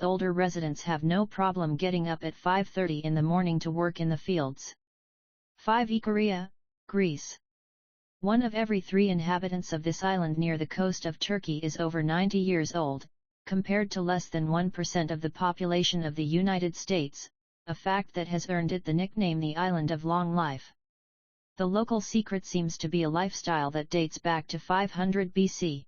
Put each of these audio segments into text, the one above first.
older residents have no problem getting up at 5:30 in the morning to work in the fields. 5. Icaria, Greece. One of every 3 inhabitants of this island near the coast of Turkey is over 90 years old, compared to less than 1% of the population of the United States, a fact that has earned it the nickname the Island of Long Life. The local secret seems to be a lifestyle that dates back to 500 BC.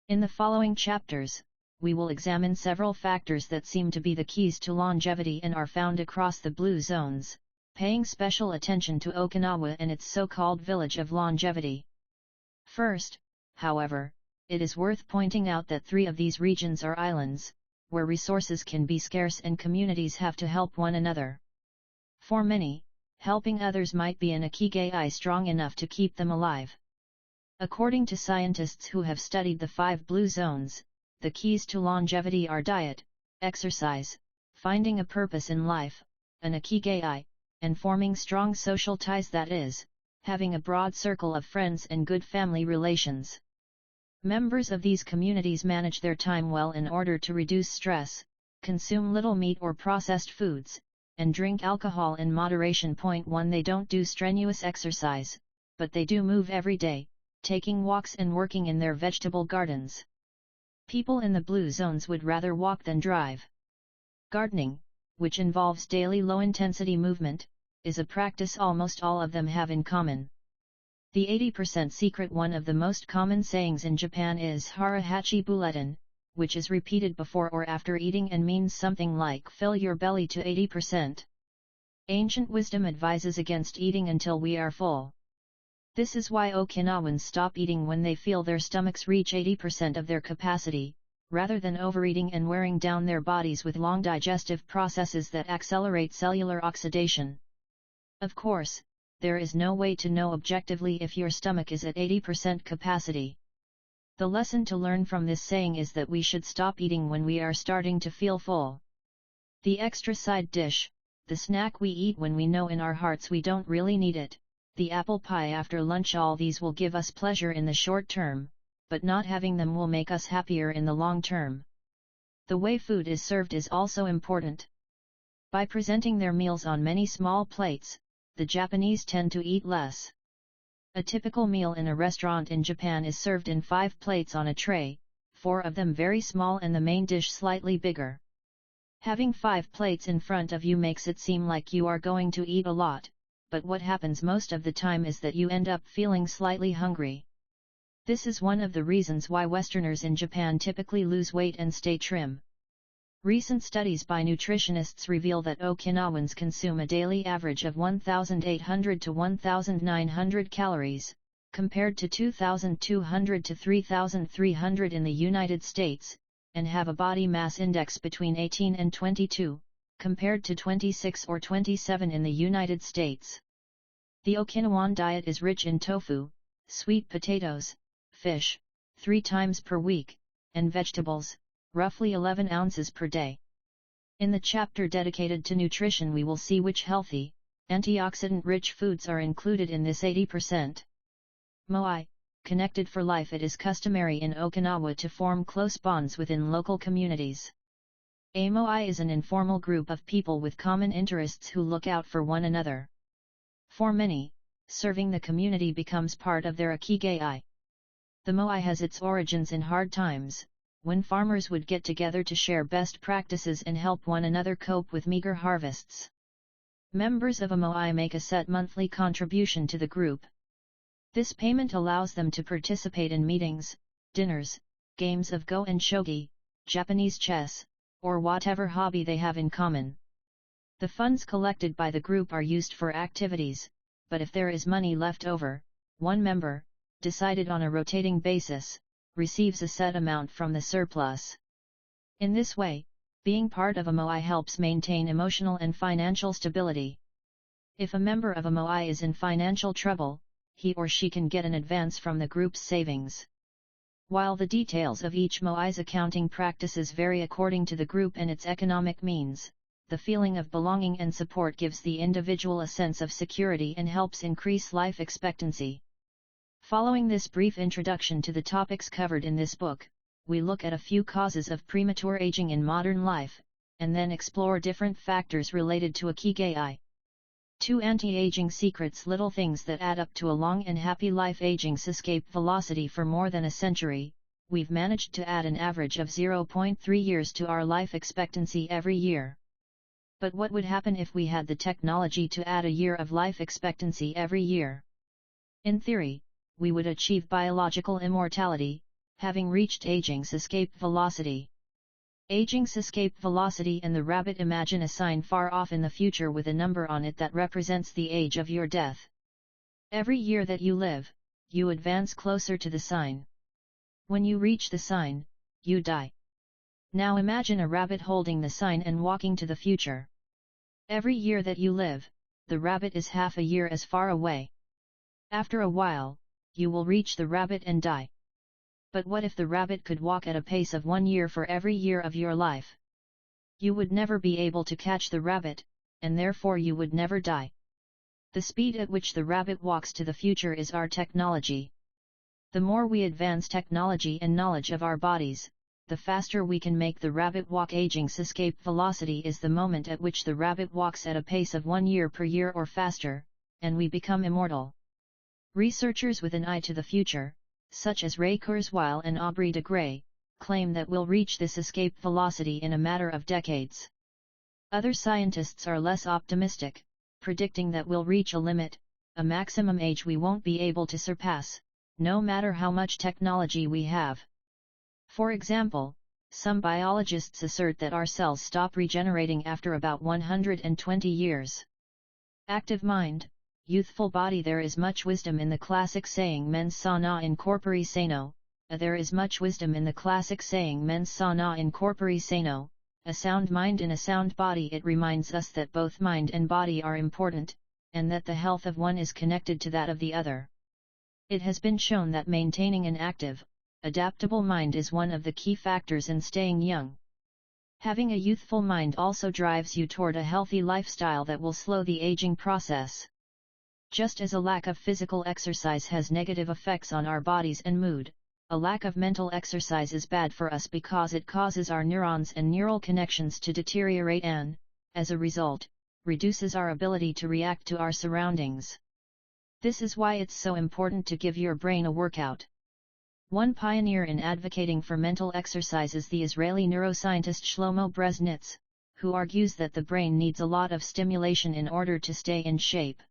In the following chapters, we will examine several factors that seem to be the keys to longevity and are found across the blue zones, paying special attention to Okinawa and its so-called village of longevity. First, however, it is worth pointing out that 3 of these regions are islands, where resources can be scarce and communities have to help one another. For many, helping others might be an Ikigai strong enough to keep them alive. According to scientists who have studied the 5 blue zones, the keys to longevity are diet, exercise, finding a purpose in life, an Ikigai, and forming strong social ties, that is, having a broad circle of friends and good family relations. Members of these communities manage their time well in order to reduce stress, consume little meat or processed foods, and drink alcohol in moderation. Point 1. They don't do strenuous exercise, but they do move every day, taking walks and working in their vegetable gardens. People in the blue zones would rather walk than drive. Gardening, which involves daily low-intensity movement, is a practice almost all of them have in common. The 80% secret. One of the most common sayings in Japan is hara hachi buletten, which is repeated before or after eating and means something like fill your belly to 80%. Ancient wisdom advises against eating until we are full. This is why Okinawans stop eating when they feel their stomachs reach 80% of their capacity, rather than overeating and wearing down their bodies with long digestive processes that accelerate cellular oxidation. Of course, there is no way to know objectively if your stomach is at 80% capacity. The lesson to learn from this saying is that we should stop eating when we are starting to feel full. The extra side dish, the snack we eat when we know in our hearts we don't really need it, the apple pie after lunch, all these will give us pleasure in the short term, but not having them will make us happier in the long term. The way food is served is also important. By presenting their meals on many small plates, the Japanese tend to eat less. A typical meal in a restaurant in Japan is served in 5 plates on a tray, 4 of them very small and the main dish slightly bigger. Having 5 plates in front of you makes it seem like you are going to eat a lot, but what happens most of the time is that you end up feeling slightly hungry. This is one of the reasons why Westerners in Japan typically lose weight and stay trim. Recent studies by nutritionists reveal that Okinawans consume a daily average of 1,800 to 1,900 calories, compared to 2,200 to 3,300 in the United States, and have a body mass index between 18 and 22, compared to 26 or 27 in the United States. The Okinawan diet is rich in tofu, sweet potatoes, fish, 3 times per week, and vegetables, roughly 11 ounces per day. In the chapter dedicated to nutrition we will see which healthy, antioxidant-rich foods are included in this 80%. Moai, connected for life. It is customary in Okinawa to form close bonds within local communities. A moai is an informal group of people with common interests who look out for one another. For many, serving the community becomes part of their Ikigai. The moai has its origins in hard times, when farmers would get together to share best practices and help one another cope with meager harvests. Members of a moai make a set monthly contribution to the group. This payment allows them to participate in meetings, dinners, games of go and shogi, Japanese chess, or whatever hobby they have in common. The funds collected by the group are used for activities, but if there is money left over, one member, decided on a rotating basis, receives a set amount from the surplus. In this way, being part of a moai helps maintain emotional and financial stability. If a member of a moai is in financial trouble, he or she can get an advance from the group's savings. While the details of each moai's accounting practices vary according to the group and its economic means, the feeling of belonging and support gives the individual a sense of security and helps increase life expectancy. Following this brief introduction to the topics covered in this book, we look at a few causes of premature aging in modern life, and then explore different factors related to Ikigai. 2 Anti-aging secrets. Little things that add up to a long and happy life. Aging's escape velocity. For more than a century, we've managed to add an average of 0.3 years to our life expectancy every year. But what would happen if we had the technology to add a year of life expectancy every year? In theory, we would achieve biological immortality, having reached aging's escape velocity. Aging's escape velocity and the rabbit. Imagine a sign far off in the future with a number on it that represents the age of your death. Every year that you live, you advance closer to the sign. When you reach the sign, you die. Now imagine a rabbit holding the sign and walking to the future. Every year that you live, the rabbit is half a year as far away. After a while, you will reach the rabbit and die. But what if the rabbit could walk at a pace of 1 year for every year of your life? You would never be able to catch the rabbit, and therefore you would never die. The speed at which the rabbit walks to the future is our technology. The more we advance technology and knowledge of our bodies, the faster we can make the rabbit walk. Aging's escape velocity is the moment at which the rabbit walks at a pace of 1 year per year or faster, and we become immortal. Researchers with an eye to the future, such as Ray Kurzweil and Aubrey de Grey, claim that we'll reach this escape velocity in a matter of decades. Other scientists are less optimistic, predicting that we'll reach a limit, a maximum age we won't be able to surpass, no matter how much technology we have. For example, some biologists assert that our cells stop regenerating after about 120 years. Active mind, youthful body. There is much wisdom in the classic saying mens sana in corpore sano. There is much wisdom in the classic saying mens sana in corpore sano, a sound mind in a sound body. It reminds us that both mind and body are important, and that the health of one is connected to that of the other. It has been shown that maintaining an active, adaptable mind is one of the key factors in staying young. Having a youthful mind also drives you toward a healthy lifestyle that will slow the aging process. Just as a lack of physical exercise has negative effects on our bodies and mood, a lack of mental exercise is bad for us because it causes our neurons and neural connections to deteriorate and, as a result, reduces our ability to react to our surroundings. This is why it's so important to give your brain a workout. One pioneer in advocating for mental exercise is the Israeli neuroscientist Shlomo Brezhnitz, who argues that the brain needs a lot of stimulation in order to stay in shape.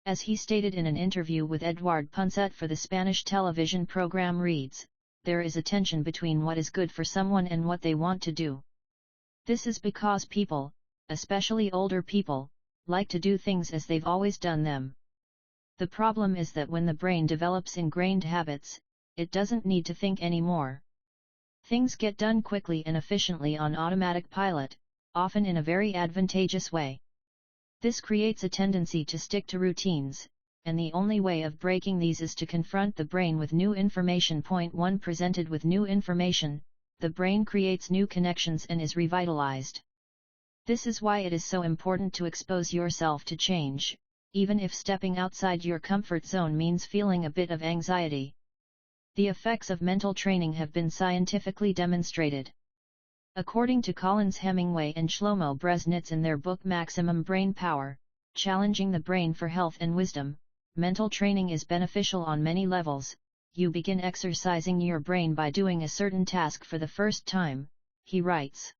As he stated in an interview with Eduard Punset for the Spanish television program Reads, there is a tension between what is good for someone and what they want to do. This is because people, especially older people, like to do things as they've always done them. The problem is that when the brain develops ingrained habits, it doesn't need to think anymore. Things get done quickly and efficiently on automatic pilot, often in a very advantageous way. This creates a tendency to stick to routines, and the only way of breaking these is to confront the brain with new information. Point 1. Presented with new information, the brain creates new connections and is revitalized. This is why it is so important to expose yourself to change, even if stepping outside your comfort zone means feeling a bit of anxiety. The effects of mental training have been scientifically demonstrated. According to Collins Hemingway and Shlomo Brezhnitz in their book Maximum Brain Power, Challenging the Brain for Health and Wisdom, mental training is beneficial on many levels. You begin exercising your brain by doing a certain task for the first time, he writes.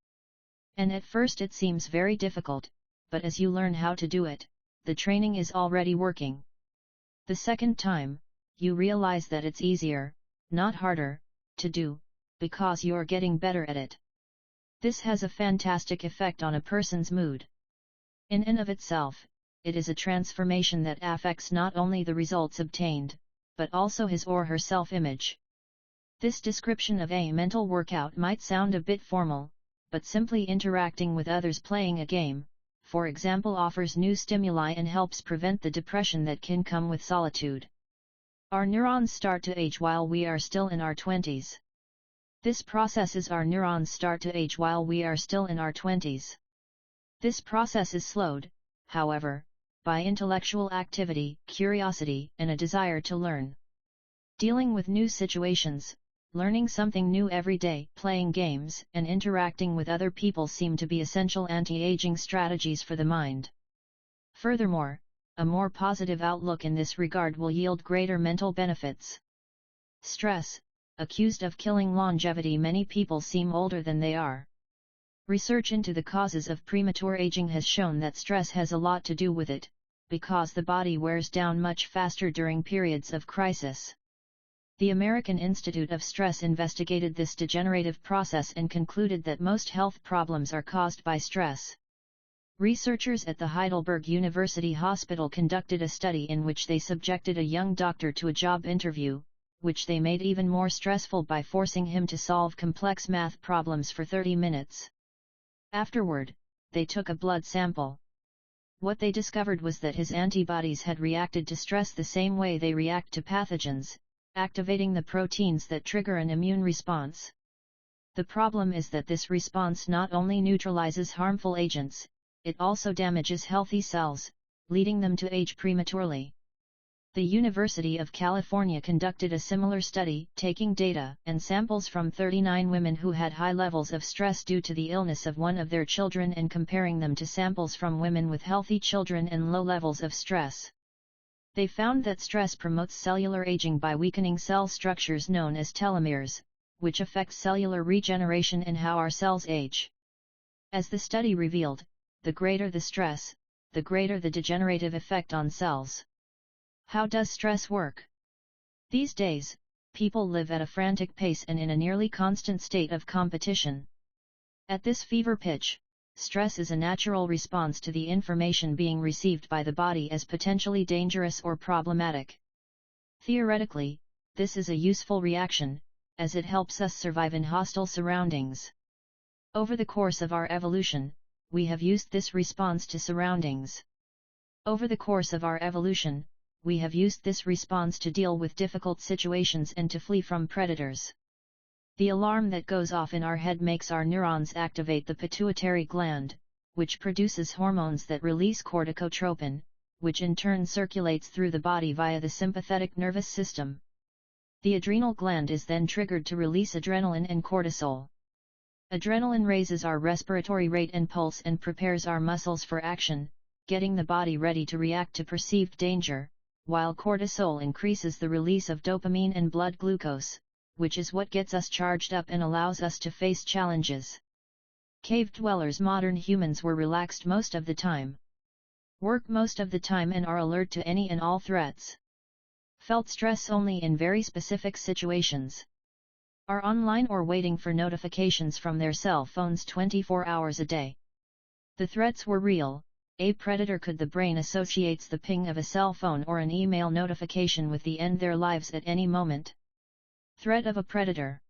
And at first it seems very difficult, but as you learn how to do it, the training is already working. The second time, you realize that it's easier, not harder, to do, because you're getting better at it. This has a fantastic effect on a person's mood. In and of itself, it is a transformation that affects not only the results obtained, but also his or her self-image. This description of a mental workout might sound a bit formal, but simply interacting with others, playing a game, for example, offers new stimuli and helps prevent the depression that can come with solitude. Our neurons start to age while we are still in our 20s. This processes our neurons start to age while we are still in our 20s. This process is slowed, however, by intellectual activity, curiosity, and a desire to learn. Dealing with new situations, Learning something new every day, playing games, and interacting with other people seem to be essential anti-aging strategies for the mind. Furthermore, a more positive outlook in this regard will yield greater mental benefits. Stress, accused of killing longevity. Many people seem older than they are. Research into the causes of premature aging has shown that stress has a lot to do with it, because the body wears down much faster during periods of crisis. The American Institute of Stress investigated this degenerative process and concluded that most health problems are caused by stress. Researchers at the Heidelberg University Hospital conducted a study in which they subjected a young doctor to a job interview, which they made even more stressful by forcing him to solve complex math problems for 30 minutes. Afterward, they took a blood sample. What they discovered was that his antibodies had reacted to stress the same way they react to pathogens, activating the proteins that trigger an immune response. The problem is that this response not only neutralizes harmful agents, it also damages healthy cells, leading them to age prematurely. The University of California conducted a similar study, taking data and samples from 39 women who had high levels of stress due to the illness of one of their children and comparing them to samples from women with healthy children and low levels of stress. They found that stress promotes cellular aging by weakening cell structures known as telomeres, which affects cellular regeneration and how our cells age. As the study revealed, the greater the stress, the greater the degenerative effect on cells. How does stress work? These days, people live at a frantic pace and in a nearly constant state of competition. At this fever pitch, stress is a natural response to the information being received by the body as potentially dangerous or problematic. Theoretically, this is a useful reaction, as it helps us survive in hostile surroundings. Over the course of our evolution, we have used this response to surroundings. Over the course of our evolution, we have used this response to deal with difficult situations and to flee from predators. The alarm that goes off in our head makes our neurons activate the pituitary gland, which produces hormones that release corticotropin, which in turn circulates through the body via the sympathetic nervous system. The adrenal gland is then triggered to release adrenaline and cortisol. Adrenaline raises our respiratory rate and pulse and prepares our muscles for action, getting the body ready to react to perceived danger, while cortisol increases the release of dopamine and blood glucose, which is what gets us charged up and allows us to face challenges. Cave dwellers. Modern humans were relaxed most of the time, work most of the time, and are alert to any and all threats. Felt stress only in very specific situations. Are online or waiting for notifications from their cell phones 24 hours a day. The threats were real. A predator could. The brain associates the ping of a cell phone or an email notification with the end their lives at any moment. Threat of a predator.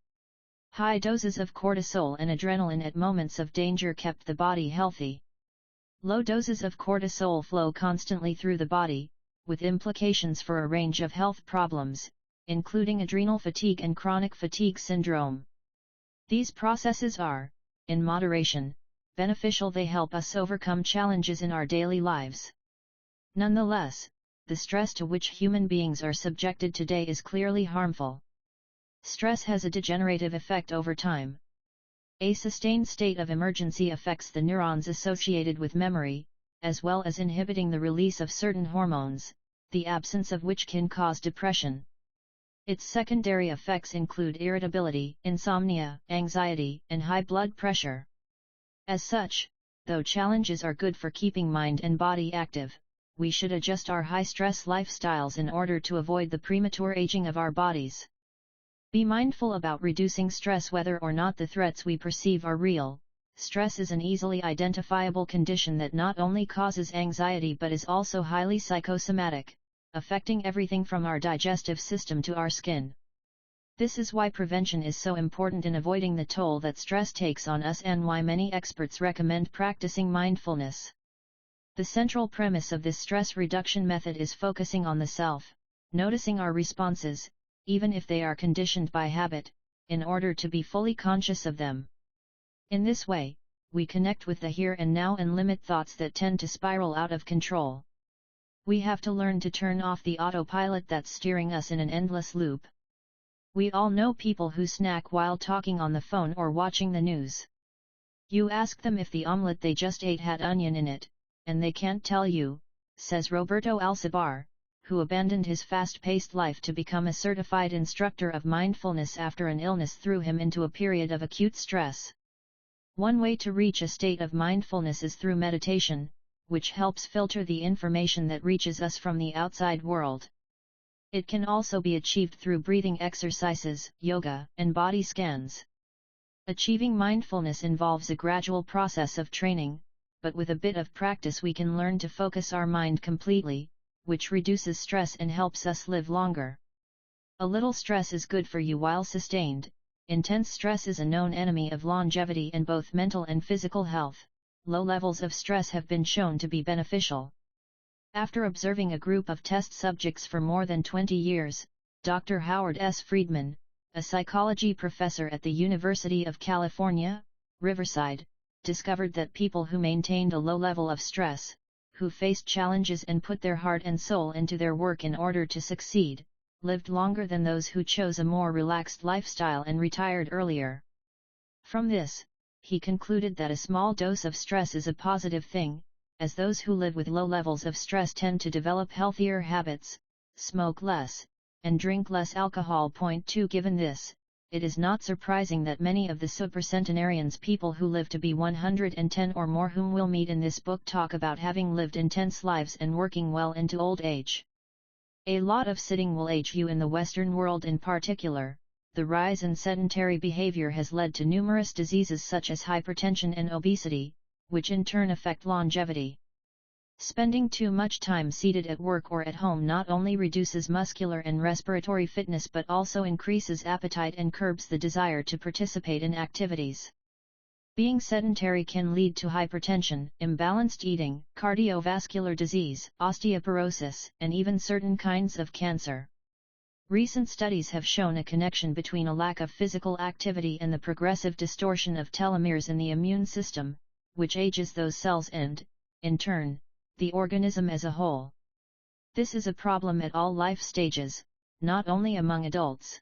High doses of cortisol and adrenaline at moments of danger kept the body healthy. Low doses of cortisol flow constantly through the body, with implications for a range of health problems, including adrenal fatigue and chronic fatigue syndrome. These processes are, in moderation, beneficial. They help us overcome challenges in our daily lives. Nonetheless, the stress to which human beings are subjected today is clearly harmful. Stress has a degenerative effect over time. A sustained state of emergency affects the neurons associated with memory, as well as inhibiting the release of certain hormones, the absence of which can cause depression. Its secondary effects include irritability, insomnia, anxiety, and high blood pressure. As such, though challenges are good for keeping mind and body active, we should adjust our high-stress lifestyles in order to avoid the premature aging of our bodies. Be mindful about reducing stress whether or not the threats we perceive are real. Stress is an easily identifiable condition that not only causes anxiety but is also highly psychosomatic, affecting everything from our digestive system to our skin. This is why prevention is so important in avoiding the toll that stress takes on us and why many experts recommend practicing mindfulness. The central premise of this stress reduction method is focusing on the self, noticing our responses, even if they are conditioned by habit, in order to be fully conscious of them. In this way, we connect with the here and now and limit thoughts that tend to spiral out of control. We have to learn to turn off the autopilot that's steering us in an endless loop. We all know people who snack while talking on the phone or watching the news. You ask them if the omelette they just ate had onion in it, and they can't tell you, says Roberto Alcibar, who abandoned his fast-paced life to become a certified instructor of mindfulness after an illness threw him into a period of acute stress. One way to reach a state of mindfulness is through meditation, which helps filter the information that reaches us from the outside world. It can also be achieved through breathing exercises, yoga, and body scans. Achieving mindfulness involves a gradual process of training, but with a bit of practice we can learn to focus our mind completely, which reduces stress and helps us live longer. A little stress is good for you while sustained. Intense stress is a known enemy of longevity in both mental and physical health. Low levels of stress have been shown to be beneficial. After observing a group of test subjects for more than 20 years, Dr. Howard S. Friedman, a psychology professor at the University of California, Riverside, discovered that people who maintained a low level of stress, who faced challenges and put their heart and soul into their work in order to succeed, lived longer than those who chose a more relaxed lifestyle and retired earlier. From this, he concluded that a small dose of stress is a positive thing, as those who live with low levels of stress tend to develop healthier habits, smoke less, and drink less alcohol. Point 2. Given this, it is not surprising that many of the supercentenarians, people who live to be 110 or more, whom we'll meet in this book, talk about having lived intense lives and working well into old age. A lot of sitting will age you in the Western world in particular. The rise in sedentary behavior has led to numerous diseases such as hypertension and obesity, which in turn affect longevity. Spending too much time seated at work or at home not only reduces muscular and respiratory fitness but also increases appetite and curbs the desire to participate in activities. Being sedentary can lead to hypertension, imbalanced eating, cardiovascular disease, osteoporosis, and even certain kinds of cancer. Recent studies have shown a connection between a lack of physical activity and the progressive distortion of telomeres in the immune system, which ages those cells and, in turn, the organism as a whole. This is a problem at all life stages, not only among adults.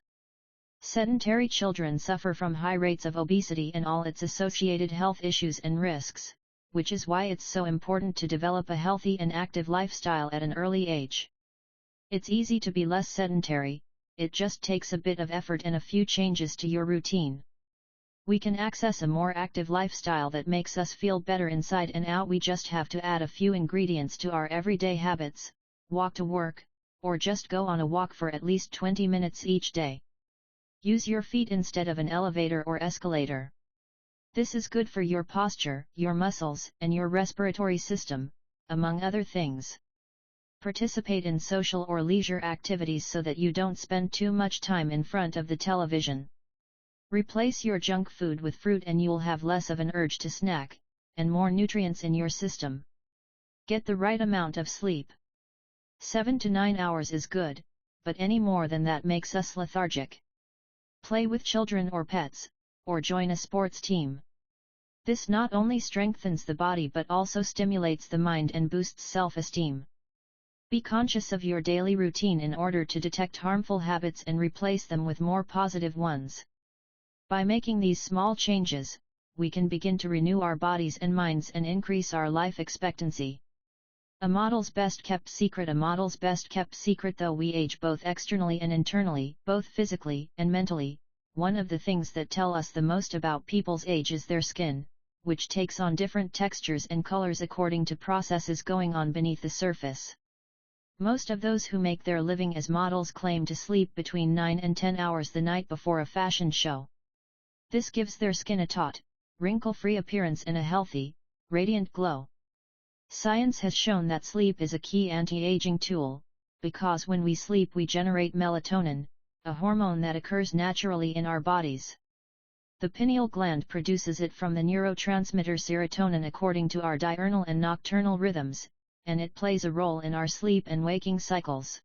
Sedentary children suffer from high rates of obesity and all its associated health issues and risks, which is why it's so important to develop a healthy and active lifestyle at an early age. It's easy to be less sedentary, it just takes a bit of effort and a few changes to your routine. We can access a more active lifestyle that makes us feel better inside and out. We just have to add a few ingredients to our everyday habits, walk to work, or just go on a walk for at least 20 minutes each day. Use your feet instead of an elevator or escalator. This is good for your posture, your muscles, and your respiratory system, among other things. Participate in social or leisure activities so that you don't spend too much time in front of the television. Replace your junk food with fruit and you'll have less of an urge to snack, and more nutrients in your system. Get the right amount of sleep. 7 to 9 hours is good, but any more than that makes us lethargic. Play with children or pets, or join a sports team. This not only strengthens the body but also stimulates the mind and boosts self-esteem. Be conscious of your daily routine in order to detect harmful habits and replace them with more positive ones. By making these small changes, we can begin to renew our bodies and minds and increase our life expectancy. A model's best kept secret. A model's best kept secret. Though we age both externally and internally, both physically and mentally, one of the things that tell us the most about people's age is their skin, which takes on different textures and colors according to processes going on beneath the surface. Most of those who make their living as models claim to sleep between 9 and 10 hours the night before a fashion show. This gives their skin a taut, wrinkle-free appearance and a healthy, radiant glow. Science has shown that sleep is a key anti-aging tool, because when we sleep we generate melatonin, a hormone that occurs naturally in our bodies. The pineal gland produces it from the neurotransmitter serotonin according to our diurnal and nocturnal rhythms, and it plays a role in our sleep and waking cycles.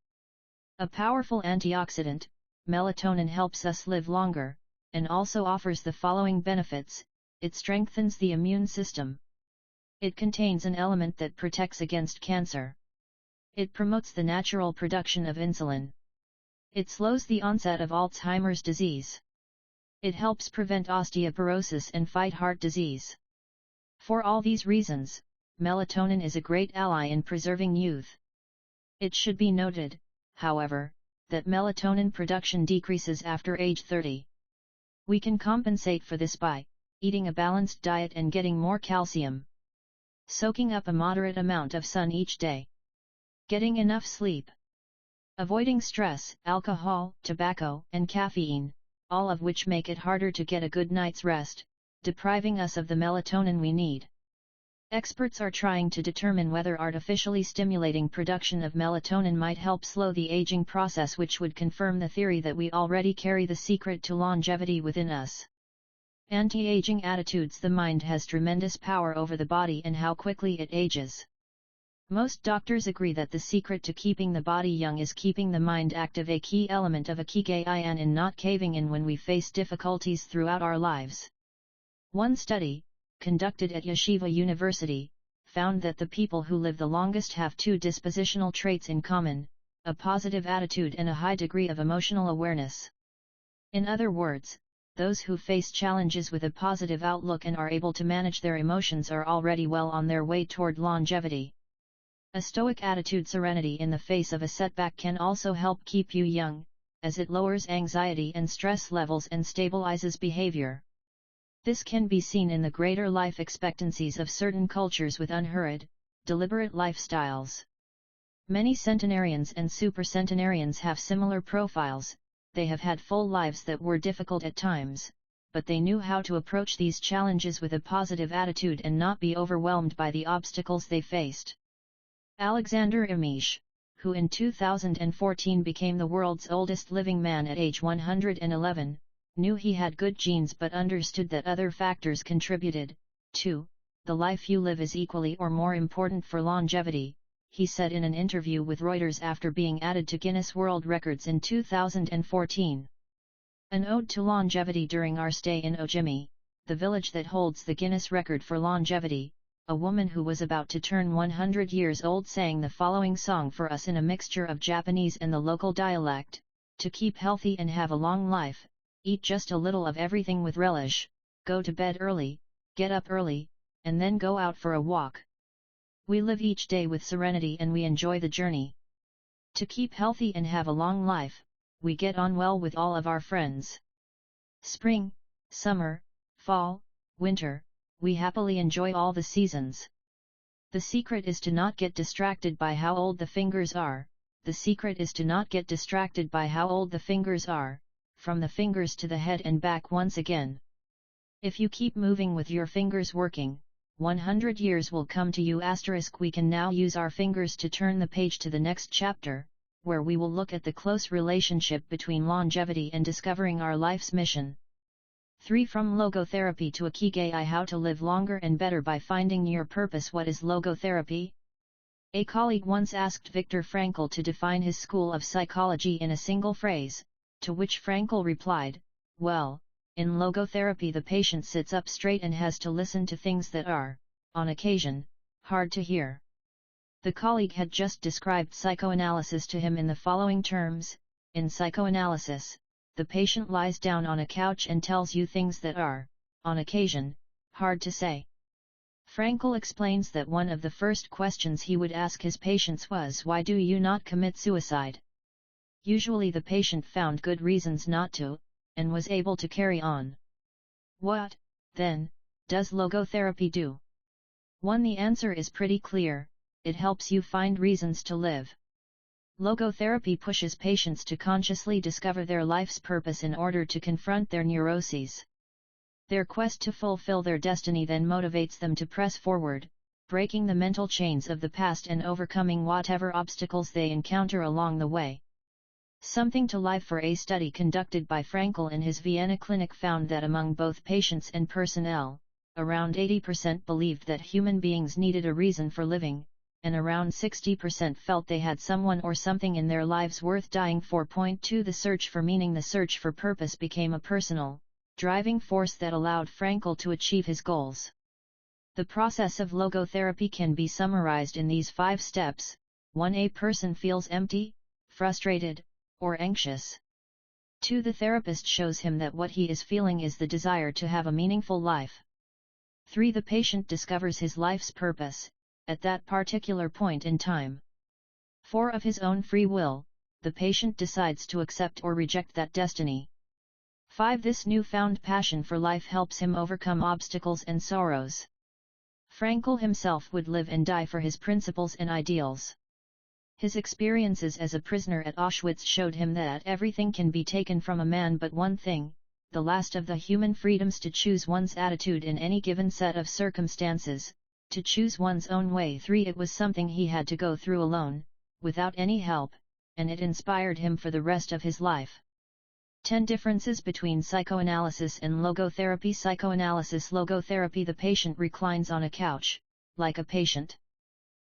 A powerful antioxidant, melatonin helps us live longer, and also offers the following benefits: it strengthens the immune system. It contains an element that protects against cancer. It promotes the natural production of insulin. It slows the onset of Alzheimer's disease. It helps prevent osteoporosis and fight heart disease. For all these reasons, melatonin is a great ally in preserving youth. It should be noted, however, that melatonin production decreases after age 30. We can compensate for this by eating a balanced diet and getting more calcium, soaking up a moderate amount of sun each day, getting enough sleep, avoiding stress, alcohol, tobacco, and caffeine, all of which make it harder to get a good night's rest, depriving us of the melatonin we need. Experts are trying to determine whether artificially stimulating production of melatonin might help slow the aging process, which would confirm the theory that we already carry the secret to longevity within us. Anti-aging attitudes. The mind has tremendous power over the body and how quickly it ages. Most doctors agree that the secret to keeping the body young is keeping the mind active, a key element of Ikigai and in not caving in when we face difficulties throughout our lives. One study, conducted at Yeshiva University, found that the people who live the longest have two dispositional traits in common: a positive attitude and a high degree of emotional awareness. In other words, those who face challenges with a positive outlook and are able to manage their emotions are already well on their way toward longevity. A stoic attitude, serenity in the face of a setback, can also help keep you young, as it lowers anxiety and stress levels and stabilizes behavior. This can be seen in the greater life expectancies of certain cultures with unhurried, deliberate lifestyles. Many centenarians and supercentenarians have similar profiles. They have had full lives that were difficult at times, but they knew how to approach these challenges with a positive attitude and not be overwhelmed by the obstacles they faced. Alexander Amish, who in 2014 became the world's oldest living man at age 111, knew he had good genes but understood that other factors contributed, too. The life you live is equally or more important for longevity, he said in an interview with Reuters after being added to Guinness World Records in 2014. An ode to longevity. During our stay in Ojimi, the village that holds the Guinness record for longevity, a woman who was about to turn 100 years old sang the following song for us in a mixture of Japanese and the local dialect: to keep healthy and have a long life, eat just a little of everything with relish, go to bed early, get up early, and then go out for a walk. We live each day with serenity and we enjoy the journey. To keep healthy and have a long life, we get on well with all of our friends. Spring, summer, fall, winter, we happily enjoy all the seasons. The secret is to not get distracted by how old the fingers are. The secret is to not get distracted by how old the fingers are, from the fingers to the head and back once again. If you keep moving with your fingers working, 100 years will come to you. We can now use our fingers to turn the page to the next chapter, where we will look at the close relationship between longevity and discovering our life's mission. 3. From logotherapy to Ikigai: how to live longer and better by finding your purpose. What is logotherapy? A colleague once asked Viktor Frankl to define his school of psychology in a single phrase, to which Frankl replied, "Well, in logotherapy the patient sits up straight and has to listen to things that are, on occasion, hard to hear." The colleague had just described psychoanalysis to him in the following terms: in psychoanalysis, the patient lies down on a couch and tells you things that are, on occasion, hard to say. Frankl explains that one of the first questions he would ask his patients was, "Why do you not commit suicide?" Usually the patient found good reasons not to, and was able to carry on. What, then, does logotherapy do? 1. The answer is pretty clear: it helps you find reasons to live. Logotherapy pushes patients to consciously discover their life's purpose in order to confront their neuroses. Their quest to fulfill their destiny then motivates them to press forward, breaking the mental chains of the past and overcoming whatever obstacles they encounter along the way. Something to Life. For a study conducted by Frankl in his Vienna clinic found that among both patients and personnel, around 80% believed that human beings needed a reason for living, and around 60% felt they had someone or something in their lives worth dying for. 2. The search for meaning. The search for purpose became a personal, driving force that allowed Frankl to achieve his goals. The process of logotherapy can be summarized in these 5 steps. 1. A person feels empty, frustrated, or anxious. 2. The therapist shows him that what he is feeling is the desire to have a meaningful life. 3. The patient discovers his life's purpose, at that particular point in time. 4. Of his own free will, the patient decides to accept or reject that destiny. 5. This newfound passion for life helps him overcome obstacles and sorrows. Frankl himself would live and die for his principles and ideals. His experiences as a prisoner at Auschwitz showed him that everything can be taken from a man but one thing, the last of the human freedoms to choose one's attitude in any given set of circumstances, to choose one's own way. 3. It was something he had to go through alone, without any help, and it inspired him for the rest of his life. 10 Differences between psychoanalysis and logotherapy. Psychoanalysis. Logotherapy. The patient reclines on a couch, like a patient.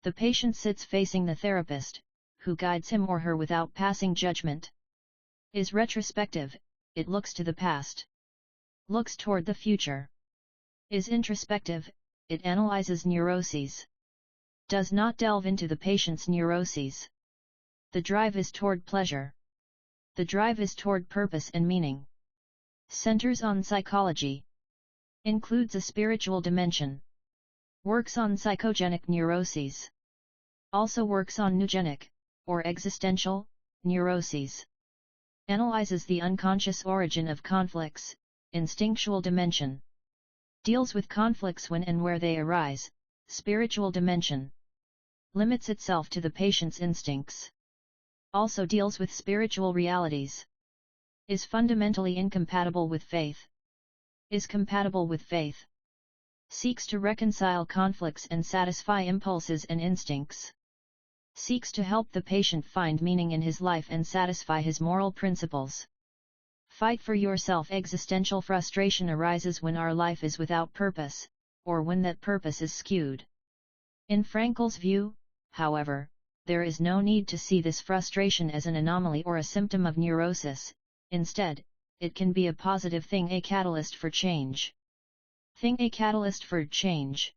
The patient sits facing the therapist, who guides him or her without passing judgment. Is retrospective, it looks to the past. Looks toward the future. Is introspective, it analyzes neuroses. Does not delve into the patient's neuroses. The drive is toward pleasure. The drive is toward purpose and meaning. Centers on psychology. Includes a spiritual dimension. Works on psychogenic neuroses. Also works on neurogenic, or existential, neuroses. Analyzes the unconscious origin of conflicts, instinctual dimension. Deals with conflicts when and where they arise, spiritual dimension. Limits itself to the patient's instincts. Also deals with spiritual realities. Is fundamentally incompatible with faith. Is compatible with faith. Seeks to reconcile conflicts and satisfy impulses and instincts. Seeks to help the patient find meaning in his life and satisfy his moral principles. Fight for yourself. Existential frustration arises when our life is without purpose, or when that purpose is skewed. In Frankl's view, however, there is no need to see this frustration as an anomaly or a symptom of neurosis. Instead, it can be a positive thing, a catalyst for change. Thing, a catalyst for change.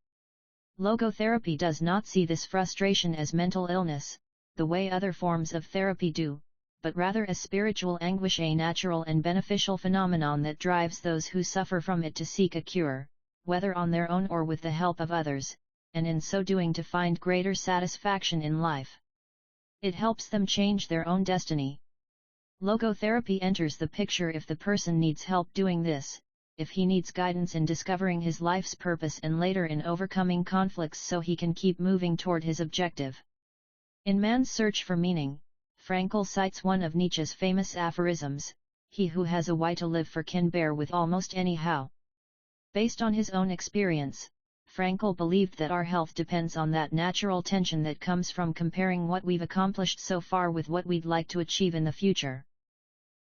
Logotherapy does not see this frustration as mental illness, the way other forms of therapy do, but rather as spiritual anguish, a natural and beneficial phenomenon that drives those who suffer from it to seek a cure, whether on their own or with the help of others, and in so doing to find greater satisfaction in life. It helps them change their own destiny. Logotherapy enters the picture if the person needs help doing this, if he needs guidance in discovering his life's purpose and later in overcoming conflicts so he can keep moving toward his objective. In Man's Search for Meaning, Frankl cites one of Nietzsche's famous aphorisms, "He who has a why to live for can bear with almost any how." Based on his own experience, Frankl believed that our health depends on that natural tension that comes from comparing what we've accomplished so far with what we'd like to achieve in the future.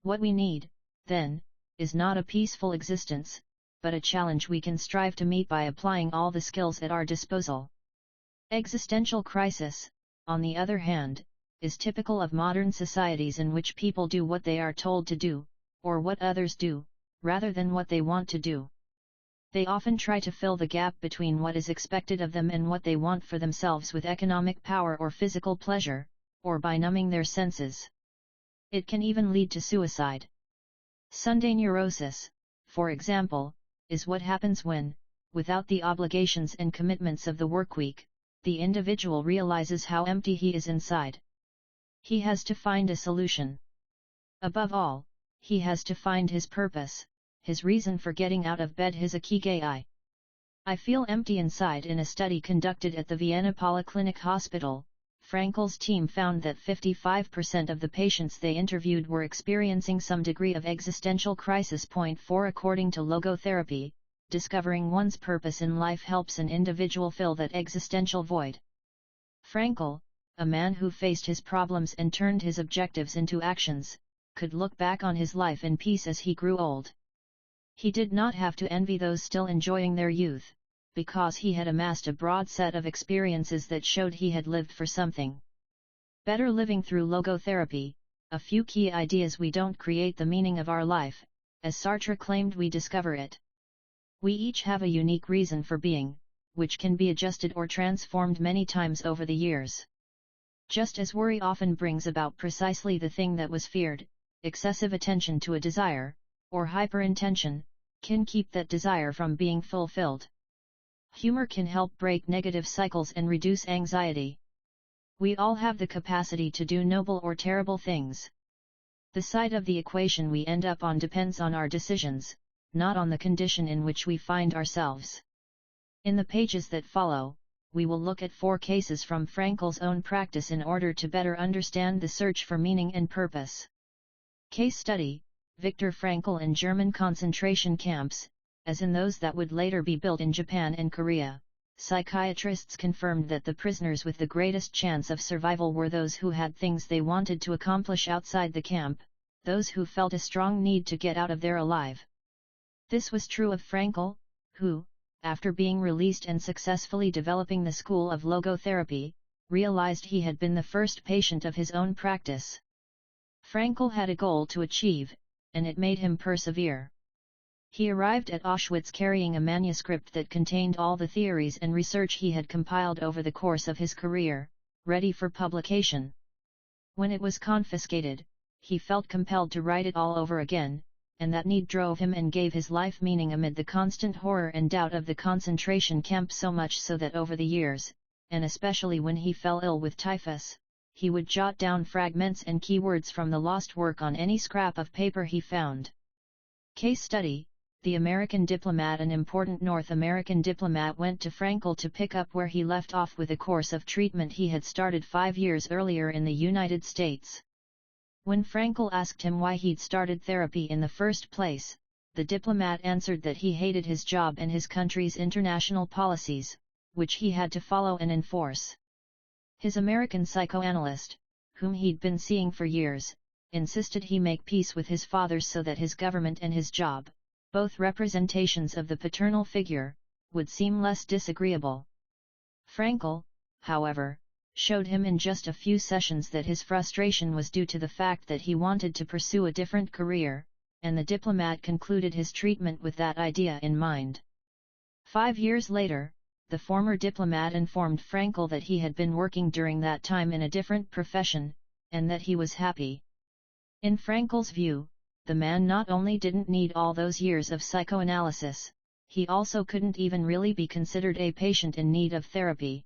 What we need, then, is not a peaceful existence, but a challenge we can strive to meet by applying all the skills at our disposal. Existential crisis, on the other hand, is typical of modern societies in which people do what they are told to do, or what others do, rather than what they want to do. They often try to fill the gap between what is expected of them and what they want for themselves with economic power or physical pleasure, or by numbing their senses. It can even lead to suicide. Sunday neurosis, for example, is what happens when, without the obligations and commitments of the workweek, the individual realizes how empty he is inside. He has to find a solution. Above all, he has to find his purpose, his reason for getting out of bed, his Ikigai. I feel empty inside. In a study conducted at the Vienna Polyclinic Hospital, Frankl's team found that 55% of the patients they interviewed were experiencing some degree of existential crisis. 4 According to logotherapy, discovering one's purpose in life helps an individual fill that existential void. Frankl, a man who faced his problems and turned his objectives into actions, could look back on his life in peace as he grew old. He did not have to envy those still enjoying their youth, because he had amassed a broad set of experiences that showed he had lived for something. Better living through logotherapy, a few key ideas. We don't create the meaning of our life, as Sartre claimed, we discover it. We each have a unique reason for being, which can be adjusted or transformed many times over the years. Just as worry often brings about precisely the thing that was feared, excessive attention to a desire, or hyperintention, can keep that desire from being fulfilled. Humor can help break negative cycles and reduce anxiety. We all have the capacity to do noble or terrible things. The side of the equation we end up on depends on our decisions, not on the condition in which we find ourselves. In the pages that follow, we will look at 4 cases from Frankl's own practice in order to better understand the search for meaning and purpose. Case study: Viktor Frankl in German concentration camps, as in those that would later be built in Japan and Korea. Psychiatrists confirmed that the prisoners with the greatest chance of survival were those who had things they wanted to accomplish outside the camp, those who felt a strong need to get out of there alive. This was true of Frankl, who, after being released and successfully developing the school of logotherapy, realized he had been the first patient of his own practice. Frankl had a goal to achieve, and it made him persevere. He arrived at Auschwitz carrying a manuscript that contained all the theories and research he had compiled over the course of his career, ready for publication. When it was confiscated, he felt compelled to write it all over again, and that need drove him and gave his life meaning amid the constant horror and doubt of the concentration camp, so much so that over the years, and especially when he fell ill with typhus, he would jot down fragments and keywords from the lost work on any scrap of paper he found. Case study: the American diplomat. An important North American diplomat went to Frankl to pick up where he left off with a course of treatment he had started 5 years earlier in the United States. When Frankl asked him why he'd started therapy in the first place, the diplomat answered that he hated his job and his country's international policies, which he had to follow and enforce. His American psychoanalyst, whom he'd been seeing for years, insisted he make peace with his father so that his government and his job, both representations of the paternal figure, would seem less disagreeable. Frankl, however, showed him in just a few sessions that his frustration was due to the fact that he wanted to pursue a different career, and the diplomat concluded his treatment with that idea in mind. 5 years later, the former diplomat informed Frankl that he had been working during that time in a different profession, and that he was happy. In Frankl's view, the man not only didn't need all those years of psychoanalysis, he also couldn't even really be considered a patient in need of therapy.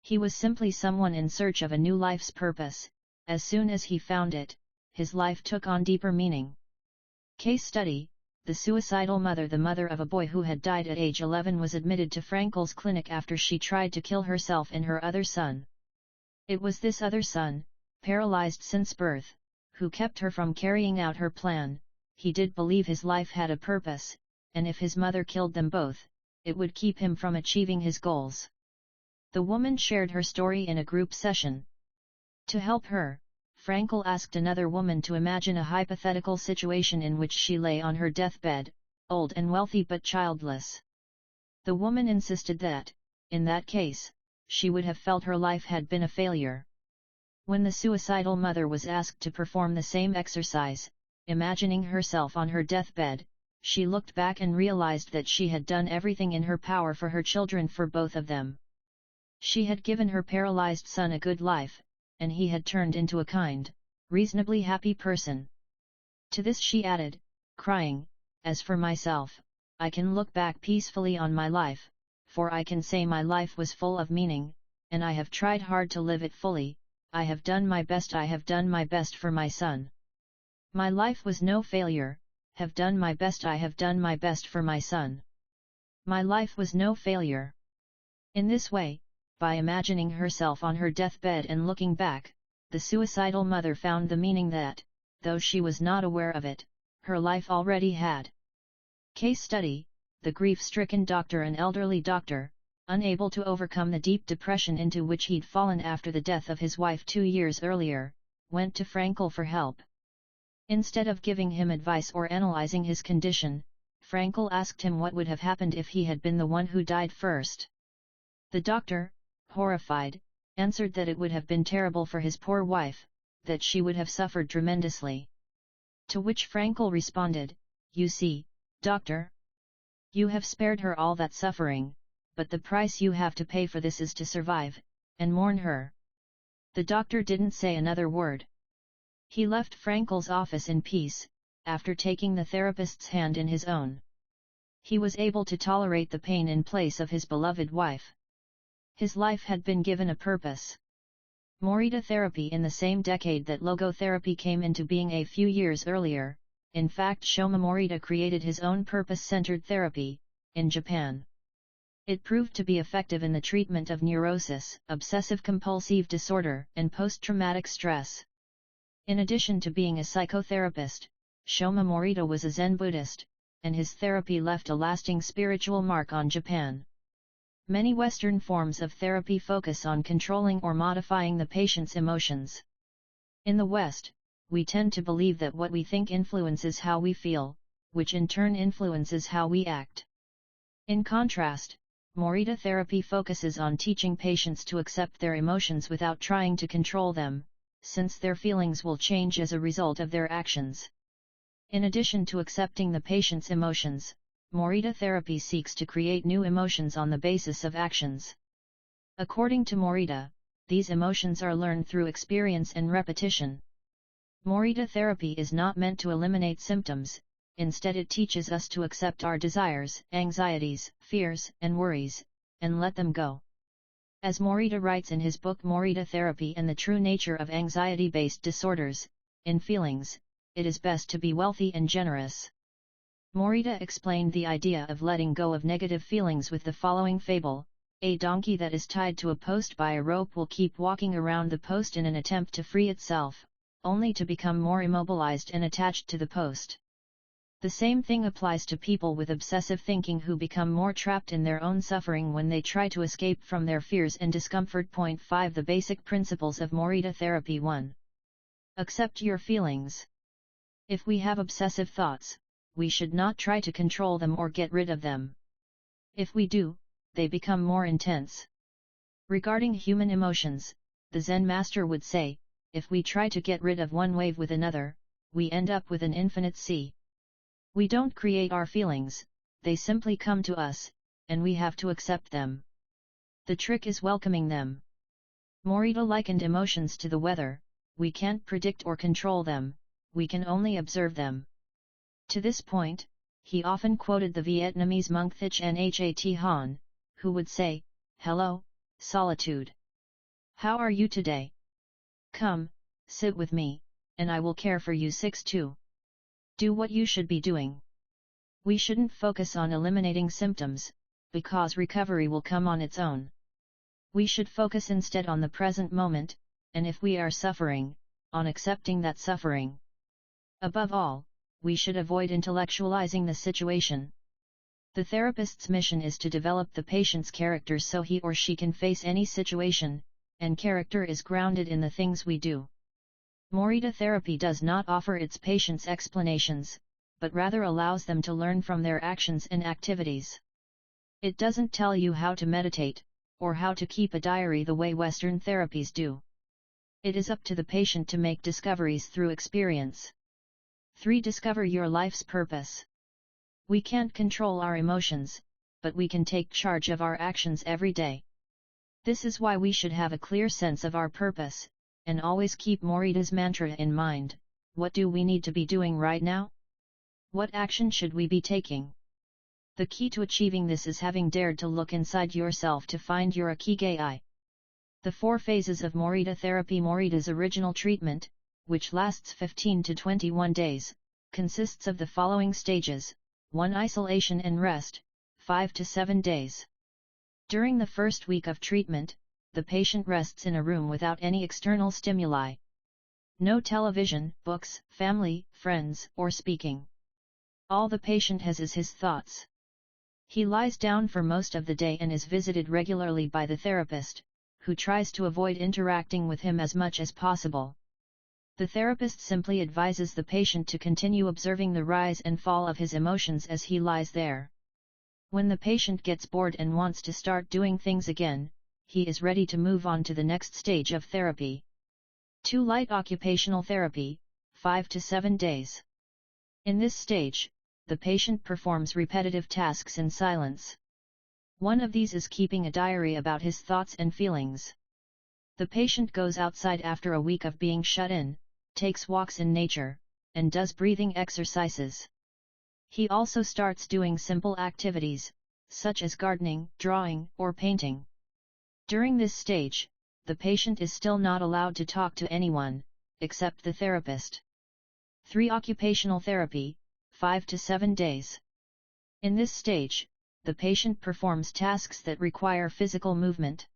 He was simply someone in search of a new life's purpose. As soon as he found it, his life took on deeper meaning. Case study: the suicidal mother. The mother of a boy who had died at age 11 was admitted to Frankl's clinic after she tried to kill herself and her other son. It was this other son, paralyzed since birth, who kept her from carrying out her plan. He did believe his life had a purpose, and if his mother killed them both, it would keep him from achieving his goals. The woman shared her story in a group session. To help her, Frankl asked another woman to imagine a hypothetical situation in which she lay on her deathbed, old and wealthy but childless. The woman insisted that, in that case, she would have felt her life had been a failure. When the suicidal mother was asked to perform the same exercise, imagining herself on her deathbed, she looked back and realized that she had done everything in her power for her children, for both of them. She had given her paralyzed son a good life, and he had turned into a kind, reasonably happy person. To this she added, crying, "As for myself, I can look back peacefully on my life, for I can say my life was full of meaning, and I have tried hard to live it fully. I have done my best. I have done my best for my son. My life was no failure. Have done my best. I have done my best for my son. My life was no failure." In this way, by imagining herself on her deathbed and looking back, the suicidal mother found the meaning that, though she was not aware of it, her life already had. Case study: the grief-stricken doctor. An elderly doctor, unable to overcome the deep depression into which he'd fallen after the death of his wife 2 years earlier, went to Frankl for help. Instead of giving him advice or analyzing his condition, Frankl asked him what would have happened if he had been the one who died first. The doctor, horrified, answered that it would have been terrible for his poor wife, that she would have suffered tremendously. To which Frankl responded, "You see, doctor, you have spared her all that suffering, but the price you have to pay for this is to survive, and mourn her. The doctor didn't say another word. He left Frankel's office in peace, after taking the therapist's hand in his own. He was able to tolerate the pain in place of his beloved wife. His life had been given a purpose. Morita therapy in the same decade that logotherapy came into being a few years earlier. In fact, Shoma Morita created his own purpose-centered therapy, in Japan. It proved to be effective in the treatment of neurosis, obsessive-compulsive disorder, and post-traumatic stress. In addition to being a psychotherapist, Shoma Morita was a Zen Buddhist, and his therapy left a lasting spiritual mark on Japan. Many Western forms of therapy focus on controlling or modifying the patient's emotions. In the West, we tend to believe that what we think influences how we feel, which in turn influences how we act. In contrast, Morita therapy focuses on teaching patients to accept their emotions without trying to control them, since their feelings will change as a result of their actions. In addition to accepting the patient's emotions, Morita therapy seeks to create new emotions on the basis of actions. According to Morita, these emotions are learned through experience and repetition. Morita therapy is not meant to eliminate symptoms, instead it teaches us to accept our desires, anxieties, fears, and worries, and let them go. As Morita writes in his book Morita Therapy and the True Nature of Anxiety-Based Disorders, in Feelings, it is best to be wealthy and generous. Morita explained the idea of letting go of negative feelings with the following fable: a donkey that is tied to a post by a rope will keep walking around the post in an attempt to free itself, only to become more immobilized and attached to the post. The same thing applies to people with obsessive thinking who become more trapped in their own suffering when they try to escape from their fears and discomfort. 5 The basic principles of Morita therapy. 1. Accept your feelings. If we have obsessive thoughts, we should not try to control them or get rid of them. If we do, they become more intense. Regarding human emotions, the Zen master would say, if we try to get rid of one wave with another, we end up with an infinite sea. We don't create our feelings, they simply come to us, and we have to accept them. The trick is welcoming them. Morita likened emotions to the weather: we can't predict or control them, we can only observe them. To this point, he often quoted the Vietnamese monk Thich Nhat Hanh, who would say, "Hello, solitude. How are you today? Come, sit with me, and I will care for you." 6-2. Do what you should be doing. We shouldn't focus on eliminating symptoms, because recovery will come on its own. We should focus instead on the present moment, and if we are suffering, on accepting that suffering. Above all, we should avoid intellectualizing the situation. The therapist's mission is to develop the patient's character so he or she can face any situation, and character is grounded in the things we do. Morita therapy does not offer its patients explanations, but rather allows them to learn from their actions and activities. It doesn't tell you how to meditate, or how to keep a diary the way Western therapies do. It is up to the patient to make discoveries through experience. 3. Discover your life's purpose. We can't control our emotions, but we can take charge of our actions every day. This is why we should have a clear sense of our purpose, and always keep Morita's mantra in mind: what do we need to be doing right now? What action should we be taking? The key to achieving this is having dared to look inside yourself to find your Ikigai. The 4 phases of Morita therapy. Morita's original treatment, which lasts 15 to 21 days, consists of the following stages: 1. Isolation and rest, 5 to 7 days. During the first week of treatment, the patient rests in a room without any external stimuli. No television, books, family, friends, or speaking. All the patient has is his thoughts. He lies down for most of the day and is visited regularly by the therapist, who tries to avoid interacting with him as much as possible. The therapist simply advises the patient to continue observing the rise and fall of his emotions as he lies there. When the patient gets bored and wants to start doing things again, he is ready to move on to the next stage of therapy. 2. Light occupational therapy, 5 to 7 days. In this stage, the patient performs repetitive tasks in silence. One of these is keeping a diary about his thoughts and feelings. The patient goes outside after a week of being shut in, takes walks in nature, and does breathing exercises. He also starts doing simple activities, such as gardening, drawing, or painting. During this stage, the patient is still not allowed to talk to anyone, except the therapist. 3. Occupational therapy, 5 to 7 days. In this stage, the patient performs tasks that require physical movement.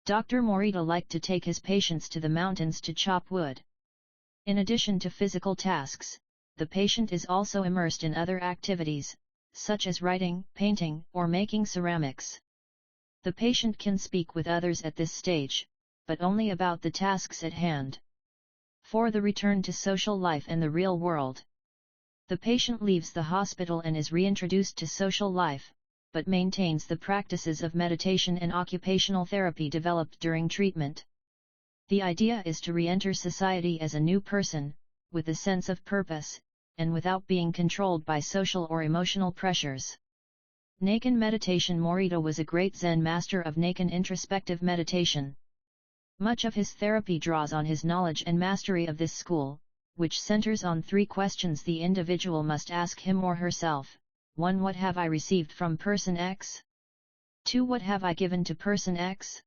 Dr. Morita liked to take his patients to the mountains to chop wood. In addition to physical tasks, the patient is also immersed in other activities, such as writing, painting, or making ceramics. The patient can speak with others at this stage, but only about the tasks at hand. 4. The return to social life and the real world. The patient leaves the hospital and is reintroduced to social life, but maintains the practices of meditation and occupational therapy developed during treatment. The idea is to re-enter society as a new person, with a sense of purpose, and without being controlled by social or emotional pressures. Nakan meditation. Morita was a great Zen master of Nakan introspective meditation. Much of his therapy draws on his knowledge and mastery of this school, which centers on 3 questions the individual must ask him or herself. 1. What have I received from person X? 2. What have I given to person X?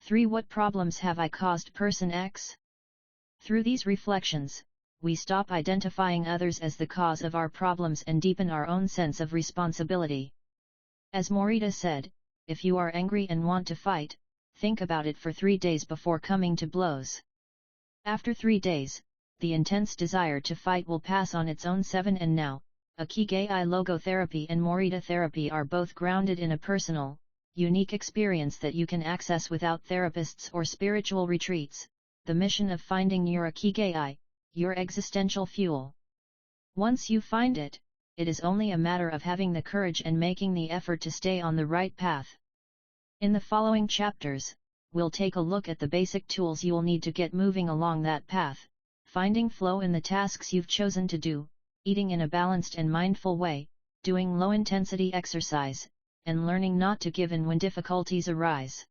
3. What problems have I caused person X? Through these reflections, we stop identifying others as the cause of our problems and deepen our own sense of responsibility. As Morita said, if you are angry and want to fight, think about it for 3 days before coming to blows. After 3 days, the intense desire to fight will pass on its own. 7. And now, Ikigai logotherapy and Morita therapy are both grounded in a personal, unique experience that you can access without therapists or spiritual retreats, the mission of finding your Ikigai, your existential fuel. Once you find it, it is only a matter of having the courage and making the effort to stay on the right path. In the following chapters, we'll take a look at the basic tools you'll need to get moving along that path, finding flow in the tasks you've chosen to do, eating in a balanced and mindful way, doing low-intensity exercise, and learning not to give in when difficulties arise.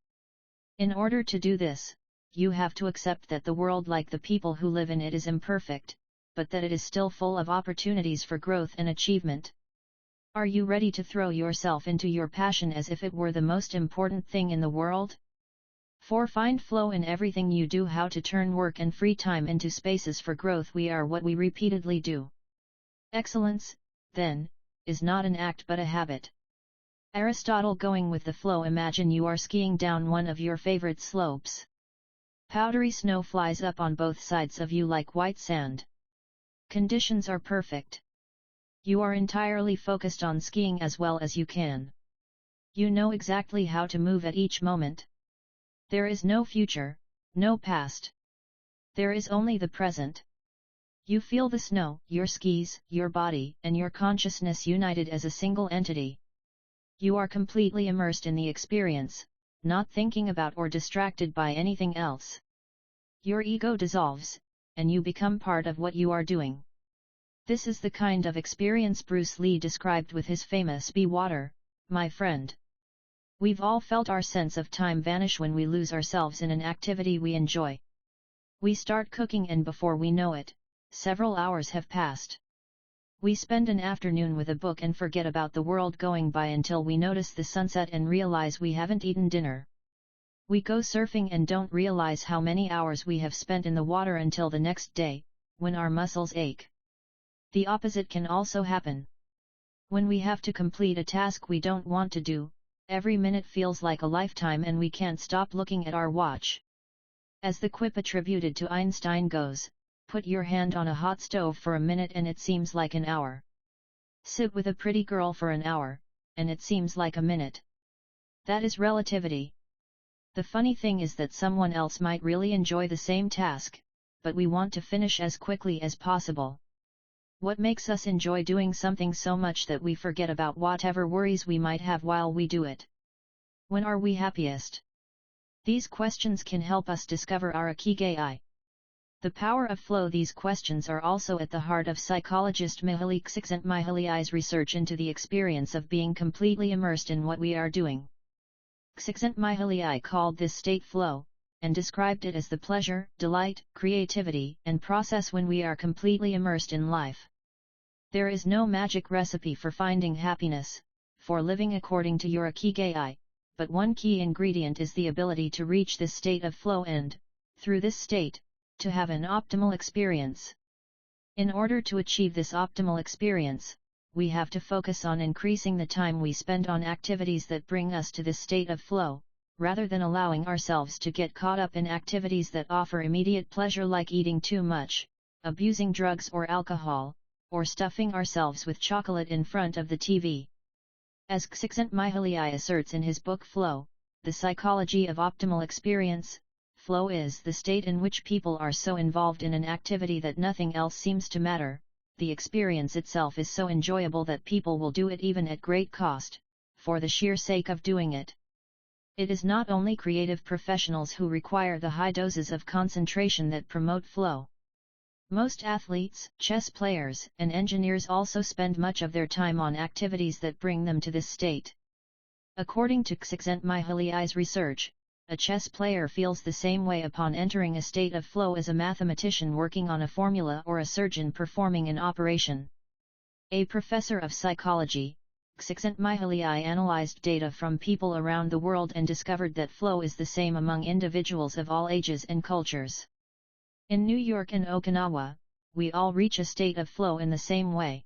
In order to do this, you have to accept that the world, like the people who live in it, is imperfect, but that it is still full of opportunities for growth and achievement. Are you ready to throw yourself into your passion as if it were the most important thing in the world? 4. Find flow in everything you do. How to turn work and free time into spaces for growth. We are what we repeatedly do. Excellence, then, is not an act but a habit. Aristotle. Going with the flow. Imagine you are skiing down one of your favorite slopes. Powdery snow flies up on both sides of you like white sand. Conditions are perfect. You are entirely focused on skiing as well as you can. You know exactly how to move at each moment. There is no future, no past. There is only the present. You feel the snow, your skis, your body, and your consciousness united as a single entity. You are completely immersed in the experience, not thinking about or distracted by anything else. Your ego dissolves, and you become part of what you are doing. This is the kind of experience Bruce Lee described with his famous "Be water, my friend." We've all felt our sense of time vanish when we lose ourselves in an activity we enjoy. We start cooking and before we know it, several hours have passed. We spend an afternoon with a book and forget about the world going by until we notice the sunset and realize we haven't eaten dinner. We go surfing and don't realize how many hours we have spent in the water until the next day, when our muscles ache. The opposite can also happen. When we have to complete a task we don't want to do, every minute feels like a lifetime and we can't stop looking at our watch. As the quip attributed to Einstein goes, put your hand on a hot stove for a minute and it seems like an hour. Sit with a pretty girl for an hour, and it seems like a minute. That is relativity. The funny thing is that someone else might really enjoy the same task, but we want to finish as quickly as possible. What makes us enjoy doing something so much that we forget about whatever worries we might have while we do it? When are we happiest? These questions can help us discover our Ikigai. The power of flow. These questions are also at the heart of psychologist Mihaly Csikszentmihalyi's research into the experience of being completely immersed in what we are doing. Csikszentmihalyi called this state flow, and described it as the pleasure, delight, creativity, and process when we are completely immersed in life. There is no magic recipe for finding happiness, for living according to your Ikigai, but one key ingredient is the ability to reach this state of flow and, through this state, to have an optimal experience. In order to achieve this optimal experience, we have to focus on increasing the time we spend on activities that bring us to this state of flow, rather than allowing ourselves to get caught up in activities that offer immediate pleasure like eating too much, abusing drugs or alcohol, or stuffing ourselves with chocolate in front of the TV. As Csikszentmihalyi asserts in his book Flow, The Psychology of Optimal Experience, flow is the state in which people are so involved in an activity that nothing else seems to matter. The experience itself is so enjoyable that people will do it even at great cost, for the sheer sake of doing it. It is not only creative professionals who require the high doses of concentration that promote flow. Most athletes, chess players, and engineers also spend much of their time on activities that bring them to this state. According to Csikszentmihalyi's research, a chess player feels the same way upon entering a state of flow as a mathematician working on a formula or a surgeon performing an operation. A professor of psychology, Csikszentmihalyi analyzed data from people around the world and discovered that flow is the same among individuals of all ages and cultures. In New York and Okinawa, we all reach a state of flow in the same way.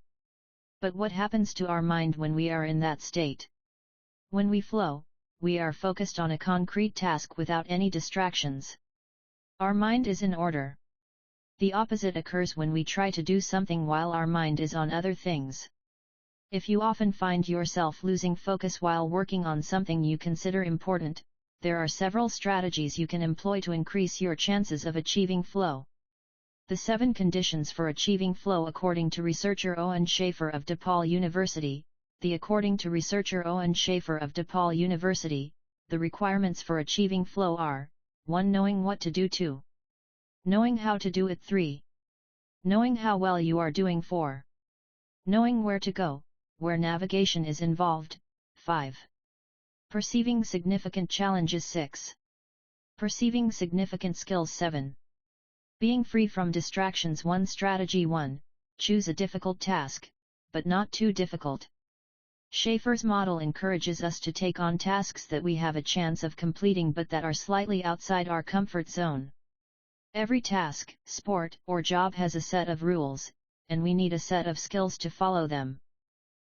But what happens to our mind when we are in that state? When we flow, we are focused on a concrete task without any distractions. Our mind is in order. The opposite occurs when we try to do something while our mind is on other things. If you often find yourself losing focus while working on something you consider important, there are several strategies you can employ to increase your chances of achieving flow. The 7 conditions for achieving flow according to researcher Owen Schaefer of DePaul University. According to researcher Owen Schaefer of DePaul University, the requirements for achieving flow are: 1. Knowing what to do. 2. Knowing how to do it. 3. Knowing how well you are doing. 4. Knowing where to go, where navigation is involved. 5. Perceiving significant challenges. 6. Perceiving significant skills. 7. Being free from distractions. 1. Strategy 1. Choose a difficult task, but not too difficult. Schaefer's model encourages us to take on tasks that we have a chance of completing but that are slightly outside our comfort zone. Every task, sport, or job has a set of rules, and we need a set of skills to follow them.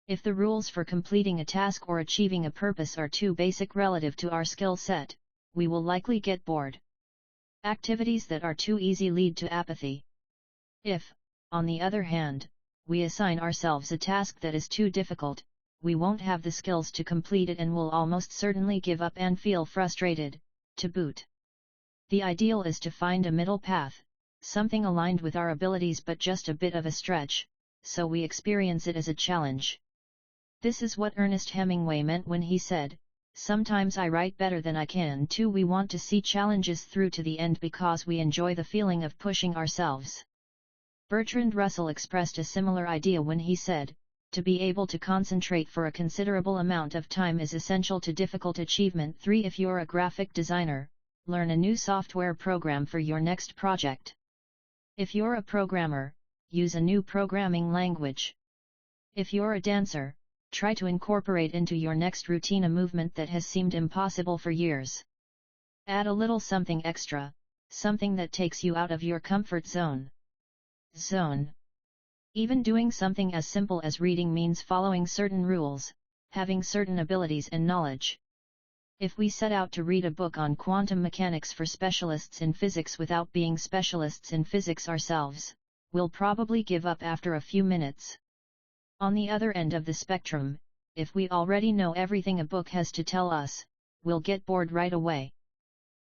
If the rules for completing a task or achieving a purpose are too basic relative to our skill set, we will likely get bored. Activities that are too easy lead to apathy. If, on the other hand, we assign ourselves a task that is too difficult, we won't have the skills to complete it and will almost certainly give up and feel frustrated, to boot. The ideal is to find a middle path, something aligned with our abilities but just a bit of a stretch, so we experience it as a challenge. This is what Ernest Hemingway meant when he said, "Sometimes I write better than I can too." We want to see challenges through to the end because we enjoy the feeling of pushing ourselves. Bertrand Russell expressed a similar idea when he said, "To be able to concentrate for a considerable amount of time is essential to difficult achievement." 3. If you're a graphic designer, learn a new software program for your next project. If you're a programmer, use a new programming language. If you're a dancer, try to incorporate into your next routine a movement that has seemed impossible for years. Add a little something extra, something that takes you out of your comfort zone. Even doing something as simple as reading means following certain rules, having certain abilities and knowledge. If we set out to read a book on quantum mechanics for specialists in physics without being specialists in physics ourselves, we'll probably give up after a few minutes. On the other end of the spectrum, if we already know everything a book has to tell us, we'll get bored right away.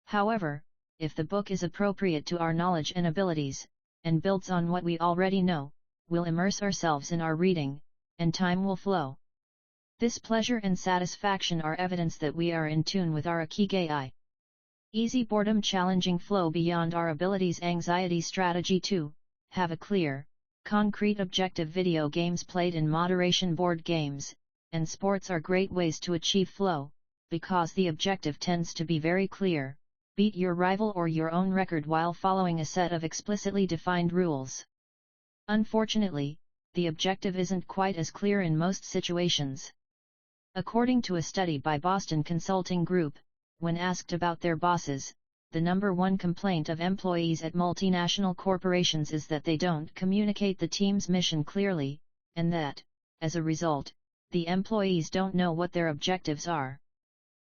However, if the book is appropriate to our knowledge and abilities, and builds on what we already know, we'll immerse ourselves in our reading, and time will flow. This pleasure and satisfaction are evidence that we are in tune with our Ikigai. Easy boredom, challenging flow beyond our abilities. Anxiety strategy 2. Have a clear, concrete objective. Video games played in moderation, board games, and sports are great ways to achieve flow, because the objective tends to be very clear, beat your rival or your own record while following a set of explicitly defined rules. Unfortunately, the objective isn't quite as clear in most situations. According to a study by Boston Consulting Group, when asked about their bosses, the number one complaint of employees at multinational corporations is that they don't communicate the team's mission clearly, and that, as a result, the employees don't know what their objectives are.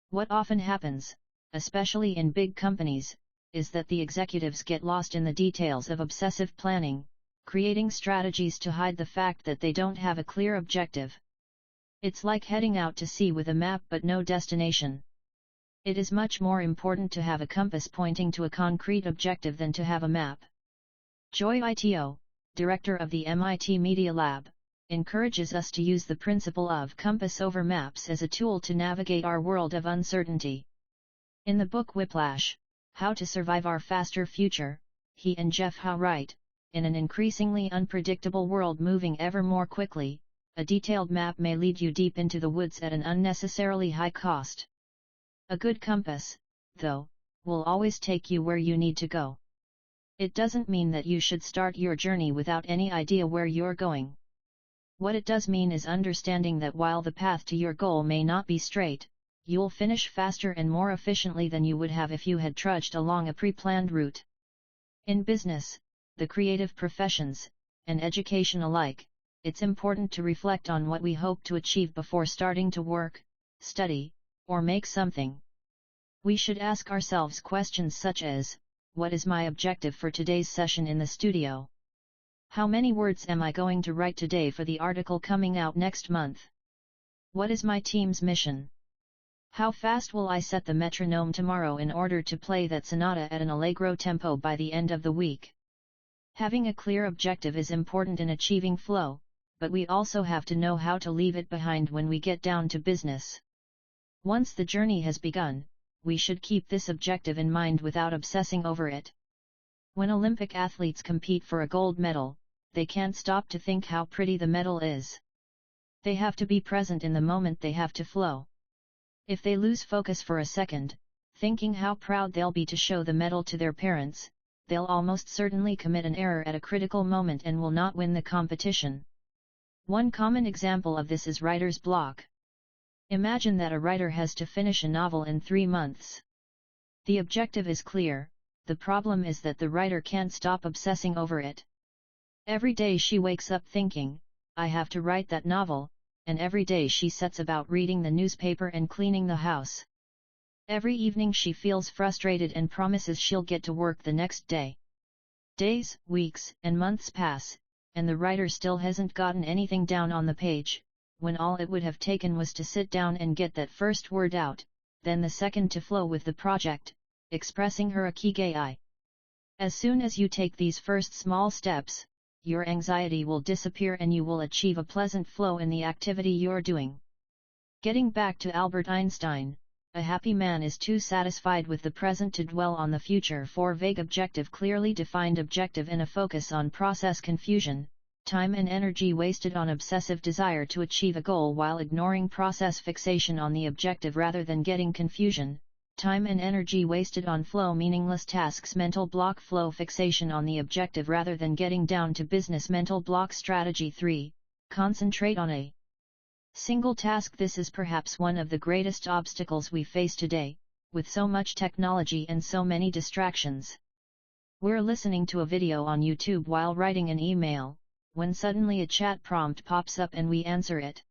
What often happens, especially in big companies, is that the executives get lost in the details of obsessive planning, creating strategies to hide the fact that they don't have a clear objective. It's like heading out to sea with a map but no destination. It is much more important to have a compass pointing to a concrete objective than to have a map. Joy Ito, director of the MIT Media Lab, encourages us to use the principle of compass over maps as a tool to navigate our world of uncertainty. In the book Whiplash, How to Survive Our Faster Future, he and Jeff Howe write, in an increasingly unpredictable world moving ever more quickly, a detailed map may lead you deep into the woods at an unnecessarily high cost. A good compass, though, will always take you where you need to go. It doesn't mean that you should start your journey without any idea where you're going. What it does mean is understanding that while the path to your goal may not be straight, you'll finish faster and more efficiently than you would have if you had trudged along a pre-planned route. In business, the creative professions, and education alike, it's important to reflect on what we hope to achieve before starting to work, study, or make something. We should ask ourselves questions such as, what is my objective for today's session in the studio? How many words am I going to write today for the article coming out next month? What is my team's mission? How fast will I set the metronome tomorrow in order to play that sonata at an allegro tempo by the end of the week? Having a clear objective is important in achieving flow, but we also have to know how to leave it behind when we get down to business. Once the journey has begun, we should keep this objective in mind without obsessing over it. When Olympic athletes compete for a gold medal, they can't stop to think how pretty the medal is. They have to be present in the moment, they have to flow. If they lose focus for a second, thinking how proud they'll be to show the medal to their parents, they'll almost certainly commit an error at a critical moment and will not win the competition. One common example of this is writer's block. Imagine that a writer has to finish a novel in 3 months. The objective is clear, the problem is that the writer can't stop obsessing over it. Every day she wakes up thinking, I have to write that novel, and every day she sets about reading the newspaper and cleaning the house. Every evening she feels frustrated and promises she'll get to work the next day. Days, weeks, and months pass, and the writer still hasn't gotten anything down on the page, when all it would have taken was to sit down and get that first word out, then the second to flow with the project, expressing her Ikigai. As soon as you take these first small steps, your anxiety will disappear and you will achieve a pleasant flow in the activity you're doing. Getting back to Albert Einstein, a happy man is too satisfied with the present to dwell on the future. For vague objective, clearly defined objective, and a focus on process confusion, time and energy wasted on obsessive desire to achieve a goal while ignoring process fixation on the objective rather than getting confusion, time and energy wasted on flow meaningless tasks, mental block, flow fixation on the objective rather than getting down to business, mental block. Strategy 3, concentrate on a single task. This is perhaps one of the greatest obstacles we face today, with so much technology and so many distractions. We're listening to a video on YouTube while writing an email, when suddenly a chat prompt pops up and we answer it.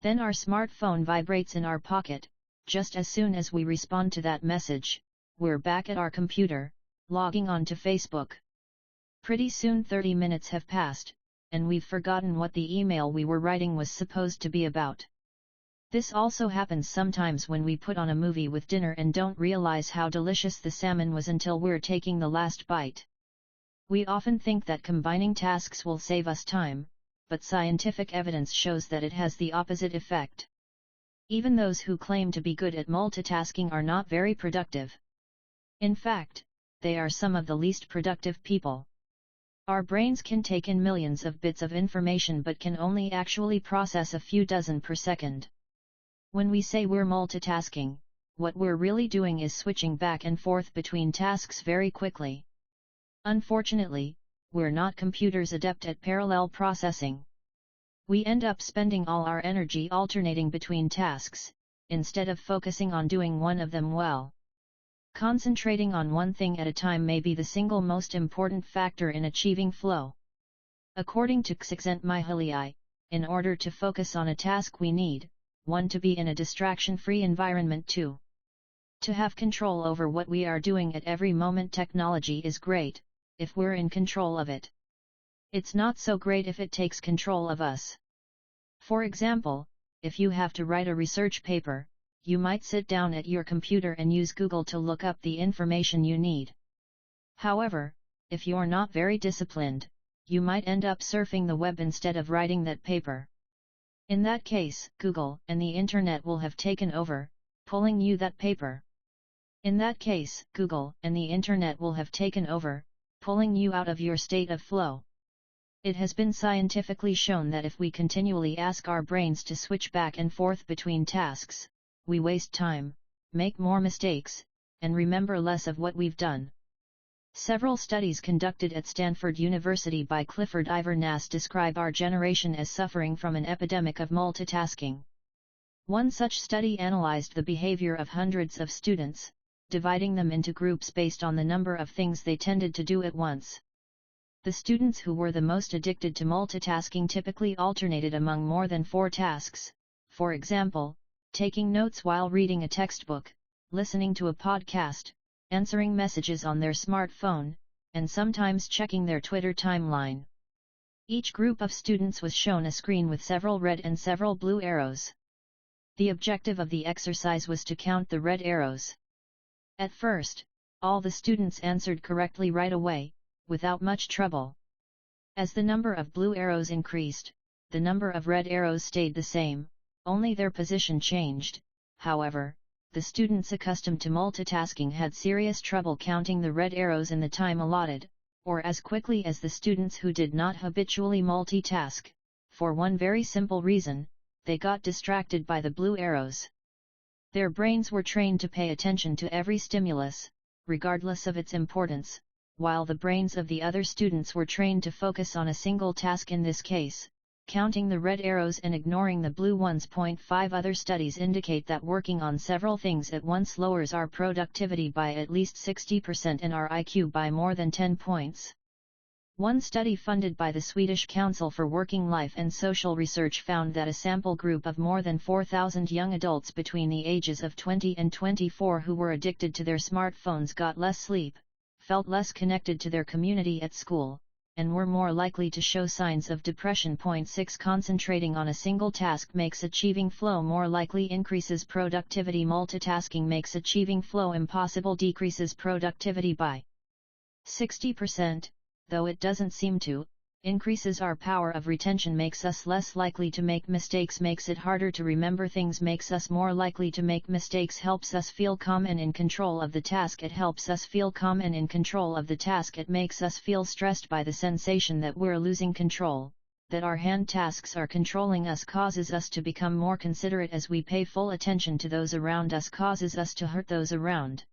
Then our smartphone vibrates in our pocket. Just as soon as we respond to that message, we're back at our computer, logging on to Facebook. Pretty soon 30 minutes have passed, and we've forgotten what the email we were writing was supposed to be about. This also happens sometimes when we put on a movie with dinner and don't realize how delicious the salmon was until we're taking the last bite. We often think that combining tasks will save us time, but scientific evidence shows that it has the opposite effect. Even those who claim to be good at multitasking are not very productive. In fact, they are some of the least productive people. Our brains can take in millions of bits of information but can only actually process a few dozen per second. When we say we're multitasking, what we're really doing is switching back and forth between tasks very quickly. Unfortunately, we're not computers adept at parallel processing. We end up spending all our energy alternating between tasks, instead of focusing on doing one of them well. Concentrating on one thing at a time may be the single most important factor in achieving flow. According to Csikszentmihalyi, in order to focus on a task we need, 1. To be in a distraction-free environment. 2. To have control over what we are doing at every moment. Technology is great, if we're in control of it. It's not so great if it takes control of us. For example, if you have to write a research paper, you might sit down at your computer and use Google to look up the information you need. However, if you're not very disciplined, you might end up surfing the web instead of writing that paper. In that case, Google and the internet will have taken over, pulling you that paper. In that case, Google and the internet will have taken over, pulling you out of your state of flow. It has been scientifically shown that if we continually ask our brains to switch back and forth between tasks, we waste time, make more mistakes, and remember less of what we've done. Several studies conducted at Stanford University by Clifford Ivor Nass describe our generation as suffering from an epidemic of multitasking. One such study analyzed the behavior of hundreds of students, dividing them into groups based on the number of things they tended to do at once. The students who were the most addicted to multitasking typically alternated among more than 4 tasks, for example, taking notes while reading a textbook, listening to a podcast, answering messages on their smartphone, and sometimes checking their Twitter timeline. Each group of students was shown a screen with several red and several blue arrows. The objective of the exercise was to count the red arrows. At first, all the students answered correctly right away, without much trouble. As the number of blue arrows increased, the number of red arrows stayed the same, only their position changed. However, the students accustomed to multitasking had serious trouble counting the red arrows in the time allotted, or as quickly as the students who did not habitually multitask, for one very simple reason: they got distracted by the blue arrows. Their brains were trained to pay attention to every stimulus, regardless of its importance, while the brains of the other students were trained to focus on a single task, in this case, counting the red arrows and ignoring the blue ones. 5 Other studies indicate that working on several things at once lowers our productivity by at least 60% and our IQ by more than 10 points. One study funded by the Swedish Council for Working Life and Social Research found that a sample group of more than 4,000 young adults between the ages of 20 and 24 who were addicted to their smartphones got less sleep, felt less connected to their community at school, and were more likely to show signs of depression. 6 Concentrating on a single task makes achieving flow more likely, increases productivity. Multitasking makes achieving flow impossible, decreases productivity by 60%, though it doesn't seem to, increases our power of retention, makes us less likely to make mistakes, makes it harder to remember things, makes us more likely to make mistakes, helps us feel calm and in control of the task. It helps us feel calm and in control of the task. It makes us feel stressed by the sensation that we're losing control, that our hand tasks are controlling us, causes us to become more considerate as we pay full attention to those around us, causes us to hurt those around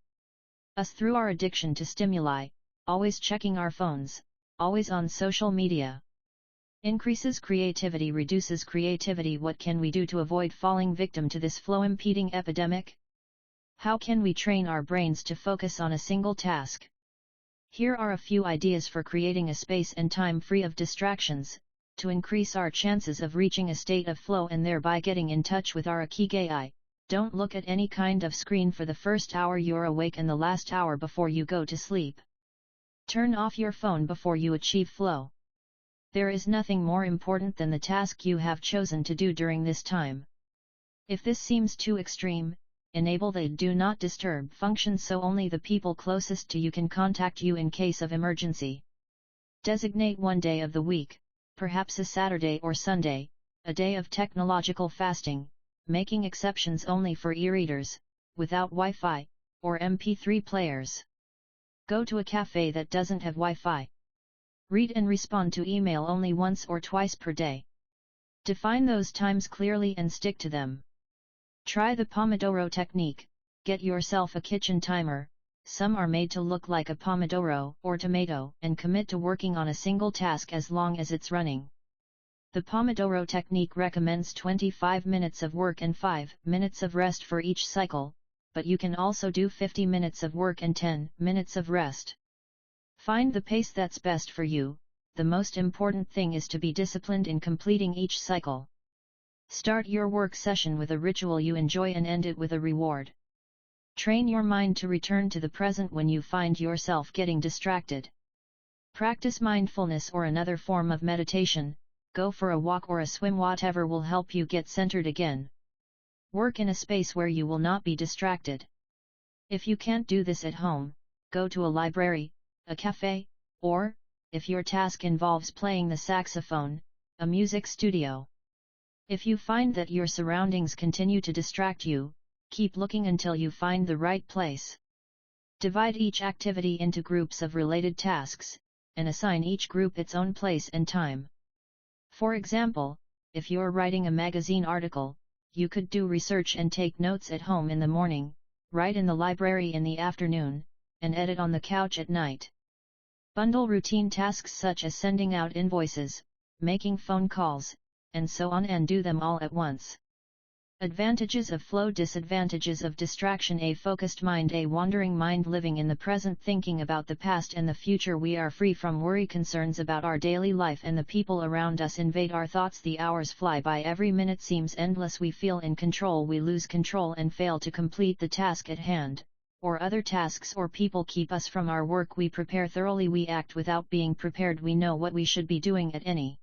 us through our addiction to stimuli, always checking our phones, always on social media. Increases creativity, reduces creativity. What can we do to avoid falling victim to this flow-impeding epidemic? How can we train our brains to focus on a single task? Here are a few ideas for creating a space and time free of distractions, to increase our chances of reaching a state of flow and thereby getting in touch with our Ikigai. Don't look at any kind of screen for the first hour you're awake and the last hour before you go to sleep. Turn off your phone before you achieve flow. There is nothing more important than the task you have chosen to do during this time. If this seems too extreme, enable the Do Not Disturb function so only the people closest to you can contact you in case of emergency. Designate one day of the week, perhaps a Saturday or Sunday, a day of technological fasting, making exceptions only for e-readers, without Wi-Fi, or MP3 players. Go to a cafe that doesn't have Wi-Fi. Read and respond to email only once or twice per day. Define those times clearly and stick to them. Try the Pomodoro technique, Get yourself a kitchen timer, some are made to look like a pomodoro or tomato, and commit to working on a single task as long as it's running. The Pomodoro technique recommends 25 minutes of work and 5 minutes of rest for each cycle, but you can also do 50 minutes of work and 10 minutes of rest. Find the pace that's best for you. The most important thing is to be disciplined in completing each cycle. Start your work session with a ritual you enjoy and end it with a reward. Train your mind to return to the present when you find yourself getting distracted. Practice mindfulness or another form of meditation, go for a walk or a swim, whatever will help you get centered again. Work in a space where you will not be distracted. If you can't do this at home, go to a library, a cafe, or, if your task involves playing the saxophone, a music studio. If you find that your surroundings continue to distract you, keep looking until you find the right place. Divide each activity into groups of related tasks, and assign each group its own place and time. For example, if you're writing a magazine article, you could do research and take notes at home in the morning, write in the library in the afternoon, and edit on the couch at night. Bundle routine tasks such as sending out invoices, making phone calls, and so on, and do them all at once. Advantages of flow, disadvantages of distraction: a focused mind, a wandering mind living in the present, thinking about the past and the future. We are free from worry, concerns about our daily life and the people around us invade our thoughts. The hours fly by, every minute seems endless. We feel in control, we lose control and fail to complete the task at hand, or other tasks or people keep us from our work. We prepare thoroughly, we act without being prepared. We know what we should be doing at any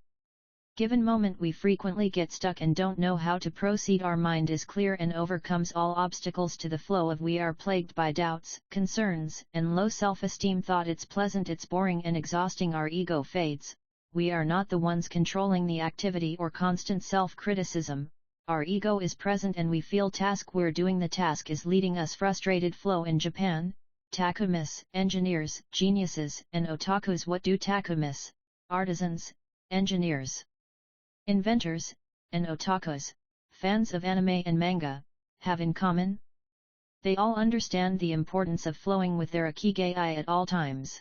given moment. We frequently get stuck and don't know how to proceed. Our mind is clear and overcomes all obstacles to the flow of. We are plagued by doubts, concerns, and low self-esteem. Thought it's pleasant, it's boring and exhausting. Our ego fades. We are not the ones controlling the activity or constant self-criticism. Our ego is present and we feel task we're doing. The task is leading us frustrated. Flow in Japan, takumis, engineers, geniuses, and otakus. What do takumis, artisans, engineers, inventors, and otakus, fans of anime and manga, have in common? They all understand the importance of flowing with their Ikigai at all times.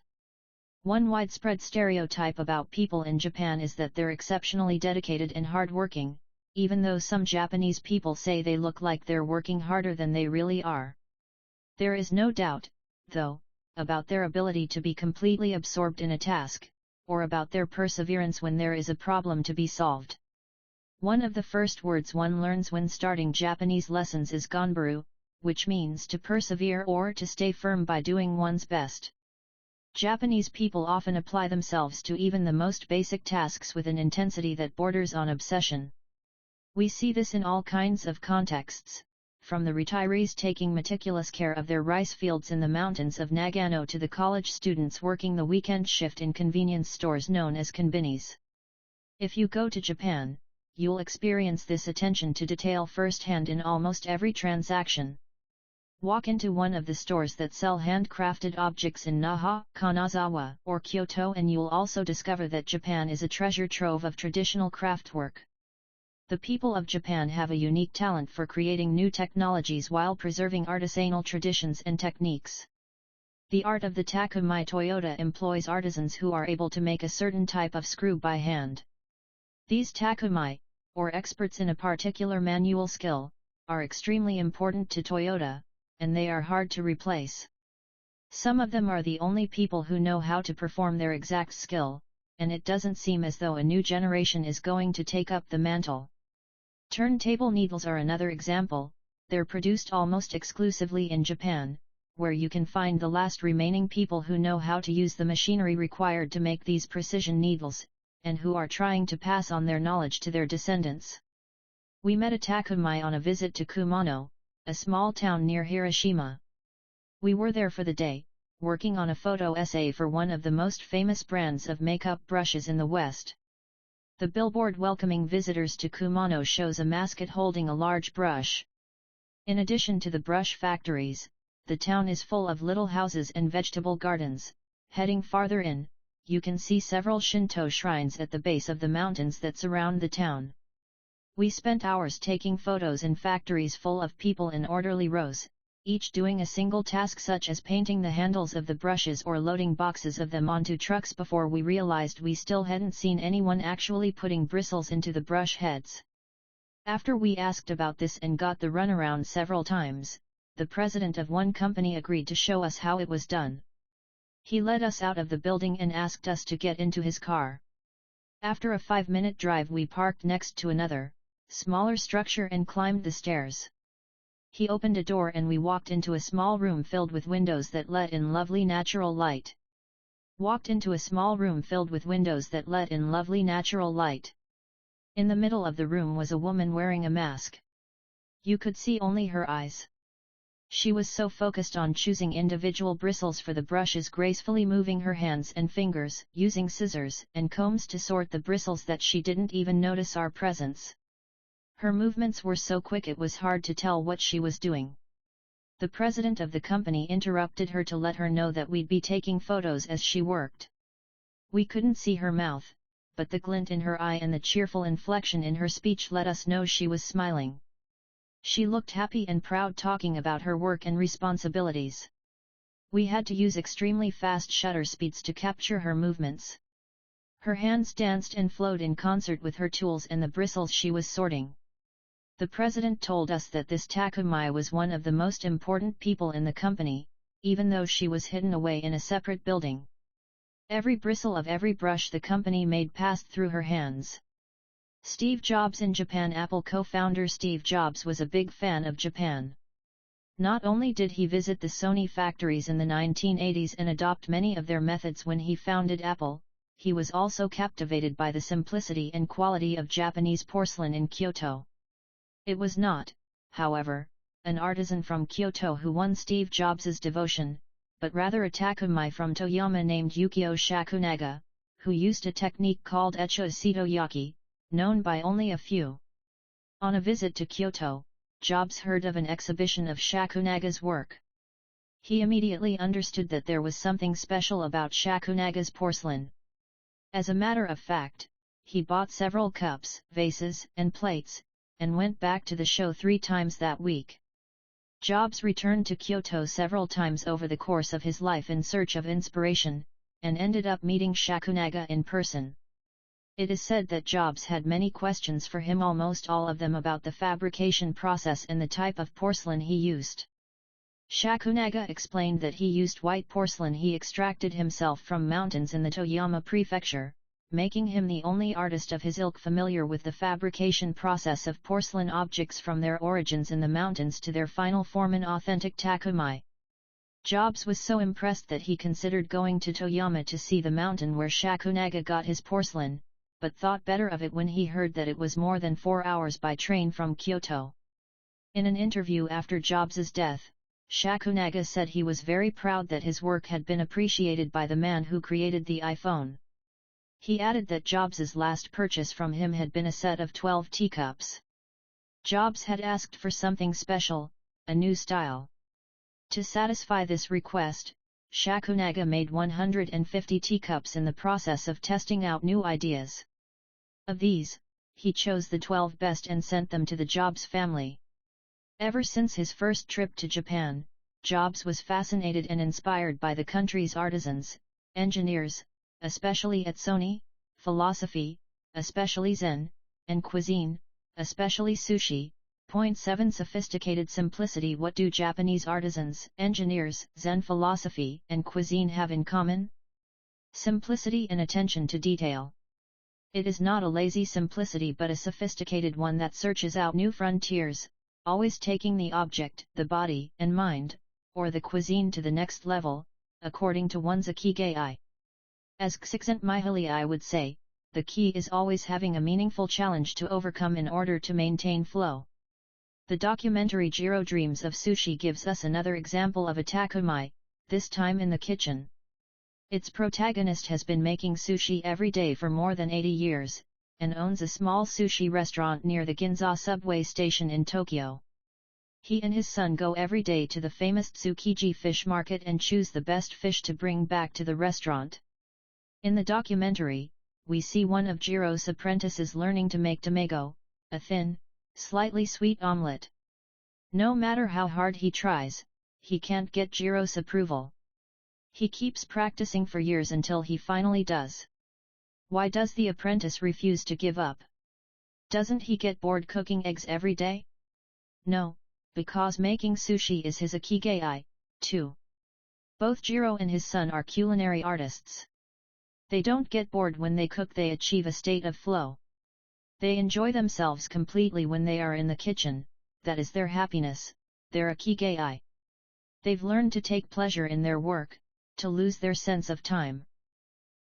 One widespread stereotype about people in Japan is that they're exceptionally dedicated and hardworking, even though some Japanese people say they look like they're working harder than they really are. There is no doubt, though, about their ability to be completely absorbed in a task, or about their perseverance when there is a problem to be solved. One of the first words one learns when starting Japanese lessons is ganbaru, which means to persevere or to stay firm by doing one's best. Japanese people often apply themselves to even the most basic tasks with an intensity that borders on obsession. We see this in all kinds of contexts, from the retirees taking meticulous care of their rice fields in the mountains of Nagano to the college students working the weekend shift in convenience stores known as konbinis. If you go to Japan, you'll experience this attention to detail firsthand in almost every transaction. Walk into one of the stores that sell handcrafted objects in Naha, Kanazawa, or Kyoto and you'll also discover that Japan is a treasure trove of traditional craftwork. The people of Japan have a unique talent for creating new technologies while preserving artisanal traditions and techniques. The art of the Takumi Toyota employs artisans who are able to make a certain type of screw by hand. These Takumi, or experts in a particular manual skill, are extremely important to Toyota, and they are hard to replace. Some of them are the only people who know how to perform their exact skill, and it doesn't seem as though a new generation is going to take up the mantle. Turntable needles are another example. They're produced almost exclusively in Japan, where you can find the last remaining people who know how to use the machinery required to make these precision needles, and who are trying to pass on their knowledge to their descendants. We met a Takumi on a visit to Kumano, a small town near Hiroshima. We were there for the day, working on a photo essay for one of the most famous brands of makeup brushes in the West. The billboard welcoming visitors to Kumano shows a mascot holding a large brush. In addition to the brush factories, the town is full of little houses and vegetable gardens. Heading farther in, you can see several Shinto shrines at the base of the mountains that surround the town. We spent hours taking photos in factories full of people in orderly rows, each doing a single task such as painting the handles of the brushes or loading boxes of them onto trucks before we realized we still hadn't seen anyone actually putting bristles into the brush heads. After we asked about this and got the runaround several times, the president of one company agreed to show us how it was done. He led us out of the building and asked us to get into his car. After a 5-minute drive we parked next to another, smaller structure and climbed the stairs. He opened a door and we walked into a small room filled with windows that let in lovely natural light. In the middle of the room was a woman wearing a mask. You could see only her eyes. She was so focused on choosing individual bristles for the brushes, gracefully moving her hands and fingers, using scissors and combs to sort the bristles, that she didn't even notice our presence. Her movements were so quick it was hard to tell what she was doing. The president of the company interrupted her to let her know that we'd be taking photos as she worked. We couldn't see her mouth, but the glint in her eye and the cheerful inflection in her speech let us know she was smiling. She looked happy and proud, talking about her work and responsibilities. We had to use extremely fast shutter speeds to capture her movements. Her hands danced and flowed in concert with her tools and the bristles she was sorting. The president told us that this Takumi was one of the most important people in the company, even though she was hidden away in a separate building. Every bristle of every brush the company made passed through her hands. Steve Jobs in Japan. Apple co-founder Steve Jobs was a big fan of Japan. Not only did he visit the Sony factories in the 1980s and adopt many of their methods when he founded Apple, he was also captivated by the simplicity and quality of Japanese porcelain in Kyoto. It was not, however, an artisan from Kyoto who won Steve Jobs' devotion, but rather a Takumi from Toyama named Yukio Shakunaga, who used a technique called Echo Sito-yaki, known by only a few. On a visit to Kyoto, Jobs heard of an exhibition of Shakunaga's work. He immediately understood that there was something special about Shakunaga's porcelain. As a matter of fact, he bought several cups, vases, and plates, and went back to the show 3 times that week. Jobs returned to Kyoto several times over the course of his life in search of inspiration, and ended up meeting Shakunaga in person. It is said that Jobs had many questions for him, almost all of them about the fabrication process and the type of porcelain he used. Shakunaga explained that he used white porcelain he extracted himself from mountains in the Toyama prefecture, making him the only artist of his ilk familiar with the fabrication process of porcelain objects from their origins in the mountains to their final form in authentic Takumi. Jobs was so impressed that he considered going to Toyama to see the mountain where Shakunaga got his porcelain, but thought better of it when he heard that it was more than 4 hours by train from Kyoto. In an interview after Jobs' death, Shakunaga said he was very proud that his work had been appreciated by the man who created the iPhone. He added that Jobs' last purchase from him had been a set of 12 teacups. Jobs had asked for something special, a new style. To satisfy this request, Shakunaga made 150 teacups in the process of testing out new ideas. Of these, he chose the 12 best and sent them to the Jobs family. Ever since his first trip to Japan, Jobs was fascinated and inspired by the country's artisans, engineers, especially at Sony, philosophy, especially Zen, and cuisine, especially sushi. 7 Sophisticated simplicity. What do Japanese artisans, engineers, Zen philosophy, and cuisine have in common? Simplicity and attention to detail. It is not a lazy simplicity but a sophisticated one that searches out new frontiers, always taking the object, the body and mind, or the cuisine to the next level, according to one's Ikigai. As Csikszentmihalyi would say, the key is always having a meaningful challenge to overcome in order to maintain flow. The documentary Jiro Dreams of Sushi gives us another example of a Takumi, this time in the kitchen. Its protagonist has been making sushi every day for more than 80 years, and owns a small sushi restaurant near the Ginza subway station in Tokyo. He and his son go every day to the famous Tsukiji fish market and choose the best fish to bring back to the restaurant. In the documentary, we see one of Jiro's apprentices learning to make tamago, a thin, slightly sweet omelette. No matter how hard he tries, he can't get Jiro's approval. He keeps practicing for years until he finally does. Why does the apprentice refuse to give up? Doesn't he get bored cooking eggs every day? No, because making sushi is his Ikigai, too. Both Jiro and his son are culinary artists. They don't get bored when they cook, they achieve a state of flow. They enjoy themselves completely when they are in the kitchen, that is their happiness, their Ikigai. They've learned to take pleasure in their work, to lose their sense of time.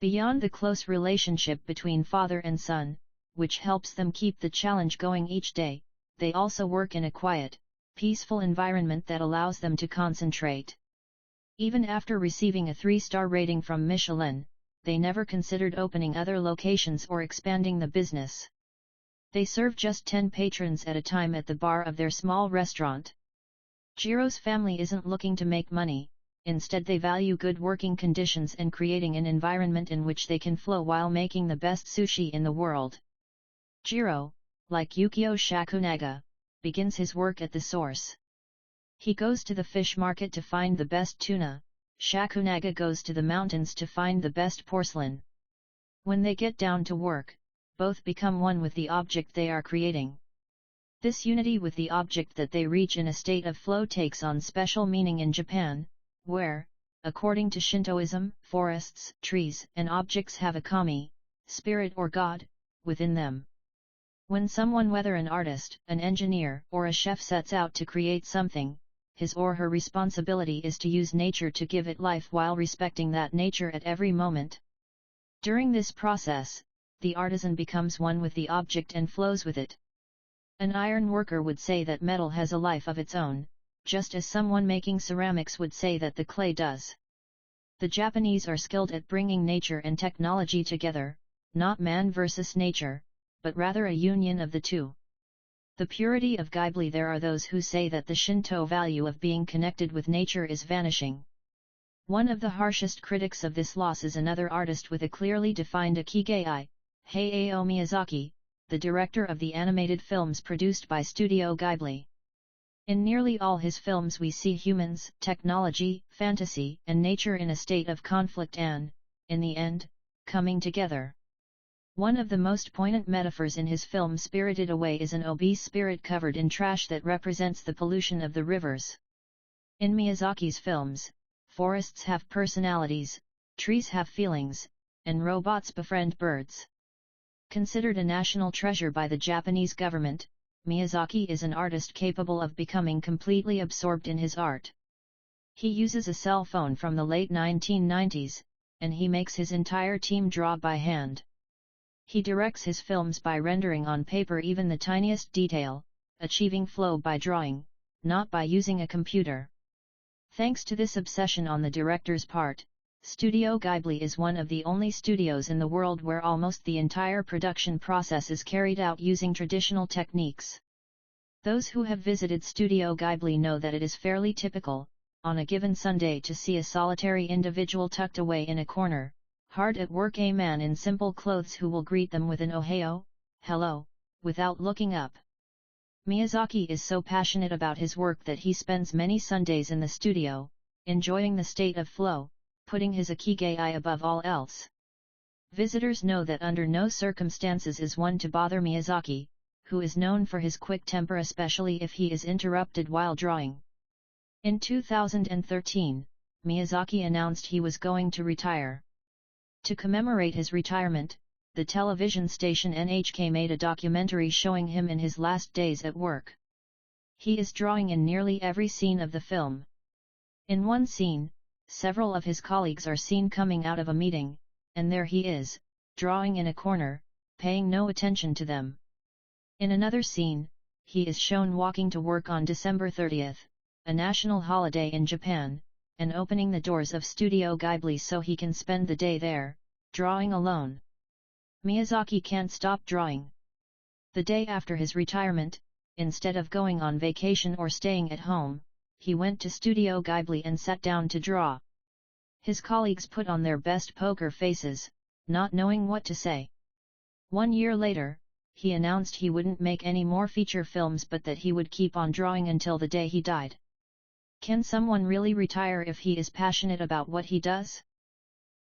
Beyond the close relationship between father and son, which helps them keep the challenge going each day, they also work in a quiet, peaceful environment that allows them to concentrate. Even after receiving a 3-star rating from Michelin, they never considered opening other locations or expanding the business. They serve just 10 patrons at a time at the bar of their small restaurant. Jiro's family isn't looking to make money, instead they value good working conditions and creating an environment in which they can flow while making the best sushi in the world. Jiro, like Yukio Shakunaga, begins his work at the source. He goes to the fish market to find the best tuna, Shakunaga goes to the mountains to find the best porcelain. When they get down to work, both become one with the object they are creating. This unity with the object that they reach in a state of flow takes on special meaning in Japan, where, according to Shintoism, forests, trees, and objects have a kami, spirit or god, within them. When someone, whether an artist, an engineer, or a chef, sets out to create something, his or her responsibility is to use nature to give it life while respecting that nature at every moment. During this process, the artisan becomes one with the object and flows with it. An iron worker would say that metal has a life of its own, just as someone making ceramics would say that the clay does. The Japanese are skilled at bringing nature and technology together, not man versus nature, but rather a union of the two. The purity of Ghibli. There are those who say that the Shinto value of being connected with nature is vanishing. One of the harshest critics of this loss is another artist with a clearly defined Ikigai, Hayao Miyazaki, the director of the animated films produced by Studio Ghibli. In nearly all his films we see humans, technology, fantasy, and nature in a state of conflict and, in the end, coming together. One of the most poignant metaphors in his film Spirited Away is an obese spirit covered in trash that represents the pollution of the rivers. In Miyazaki's films, forests have personalities, trees have feelings, and robots befriend birds. Considered a national treasure by the Japanese government, Miyazaki is an artist capable of becoming completely absorbed in his art. He uses a cell phone from the late 1990s, and he makes his entire team draw by hand. He directs his films by rendering on paper even the tiniest detail, achieving flow by drawing, not by using a computer. Thanks to this obsession on the director's part, Studio Ghibli is one of the only studios in the world where almost the entire production process is carried out using traditional techniques. Those who have visited Studio Ghibli know that it is fairly typical, on a given Sunday, to see a solitary individual tucked away in a corner, hard at work, a man in simple clothes who will greet them with an "Ohayo," hello, without looking up. Miyazaki is so passionate about his work that he spends many Sundays in the studio, enjoying the state of flow, putting his Ikigai above all else. Visitors know that under no circumstances is one to bother Miyazaki, who is known for his quick temper, especially if he is interrupted while drawing. In 2013, Miyazaki announced he was going to retire. To commemorate his retirement, the television station NHK made a documentary showing him in his last days at work. He is drawing in nearly every scene of the film. In one scene, several of his colleagues are seen coming out of a meeting, and there he is, drawing in a corner, paying no attention to them. In another scene, he is shown walking to work on December 30th, a national holiday in Japan, and opening the doors of Studio Ghibli so he can spend the day there, drawing alone. Miyazaki can't stop drawing. The day after his retirement, instead of going on vacation or staying at home, he went to Studio Ghibli and sat down to draw. His colleagues put on their best poker faces, not knowing what to say. 1 year later, he announced he wouldn't make any more feature films but that he would keep on drawing until the day he died. Can someone really retire if he is passionate about what he does?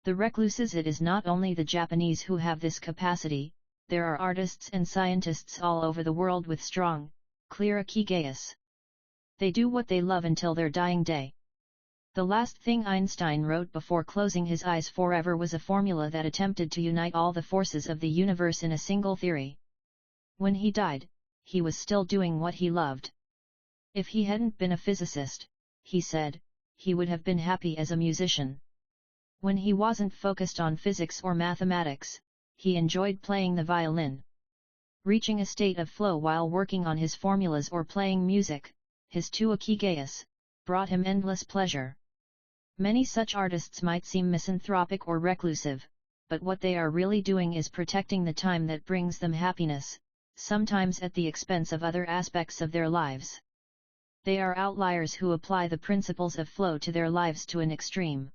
The recluses. It is not only the Japanese who have this capacity, there are artists and scientists all over the world with strong, clear ikigais. They do what they love until their dying day. The last thing Einstein wrote before closing his eyes forever was a formula that attempted to unite all the forces of the universe in a single theory. When he died, he was still doing what he loved. If he hadn't been a physicist, he said, he would have been happy as a musician. When he wasn't focused on physics or mathematics, he enjoyed playing the violin. Reaching a state of flow while working on his formulas or playing music, his two ikigais, brought him endless pleasure. Many such artists might seem misanthropic or reclusive, but what they are really doing is protecting the time that brings them happiness, sometimes at the expense of other aspects of their lives. They are outliers who apply the principles of flow to their lives to an extreme.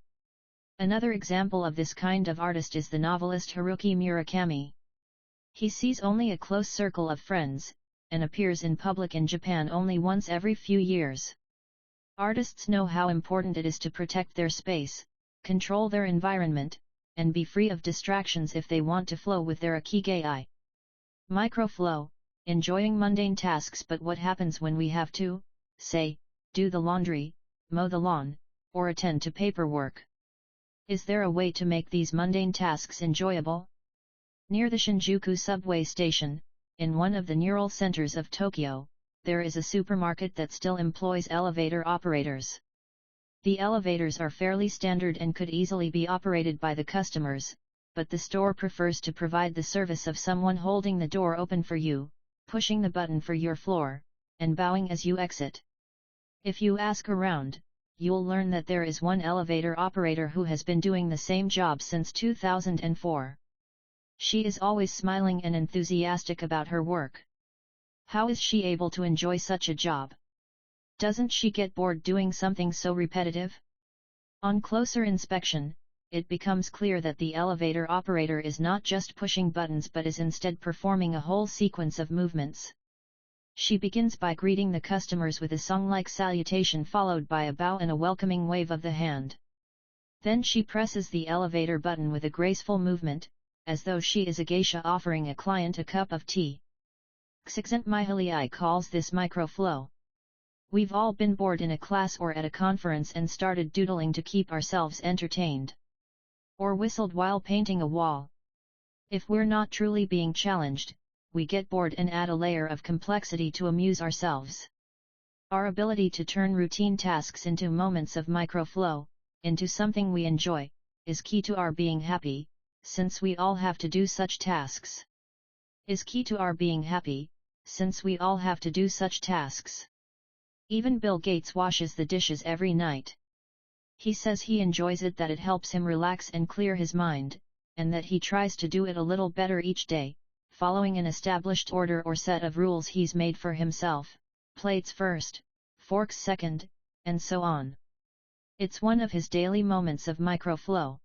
Another example of this kind of artist is the novelist Haruki Murakami. He sees only a close circle of friends, and appears in public in Japan only once every few years. Artists know how important it is to protect their space, control their environment, and be free of distractions if they want to flow with their ikigai. Microflow, enjoying mundane tasks. But what happens when we have to, say, do the laundry, mow the lawn, or attend to paperwork? Is there a way to make these mundane tasks enjoyable? Near the Shinjuku subway station, in one of the neural centers of Tokyo, there is a supermarket that still employs elevator operators. The elevators are fairly standard and could easily be operated by the customers, but the store prefers to provide the service of someone holding the door open for you, pushing the button for your floor, and bowing as you exit. If you ask around, you'll learn that there is one elevator operator who has been doing the same job since 2004. She is always smiling and enthusiastic about her work. How is she able to enjoy such a job? Doesn't she get bored doing something so repetitive? On closer inspection, it becomes clear that the elevator operator is not just pushing buttons but is instead performing a whole sequence of movements. She begins by greeting the customers with a song-like salutation followed by a bow and a welcoming wave of the hand. Then she presses the elevator button with a graceful movement, as though she is a geisha offering a client a cup of tea. Csikszentmihalyi calls this microflow. We've all been bored in a class or at a conference and started doodling to keep ourselves entertained. Or whistled while painting a wall. If we're not truly being challenged, we get bored and add a layer of complexity to amuse ourselves. Our ability to turn routine tasks into moments of microflow, into something we enjoy, is key to our being happy, since we all have to do such tasks. Is key to our being happy, since we all have to do such tasks. Even Bill Gates washes the dishes every night. He says he enjoys it, that it helps him relax and clear his mind, and that he tries to do it a little better each day, following an established order or set of rules he's made for himself, plates first, forks second, and so on. It's one of his daily moments of microflow.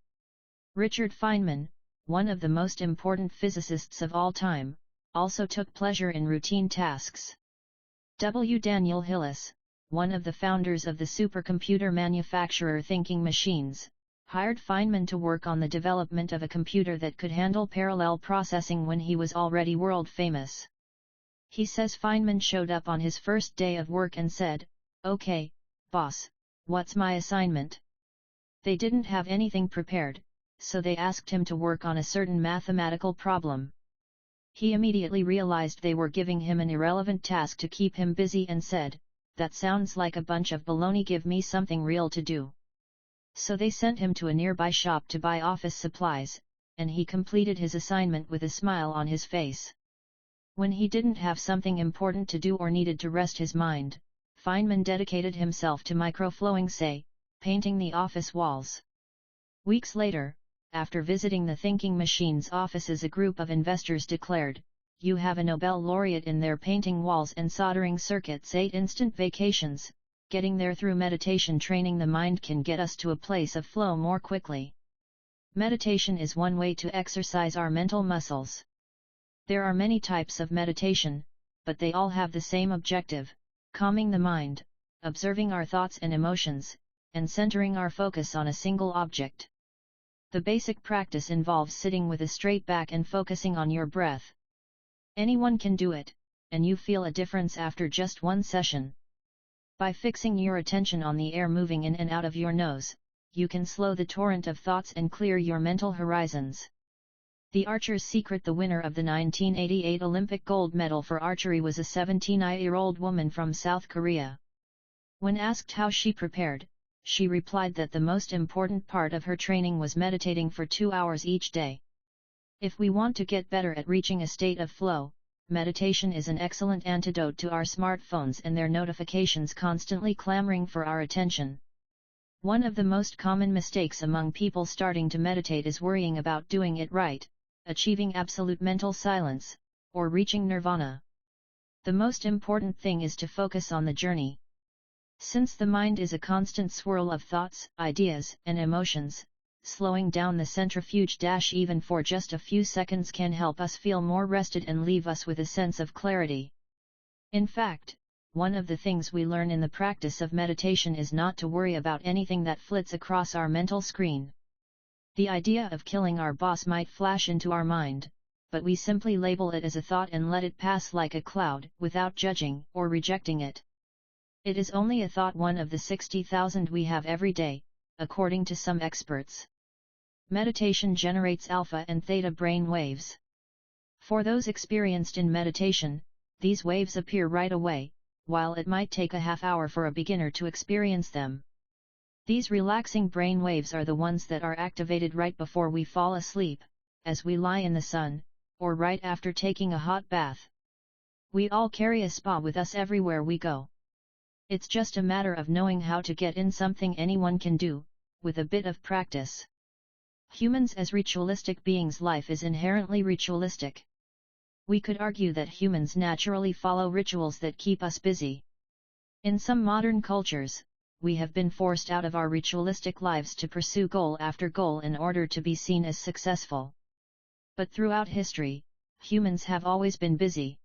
Richard Feynman, one of the most important physicists of all time, also took pleasure in routine tasks. W. Daniel Hillis, one of the founders of the supercomputer manufacturer Thinking Machines, hired Feynman to work on the development of a computer that could handle parallel processing when he was already world famous. He says Feynman showed up on his first day of work and said, "Okay, boss, what's my assignment?" They didn't have anything prepared, so they asked him to work on a certain mathematical problem. He immediately realized they were giving him an irrelevant task to keep him busy and said, "That sounds like a bunch of baloney, give me something real to do." So they sent him to a nearby shop to buy office supplies, and he completed his assignment with a smile on his face. When he didn't have something important to do or needed to rest his mind, Feynman dedicated himself to microflowing, say, painting the office walls. Weeks later, after visiting the Thinking Machines offices, a group of investors declared, "You have a Nobel laureate in there painting walls and soldering circuits, 8 instant vacations. Getting there through meditation training the mind can get us to a place of flow more quickly." Meditation is one way to exercise our mental muscles. There are many types of meditation, but they all have the same objective: calming the mind, observing our thoughts and emotions, and centering our focus on a single object. The basic practice involves sitting with a straight back and focusing on your breath. Anyone can do it, and you feel a difference after just one session. By fixing your attention on the air moving in and out of your nose, you can slow the torrent of thoughts and clear your mental horizons. The archer's secret. The winner of the 1988 Olympic gold medal for archery was a 17-year-old woman from South Korea. When asked how she prepared, she replied that the most important part of her training was meditating for 2 hours each day. If we want to get better at reaching a state of flow, meditation is an excellent antidote to our smartphones and their notifications constantly clamoring for our attention. One of the most common mistakes among people starting to meditate is worrying about doing it right, achieving absolute mental silence, or reaching nirvana. The most important thing is to focus on the journey. Since the mind is a constant swirl of thoughts, ideas, and emotions, slowing down the centrifuge even for just a few seconds can help us feel more rested and leave us with a sense of clarity. In fact, one of the things we learn in the practice of meditation is not to worry about anything that flits across our mental screen. The idea of killing our boss might flash into our mind, but we simply label it as a thought and let it pass like a cloud, without judging or rejecting it. It is only a thought, one of the 60,000 we have every day, according to some experts. Meditation generates alpha and theta brain waves. For those experienced in meditation, these waves appear right away, while it might take a half hour for a beginner to experience them. These relaxing brain waves are the ones that are activated right before we fall asleep, as we lie in the sun, or right after taking a hot bath. We all carry a spa with us everywhere we go. It's just a matter of knowing how to get in, something anyone can do, with a bit of practice. Humans as ritualistic beings, life is inherently ritualistic. We could argue that humans naturally follow rituals that keep us busy. In some modern cultures, we have been forced out of our ritualistic lives to pursue goal after goal in order to be seen as successful. But throughout history, humans have always been busy.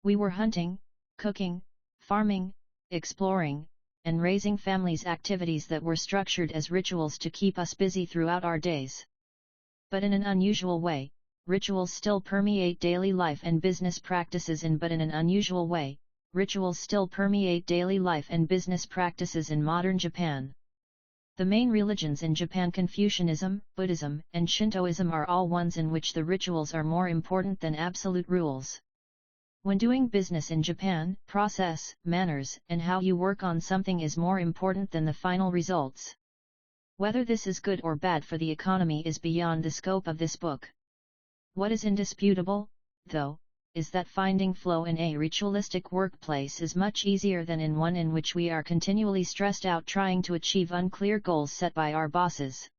We were hunting, cooking, farming, exploring, and raising families, activities that were structured as rituals to keep us busy throughout our days. But in an unusual way, rituals still permeate daily life and business practices in rituals still permeate daily life and business practices in modern Japan. The main religions in Japan, Confucianism, Buddhism, and Shintoism, are all ones in which the rituals are more important than absolute rules. When doing business in Japan, process, manners, and how you work on something is more important than the final results. Whether this is good or bad for the economy is beyond the scope of this book. What is indisputable, though, is that finding flow in a ritualistic workplace is much easier than in one in which we are continually stressed out trying to achieve unclear goals set by our bosses.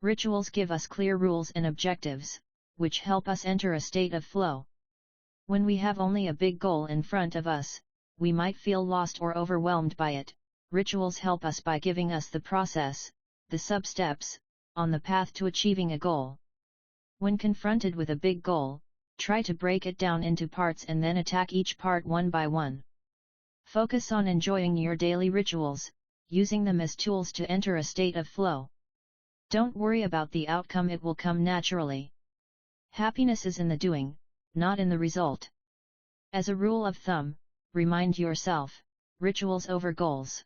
Rituals give us clear rules and objectives, which help us enter a state of flow. When we have only a big goal in front of us, we might feel lost or overwhelmed by it. Rituals help us by giving us the process, the sub-steps, on the path to achieving a goal. When confronted with a big goal, try to break it down into parts and then attack each part one by one. Focus on enjoying your daily rituals, using them as tools to enter a state of flow. Don't worry about the outcome, it will come naturally. Happiness is in the doing, not in the result. As a rule of thumb, remind yourself, rituals over goals.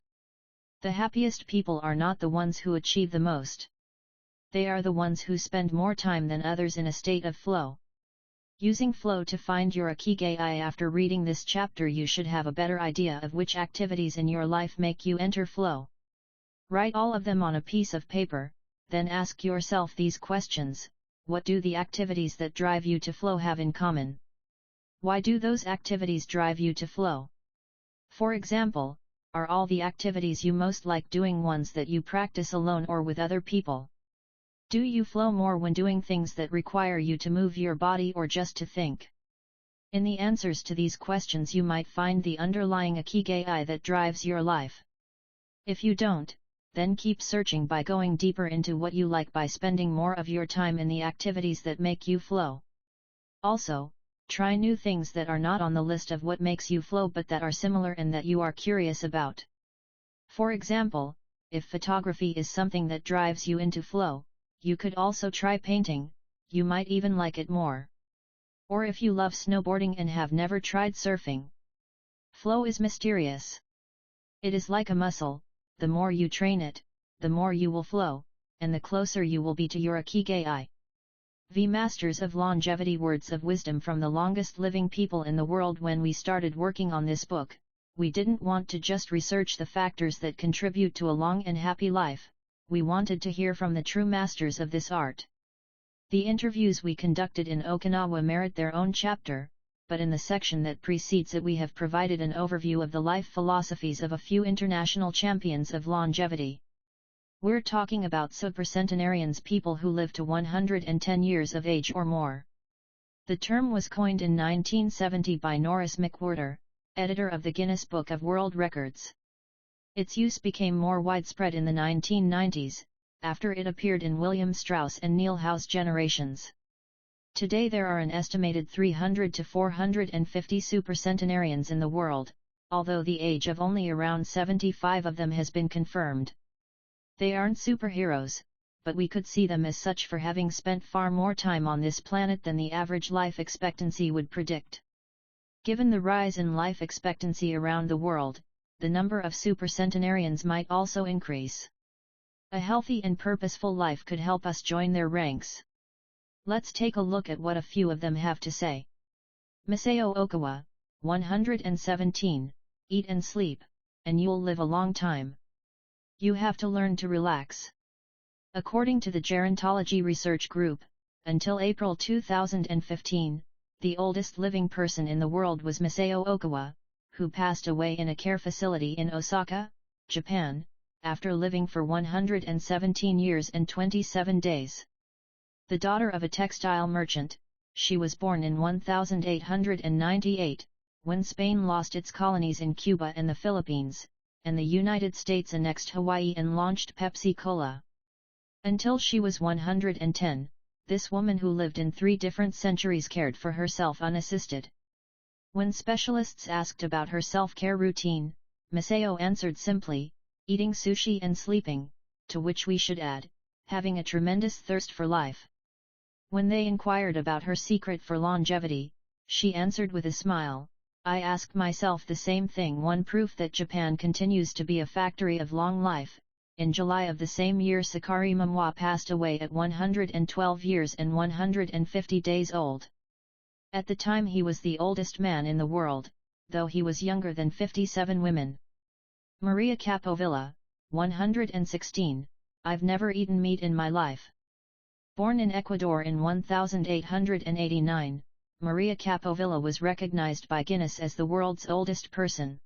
The happiest people are not the ones who achieve the most. They are the ones who spend more time than others in a state of flow. Using flow to find your Ikigai. After reading this chapter, you should have a better idea of which activities in your life make you enter flow. Write all of them on a piece of paper, then ask yourself these questions. What do the activities that drive you to flow have in common? Why do those activities drive you to flow? For example, are all the activities you most like doing ones that you practice alone or with other people? Do you flow more when doing things that require you to move your body or just to think? In the answers to these questions you might find the underlying Ikigai that drives your life. If you don't, then keep searching by going deeper into what you like, by spending more of your time in the activities that make you flow. Also, try new things that are not on the list of what makes you flow but that are similar and that you are curious about. For example, if photography is something that drives you into flow, you could also try painting, you might even like it more. Or if you love snowboarding and have never tried surfing. Flow is mysterious. It is like a muscle, the more you train it, the more you will flow, and the closer you will be to your Ikigai. The Masters of Longevity. Words of wisdom from the longest living people in the world. When we started working on this book, we didn't want to just research the factors that contribute to a long and happy life, we wanted to hear from the true masters of this art. The interviews we conducted in Okinawa merit their own chapter, but in the section that precedes it we have provided an overview of the life philosophies of a few international champions of longevity. We're talking about supercentenarians, people who live to 110 years of age or more. The term was coined in 1970 by Norris McWhorter, editor of the Guinness Book of World Records. Its use became more widespread in the 1990s, after it appeared in William Strauss and Neil Howe's Generations. Today there are an estimated 300 to 450 supercentenarians in the world, although the age of only around 75 of them has been confirmed. They aren't superheroes, but we could see them as such for having spent far more time on this planet than the average life expectancy would predict. Given the rise in life expectancy around the world, the number of supercentenarians might also increase. A healthy and purposeful life could help us join their ranks. Let's take a look at what a few of them have to say. Masao Okawa, 117, eat and sleep, and you'll live a long time. You have to learn to relax. According to the Gerontology Research Group, until April 2015, the oldest living person in the world was Masao Okawa, who passed away in a care facility in Osaka, Japan, after living for 117 years and 27 days. The daughter of a textile merchant, she was born in 1898, when Spain lost its colonies in Cuba and the Philippines, and the United States annexed Hawaii and launched Pepsi Cola. Until she was 110, this woman who lived in 3 different centuries cared for herself unassisted. When specialists asked about her self-care routine, Masao answered simply, eating sushi and sleeping, to which we should add, having a tremendous thirst for life. When they inquired about her secret for longevity, she answered with a smile, I ask myself the same thing. One proof that Japan continues to be a factory of long life. In July of the same year Sakari Mamwa passed away at 112 years and 150 days old. At the time he was the oldest man in the world, though he was younger than 57 women. Maria Capovilla, 116, I've never eaten meat in my life. Born in Ecuador in 1889, Maria Capovilla was recognized by Guinness as the world's oldest person.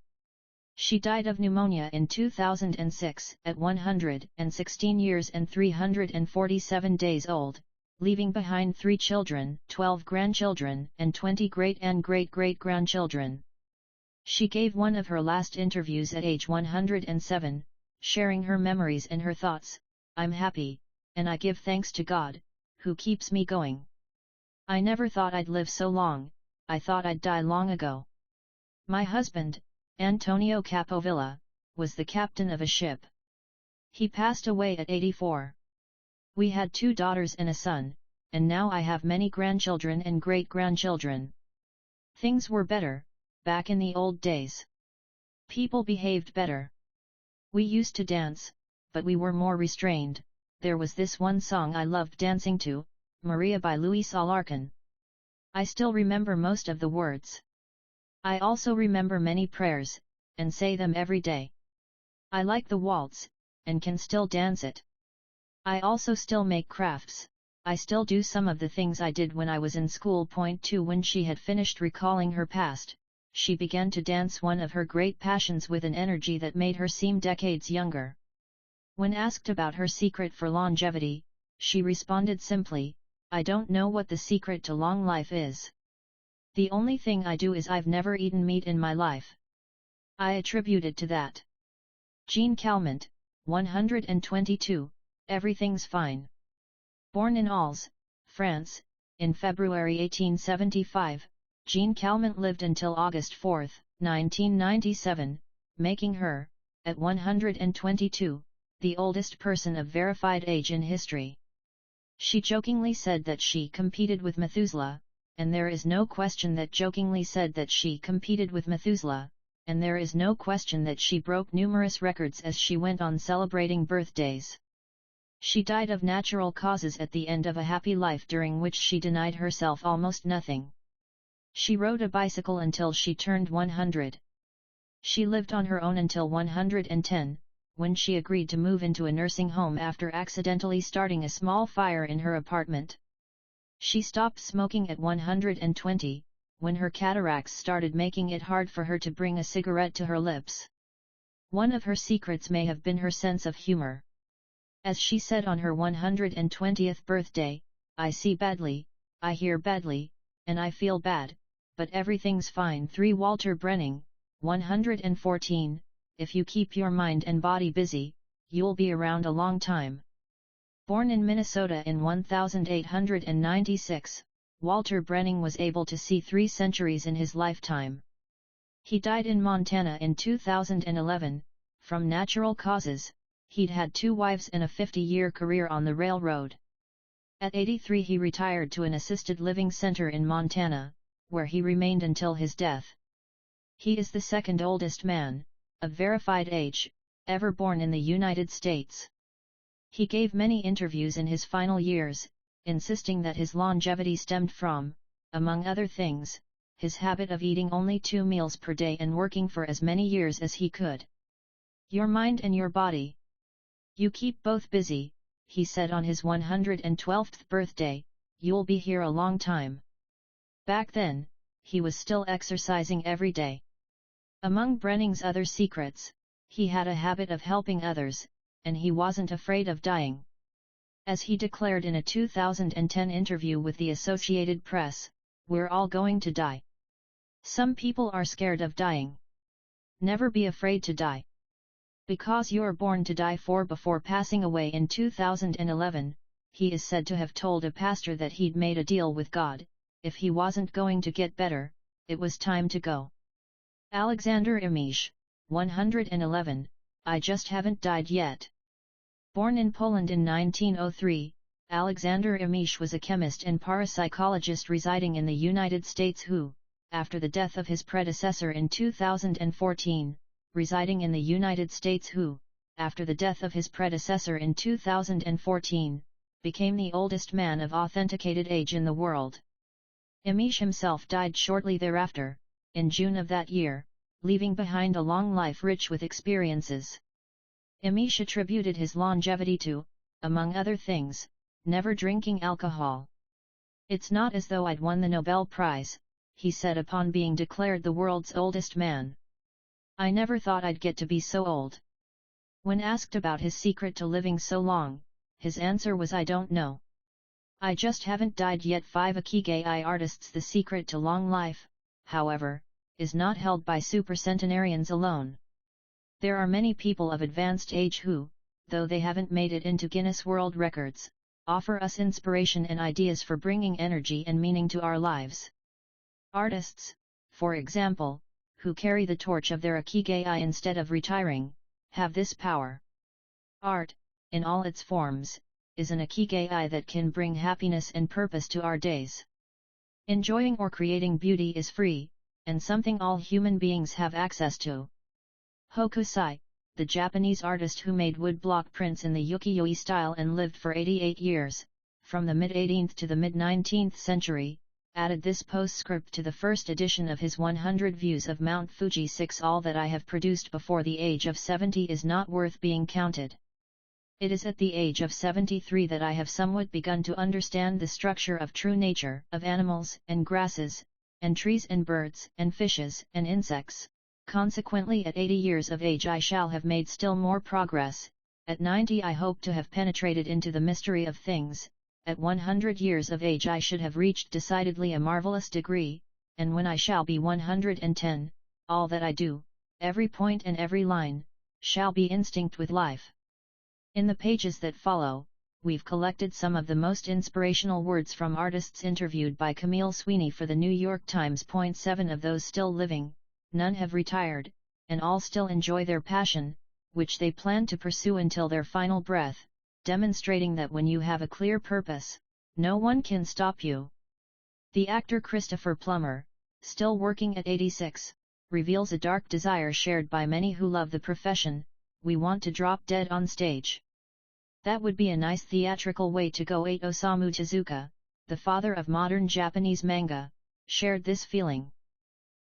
She died of pneumonia in 2006 at 116 years and 347 days old, leaving behind 3 children, 12 grandchildren, and 20 great and great-great-grandchildren. She gave one of her last interviews at age 107, sharing her memories and her thoughts, I'm happy, and I give thanks to God, who keeps me going. I never thought I'd live so long, I thought I'd die long ago. My husband, Antonio Capovilla, was the captain of a ship. He passed away at 84. We had 2 daughters and a son, and now I have many grandchildren and great-grandchildren. Things were better, back in the old days. People behaved better. We used to dance, but we were more restrained. There was this one song I loved dancing to, Maria by Luis Alarcon. I still remember most of the words. I also remember many prayers, and say them every day. I like the waltz, and can still dance it. I also still make crafts, I still do some of the things I did when I was in school. Point 2 When she had finished recalling her past, she began to dance, one of her great passions, with an energy that made her seem decades younger. When asked about her secret for longevity, she responded simply, I don't know what the secret to long life is. The only thing I do is I've never eaten meat in my life. I attribute it to that. Jean Calment, 122, everything's fine. Born in Alès, France, in February 1875, Jean Calment lived until August 4, 1997, making her, at 122, the oldest person of verified age in history. She jokingly said that she competed with Methuselah, and there is no question that jokingly said that she competed with Methuselah, and there is no question that she broke numerous records as she went on celebrating birthdays. She died of natural causes at the end of a happy life during which she denied herself almost nothing. She rode a bicycle until she turned 100. She lived on her own until 110, when she agreed to move into a nursing home after accidentally starting a small fire in her apartment. She stopped smoking at 120, when her cataracts started making it hard for her to bring a cigarette to her lips. One of her secrets may have been her sense of humor. As she said on her 120th birthday, "I see badly, I hear badly, and I feel bad, but everything's fine." 3 Walter Brenning, 114, if you keep your mind and body busy, you'll be around a long time. Born in Minnesota in 1896, Walter Brenning was able to see 3 centuries in his lifetime. He died in Montana in 2011, from natural causes. He'd had 2 wives and a 50-year career on the railroad. At 83 he retired to an assisted living center in Montana, where he remained until his death. He is the second oldest man, of verified age, ever born in the United States. He gave many interviews in his final years, insisting that his longevity stemmed from, among other things, his habit of eating only 2 meals per day and working for as many years as he could. Your mind and your body. You keep both busy, he said on his 112th birthday, you'll be here a long time. Back then, he was still exercising every day. Among Brenning's other secrets, he had a habit of helping others, and he wasn't afraid of dying. As he declared in a 2010 interview with the Associated Press, "We're all going to die. Some people are scared of dying. Never be afraid to die. Because you're born to die." Before passing away in 2011, he is said to have told a pastor that he'd made a deal with God: if he wasn't going to get better, it was time to go. Alexander Imish, 111, I just haven't died yet. Born in Poland in 1903, Alexander Imish was a chemist and parapsychologist residing in the United States who, after the death of his predecessor in 2014, residing in the United States who, after the death of his predecessor in 2014, became the oldest man of authenticated age in the world. Imish himself died shortly thereafter, in June of that year, leaving behind a long life rich with experiences. Imish attributed his longevity to, among other things, never drinking alcohol. "It's not as though I'd won the Nobel Prize," he said upon being declared the world's oldest man. "I never thought I'd get to be so old." When asked about his secret to living so long, his answer was, "I don't know. I just haven't died yet." 5 Ikigai artists. The secret to long life, however, is not held by supercentenarians alone. There are many people of advanced age who, though they haven't made it into Guinness World Records, offer us inspiration and ideas for bringing energy and meaning to our lives. Artists, for example, who carry the torch of their Ikigai instead of retiring, have this power. Art, in all its forms, is an Ikigai that can bring happiness and purpose to our days. Enjoying or creating beauty is free, and something all human beings have access to. Hokusai, the Japanese artist who made woodblock prints in the ukiyo-e style and lived for 88 years, from the mid-18th to the mid-19th century, added this postscript to the first edition of his 100 Views of Mount Fuji: 6 All that I have produced before the age of 70 is not worth being counted. It is at the age of 73 that I have somewhat begun to understand the structure of true nature, of animals and grasses, and trees and birds and fishes and insects. Consequently, at 80 years of age I shall have made still more progress. At 90 I hope to have penetrated into the mystery of things. At 100 years of age I should have reached decidedly a marvelous degree, and when I shall be 110, all that I do, every point and every line, shall be instinct with life. In the pages that follow, we've collected some of the most inspirational words from artists interviewed by Camille Sweeney for the New York Times. 7 of those still living, none have retired, and all still enjoy their passion, which they plan to pursue until their final breath, demonstrating that when you have a clear purpose, no one can stop you. The actor Christopher Plummer, still working at 86, reveals a dark desire shared by many who love the profession: we want to drop dead on stage. That would be a nice theatrical way to go. Osamu Tezuka, the father of modern Japanese manga, shared this feeling.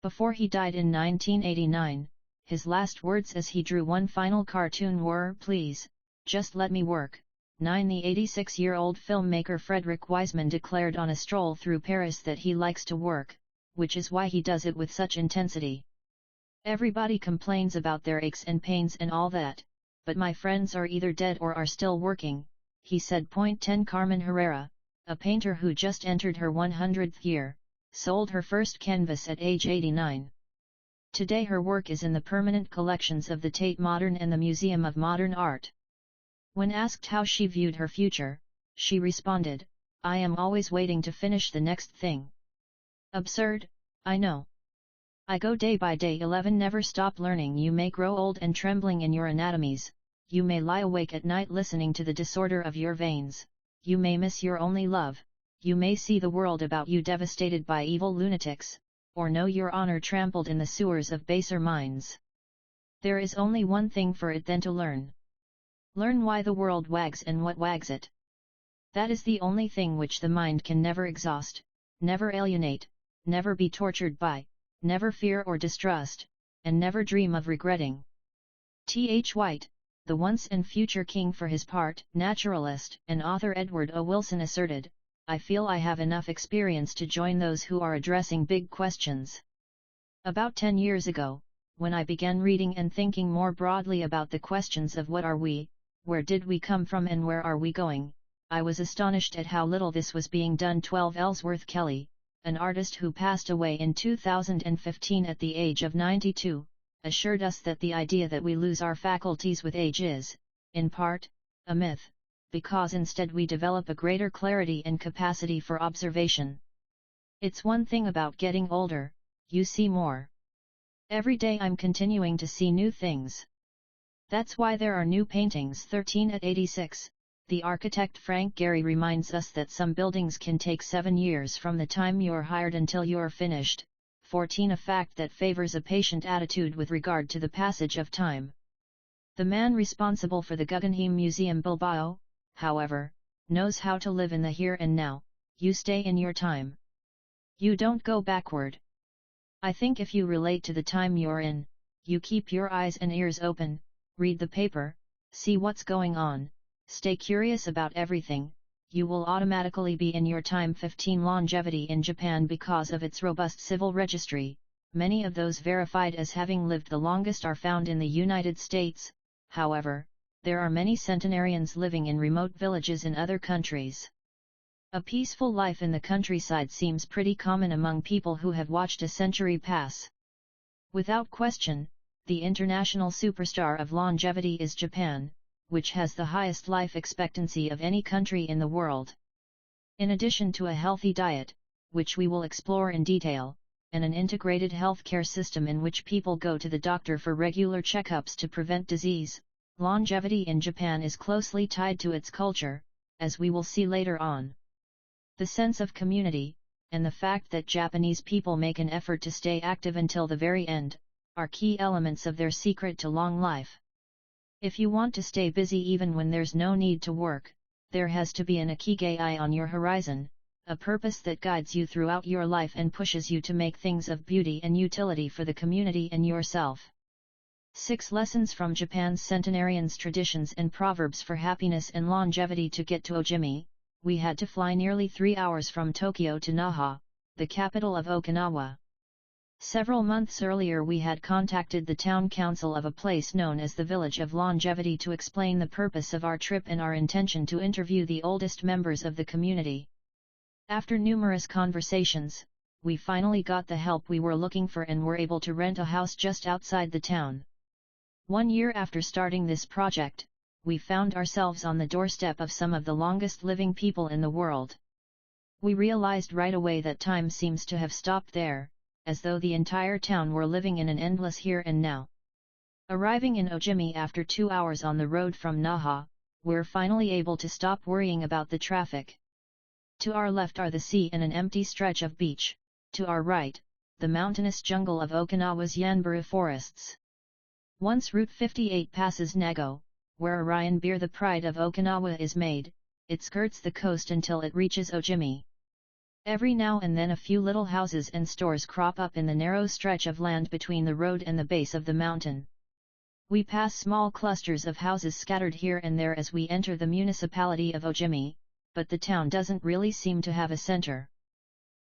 Before he died in 1989, his last words as he drew one final cartoon were, "Please, just let me work." The 86-year-old filmmaker Frederick Wiseman declared on a stroll through Paris that he likes to work, which is why he does it with such intensity. "Everybody complains about their aches and pains and all that, but my friends are either dead or are still working," he said. 10 Carmen Herrera, a painter who just entered her 100th year, sold her first canvas at age 89. Today her work is in the permanent collections of the Tate Modern and the Museum of Modern Art. When asked how she viewed her future, she responded, "I am always waiting to finish the next thing. Absurd, I know. I go day by day. 11 Never stop learning. You may grow old and trembling in your anatomies, you may lie awake at night listening to the disorder of your veins, you may miss your only love, you may see the world about you devastated by evil lunatics, or know your honor trampled in the sewers of baser minds. There is only one thing for it then: to learn. Learn why the world wags and what wags it. That is the only thing which the mind can never exhaust, never alienate, never be tortured by, never fear or distrust, and never dream of regretting." T.H. White, the once and future king for his part, naturalist and author Edward O. Wilson asserted, "I feel I have enough experience to join those who are addressing big questions." About 10 years ago, when I began reading and thinking more broadly about the questions of what are we, where did we come from, and where are we going, I was astonished at how little this was being done. 12 Ellsworth Kelly, an artist who passed away in 2015 at the age of 92, assured us that the idea that we lose our faculties with age is, in part, a myth, because instead we develop a greater clarity and capacity for observation. It's one thing about getting older, you see more. Every day I'm continuing to see new things. That's why there are new paintings. 13 At 86, the architect Frank Gehry reminds us that some buildings can take 7 years from the time you're hired until you're finished. 14 A fact that favors a patient attitude with regard to the passage of time. The man responsible for the Guggenheim Museum Bilbao, however, knows how to live in the here and now. You stay in your time. You don't go backward. I think if you relate to the time you're in, you keep your eyes and ears open, read the paper, see what's going on, stay curious about everything, you will automatically be in your time. 15 Longevity in Japan. Because of its robust civil registry, many of those verified as having lived the longest are found in the United States. However, there are many centenarians living in remote villages in other countries. A peaceful life in the countryside seems pretty common among people who have watched a century pass. Without question, the international superstar of longevity is Japan, which has the highest life expectancy of any country in the world. In addition to a healthy diet, which we will explore in detail, and an integrated healthcare system in which people go to the doctor for regular checkups to prevent disease, longevity in Japan is closely tied to its culture, as we will see later on. The sense of community, and the fact that Japanese people make an effort to stay active until the very end, are key elements of their secret to long life. If you want to stay busy even when there's no need to work, there has to be an Ikigai on your horizon, a purpose that guides you throughout your life and pushes you to make things of beauty and utility for the community and yourself. 6 Lessons from Japan's centenarians, traditions and proverbs for happiness and longevity. To get to Ojimi, we had to fly nearly 3 hours from Tokyo to Naha, the capital of Okinawa. Several months earlier we had contacted the town council of a place known as the Village of Longevity to explain the purpose of our trip and our intention to interview the oldest members of the community. After numerous conversations, we finally got the help we were looking for and were able to rent a house just outside the town. 1 year after starting this project, we found ourselves on the doorstep of some of the longest living people in the world. We realized right away that time seems to have stopped there, as though the entire town were living in an endless here and now. Arriving in Ojimi after 2 hours on the road from Naha, we're finally able to stop worrying about the traffic. To our left are the sea and an empty stretch of beach, to our right, the mountainous jungle of Okinawa's Yanburu forests. Once Route 58 passes Nago, where Orion beer, the pride of Okinawa, is made, it skirts the coast until it reaches Ojimi. Every now and then a few little houses and stores crop up in the narrow stretch of land between the road and the base of the mountain. We pass small clusters of houses scattered here and there as we enter the municipality of Ojimi, but the town doesn't really seem to have a center.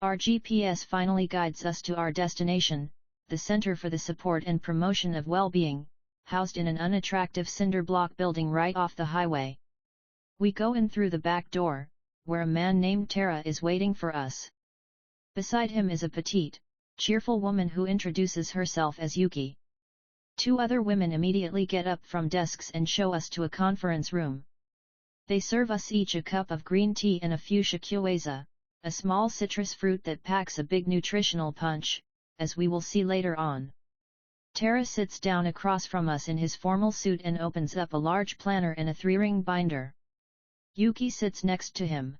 Our GPS finally guides us to our destination, the Center for the Support and Promotion of Well-Being, housed in an unattractive cinder block building right off the highway. We go in through the back door, where a man named Tara is waiting for us. Beside him is a petite, cheerful woman who introduces herself as Yuki. 2 other women immediately get up from desks and show us to a conference room. They serve us each a cup of green tea and a fuchsia kiweza, a small citrus fruit that packs a big nutritional punch, as we will see later on. Tara sits down across from us in his formal suit and opens up a large planner and a 3-ring binder. Yuki sits next to him.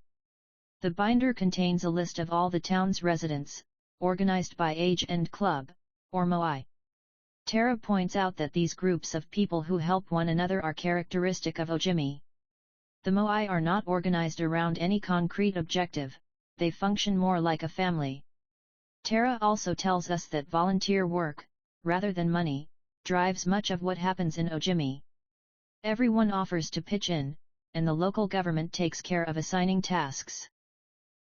The binder contains a list of all the town's residents, organized by age and club, or moai. Tara points out that these groups of people who help one another are characteristic of Ojimi. The moai are not organized around any concrete objective, they function more like a family. Tara also tells us that volunteer work, rather than money, drives much of what happens in Ojimi. Everyone offers to pitch in, and the local government takes care of assigning tasks.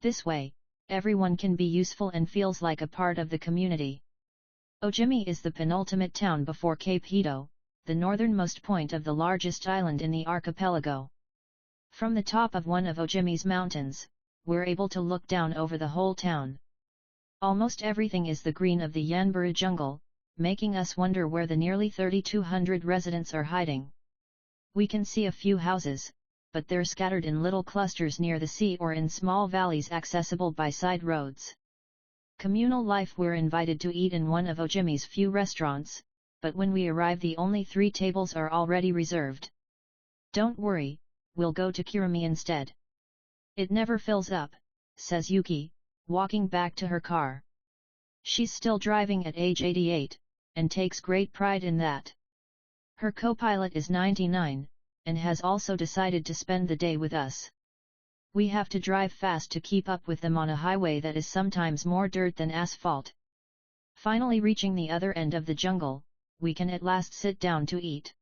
This way, everyone can be useful and feels like a part of the community. Ojimi is the penultimate town before Cape Hito, the northernmost point of the largest island in the archipelago. From the top of one of Ojimi's mountains, we're able to look down over the whole town. Almost everything is the green of the Yanburu jungle, making us wonder where the nearly 3,200 residents are hiding. We can see a few houses, but they're scattered in little clusters near the sea or in small valleys accessible by side roads. Communal life. We're invited to eat in one of Ojimi's few restaurants, but when we arrive the only 3 tables are already reserved. Don't worry, we'll go to Kirimi instead. It never fills up, says Yuki, walking back to her car. She's still driving at age 88, and takes great pride in that. Her co-pilot is 99, and has also decided to spend the day with us. We have to drive fast to keep up with them on a highway that is sometimes more dirt than asphalt. Finally reaching the other end of the jungle, we can at last sit down to eat.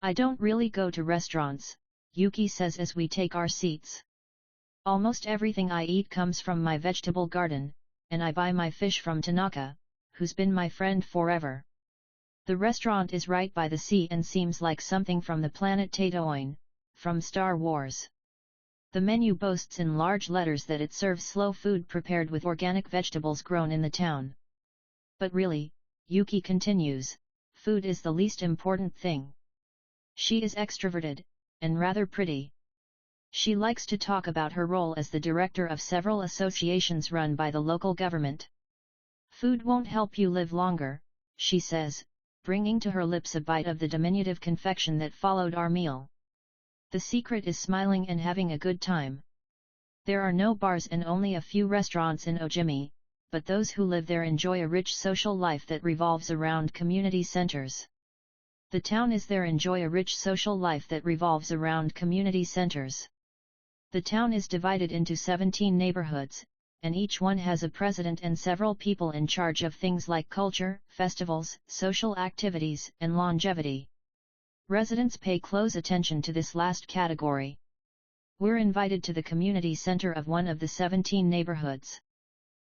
I don't really go to restaurants, Yuki says as we take our seats. Almost everything I eat comes from my vegetable garden, and I buy my fish from Tanaka, who's been my friend forever. The restaurant is right by the sea and seems like something from the planet Tatooine, from Star Wars. The menu boasts in large letters that it serves slow food prepared with organic vegetables grown in the town. But really, Yuki continues, food is the least important thing. She is extroverted, and rather pretty. She likes to talk about her role as the director of several associations run by the local government. Food won't help you live longer, she says, bringing to her lips a bite of the diminutive confection that followed our meal. The secret is smiling and having a good time. There are no bars and only a few restaurants in Ojimi, but those who live there enjoy a rich social life that revolves around community centers. The town is there enjoy a rich social life that revolves around community centers. The town is divided into 17 neighborhoods, and each one has a president and several people in charge of things like culture, festivals, social activities, and longevity. Residents pay close attention to this last category. We're invited to the community center of one of the 17 neighborhoods.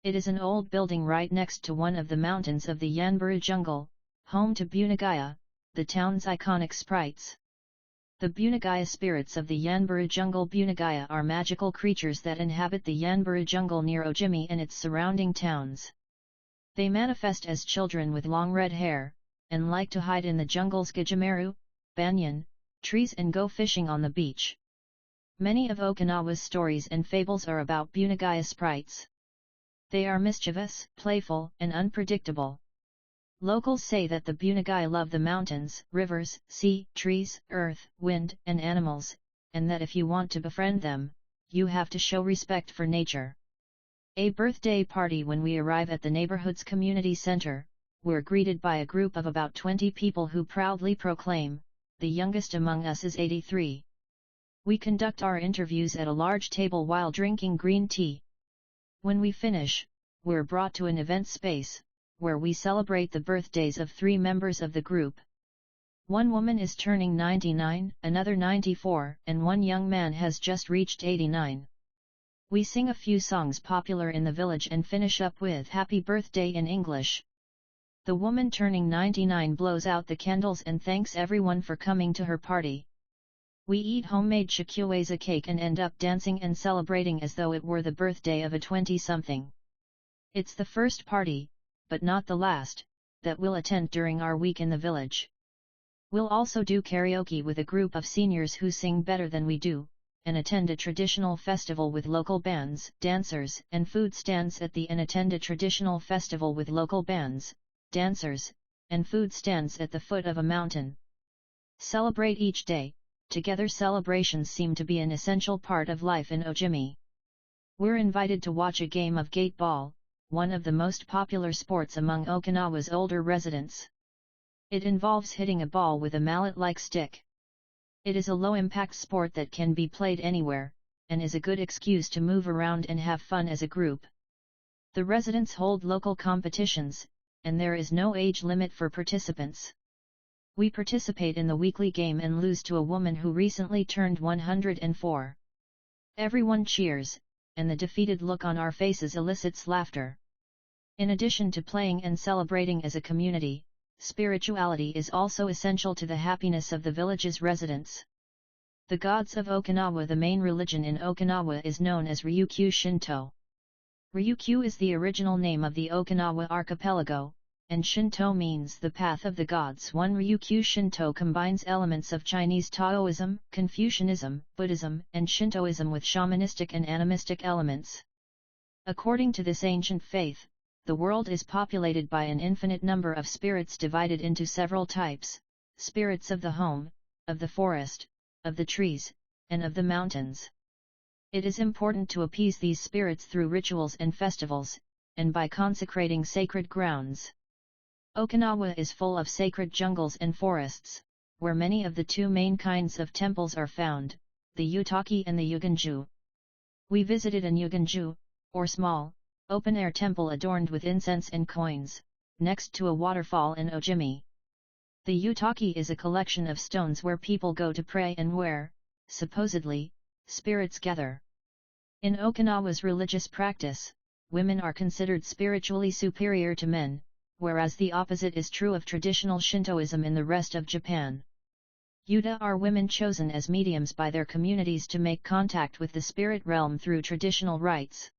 It is an old building right next to one of the mountains of the Yanburu jungle, home to Bunagaya, the town's iconic sprites. The Bunagaya spirits of the Yanburu jungle. Bunagaya are magical creatures that inhabit the Yanburu jungle near Ojimi and its surrounding towns. They manifest as children with long red hair, and like to hide in the jungle's gajimaru, banyan, trees and go fishing on the beach. Many of Okinawa's stories and fables are about Bunagaya sprites. They are mischievous, playful, and unpredictable. Locals say that the Bunigai love the mountains, rivers, sea, trees, earth, wind, and animals, and that if you want to befriend them, you have to show respect for nature. A birthday party. When we arrive at the neighborhood's community center, we're greeted by a group of about 20 people who proudly proclaim, "The youngest among us is 83. We conduct our interviews at a large table while drinking green tea. When we finish, we're brought to an event space, where we celebrate the birthdays of 3 members of the group. One woman is turning 99, another 94, and one young man has just reached 89. We sing a few songs popular in the village and finish up with Happy Birthday in English. The woman turning 99 blows out the candles and thanks everyone for coming to her party. We eat homemade shakueza cake and end up dancing and celebrating as though it were the birthday of a 20-something. It's the first party, but not the last, that we'll attend during our week in the village. We'll also do karaoke with a group of seniors who sing better than we do, and attend a traditional festival with local bands, dancers, and food stands at the foot of a mountain. Celebrate each day. Together celebrations seem to be an essential part of life in Ojimi. We're invited to watch a game of gate ball, one of the most popular sports among Okinawa's older residents. It involves hitting a ball with a mallet-like stick. It is a low-impact sport that can be played anywhere, and is a good excuse to move around and have fun as a group. The residents hold local competitions, and there is no age limit for participants. We participate in the weekly game and lose to a woman who recently turned 104. Everyone cheers, and the defeated look on our faces elicits laughter. In addition to playing and celebrating as a community, spirituality is also essential to the happiness of the village's residents. The gods of Okinawa. The main religion in Okinawa is known as Ryukyu Shinto. Ryukyu is the original name of the Okinawa archipelago, and Shinto means the path of the gods. Ryukyu Shinto combines elements of Chinese Taoism, Confucianism, Buddhism, and Shintoism with shamanistic and animistic elements. According to this ancient faith, the world is populated by an infinite number of spirits divided into several types: spirits of the home, of the forest, of the trees, and of the mountains. It is important to appease these spirits through rituals and festivals, and by consecrating sacred grounds. Okinawa is full of sacred jungles and forests, where many of the 2 main kinds of temples are found, the Utaki and the Yugenju. We visited an Yugenju, or small, open-air temple adorned with incense and coins, next to a waterfall in Ojimi. The Utaki is a collection of stones where people go to pray and where, supposedly, spirits gather. In Okinawa's religious practice, women are considered spiritually superior to men, whereas the opposite is true of traditional Shintoism in the rest of Japan. Yuta are women chosen as mediums by their communities to make contact with the spirit realm through traditional rites.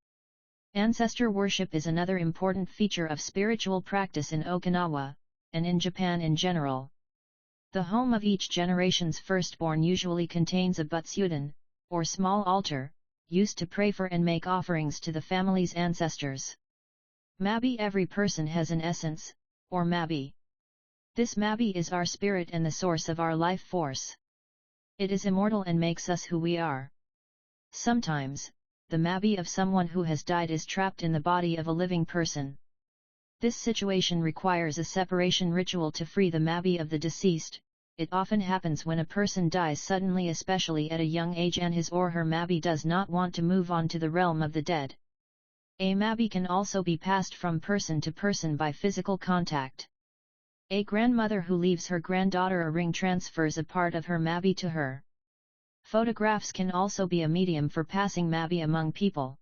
Ancestor worship is another important feature of spiritual practice in Okinawa, and in Japan in general. The home of each generation's firstborn usually contains a butsudan, or small altar, used to pray for and make offerings to the family's ancestors. Mabi. Every person has an essence, or Mabi. This Mabi is our spirit and the source of our life force. It is immortal and makes us who we are. Sometimes, the Mabi of someone who has died is trapped in the body of a living person. This situation requires a separation ritual to free the Mabi of the deceased. It often happens when a person dies suddenly, especially at a young age, and his or her Mabi does not want to move on to the realm of the dead. A Mabi can also be passed from person to person by physical contact. A grandmother who leaves her granddaughter a ring transfers a part of her Mabi to her. Photographs can also be a medium for passing Mabi among people.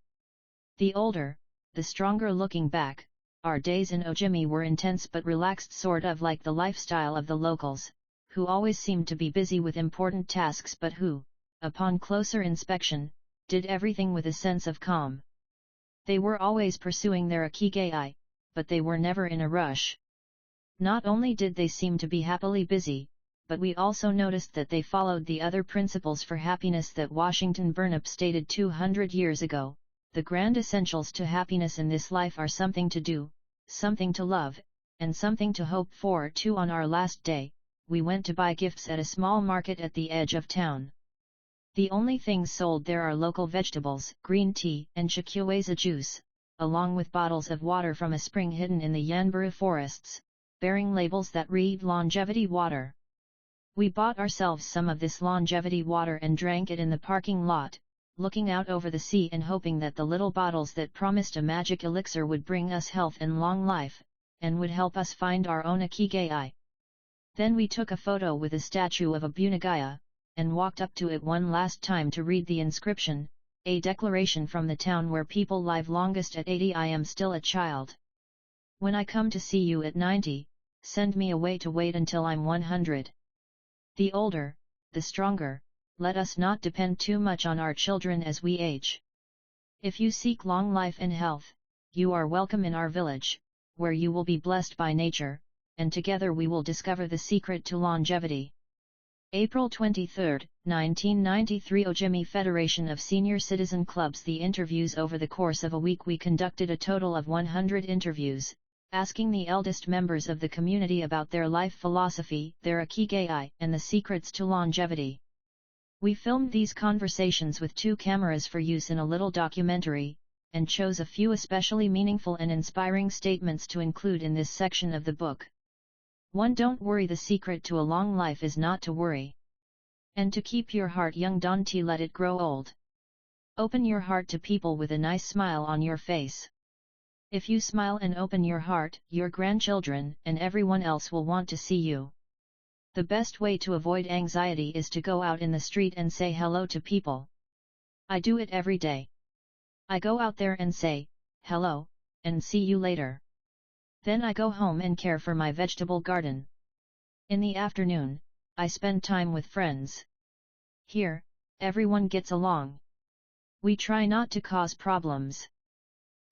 The older, the stronger looking back, our days in Ojimi were intense but relaxed, sort of like the lifestyle of the locals, who always seemed to be busy with important tasks but who, upon closer inspection, did everything with a sense of calm. They were always pursuing their Ikigai, but they were never in a rush. Not only did they seem to be happily busy, but we also noticed that they followed the other principles for happiness that Washington Burnap stated 200 years ago. The grand essentials to happiness in this life are something to do, something to love, and something to hope for too. On our last day, we went to buy gifts at a small market at the edge of town. The only things sold there are local vegetables, green tea, and chikweza juice, along with bottles of water from a spring hidden in the Yanbaru forests, bearing labels that read longevity water. We bought ourselves some of this longevity water and drank it in the parking lot, looking out over the sea and hoping that the little bottles that promised a magic elixir would bring us health and long life, and would help us find our own Ikigai. Then we took a photo with a statue of a Bunagaya, and walked up to it one last time to read the inscription, a declaration from the town where people live longest at 80. I am still a child. When I come to see you at 90, send me away to wait until I'm 100. The older, the stronger, let us not depend too much on our children as we age. If you seek long life and health, you are welcome in our village, where you will be blessed by nature, and together we will discover the secret to longevity. April 23, 1993. Ojimi Federation of Senior Citizen Clubs. The interviews. Over the course of a week we conducted a total of 100 interviews, asking the eldest members of the community about their life philosophy, their Ikigai, and the secrets to longevity. We filmed these conversations with 2 cameras for use in a little documentary, and chose a few especially meaningful and inspiring statements to include in this section of the book. 1. Don't worry. The secret to a long life is not to worry. And to keep your heart young. Don't let it grow old. Open your heart to people with a nice smile on your face. If you smile and open your heart, your grandchildren and everyone else will want to see you. The best way to avoid anxiety is to go out in the street and say hello to people. I do it every day. I go out there and say, hello, and see you later. Then I go home and care for my vegetable garden. In the afternoon, I spend time with friends. Here, everyone gets along. We try not to cause problems.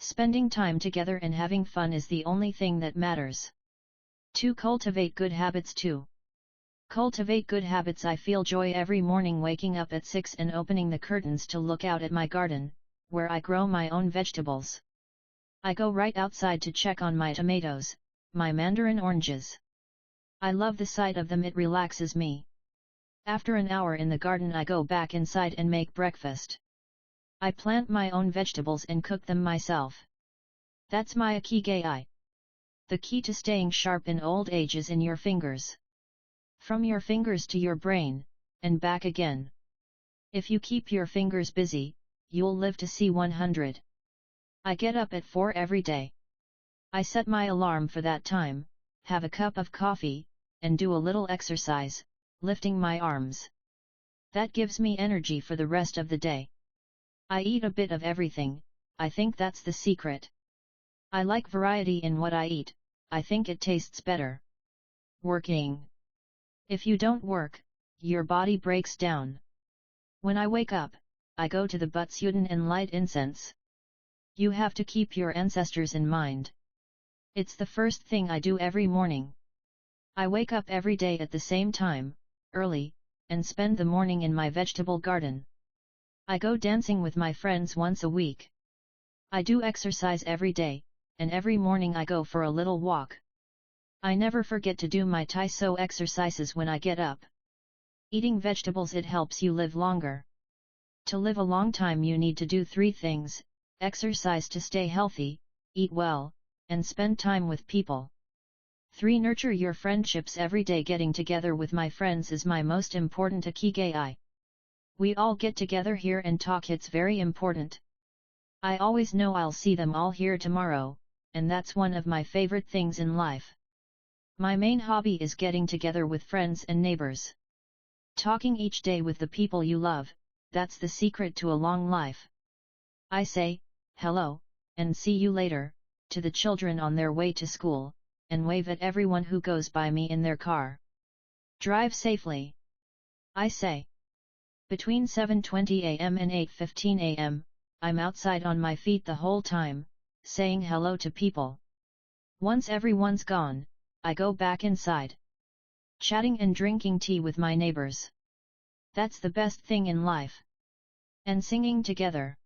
Spending time together and having fun is the only thing that matters. 2. Cultivate good habits. 2. Cultivate good habits. I feel joy every morning waking up at 6 and opening the curtains to look out at my garden, where I grow my own vegetables. I go right outside to check on my tomatoes, my mandarin oranges. I love the sight of them. It relaxes me. After an hour in the garden I go back inside and make breakfast. I plant my own vegetables and cook them myself. That's my Ikigai. The key to staying sharp in old age is in your fingers. From your fingers to your brain, and back again. If you keep your fingers busy, you'll live to see 100. I get up at 4 every day. I set my alarm for that time, have a cup of coffee, and do a little exercise, lifting my arms. That gives me energy for the rest of the day. I eat a bit of everything. I think that's the secret. I like variety in what I eat. I think it tastes better. Working. If you don't work, your body breaks down. When I wake up, I go to the Butsudan and light incense. You have to keep your ancestors in mind. It's the first thing I do every morning. I wake up every day at the same time, early, and spend the morning in my vegetable garden. I go dancing with my friends once a week. I do exercise every day, and every morning I go for a little walk. I never forget to do my Tai-So exercises when I get up. Eating vegetables, it helps you live longer. To live a long time you need to do 3 things: exercise to stay healthy, eat well, and spend time with people. 3. Nurture your friendships every day. Getting together with my friends is my most important Ikigai. We all get together here and talk. It's very important. I always know I'll see them all here tomorrow, and that's one of my favorite things in life. My main hobby is getting together with friends and neighbors. Talking each day with the people you love, that's the secret to a long life. I say, hello, and see you later, to the children on their way to school, and wave at everyone who goes by me in their car. Drive safely. I say. Between 7:20 a.m. and 8:15 a.m., I'm outside on my feet the whole time, saying hello to people. Once everyone's gone, I go back inside. Chatting and drinking tea with my neighbors. That's the best thing in life. And singing together.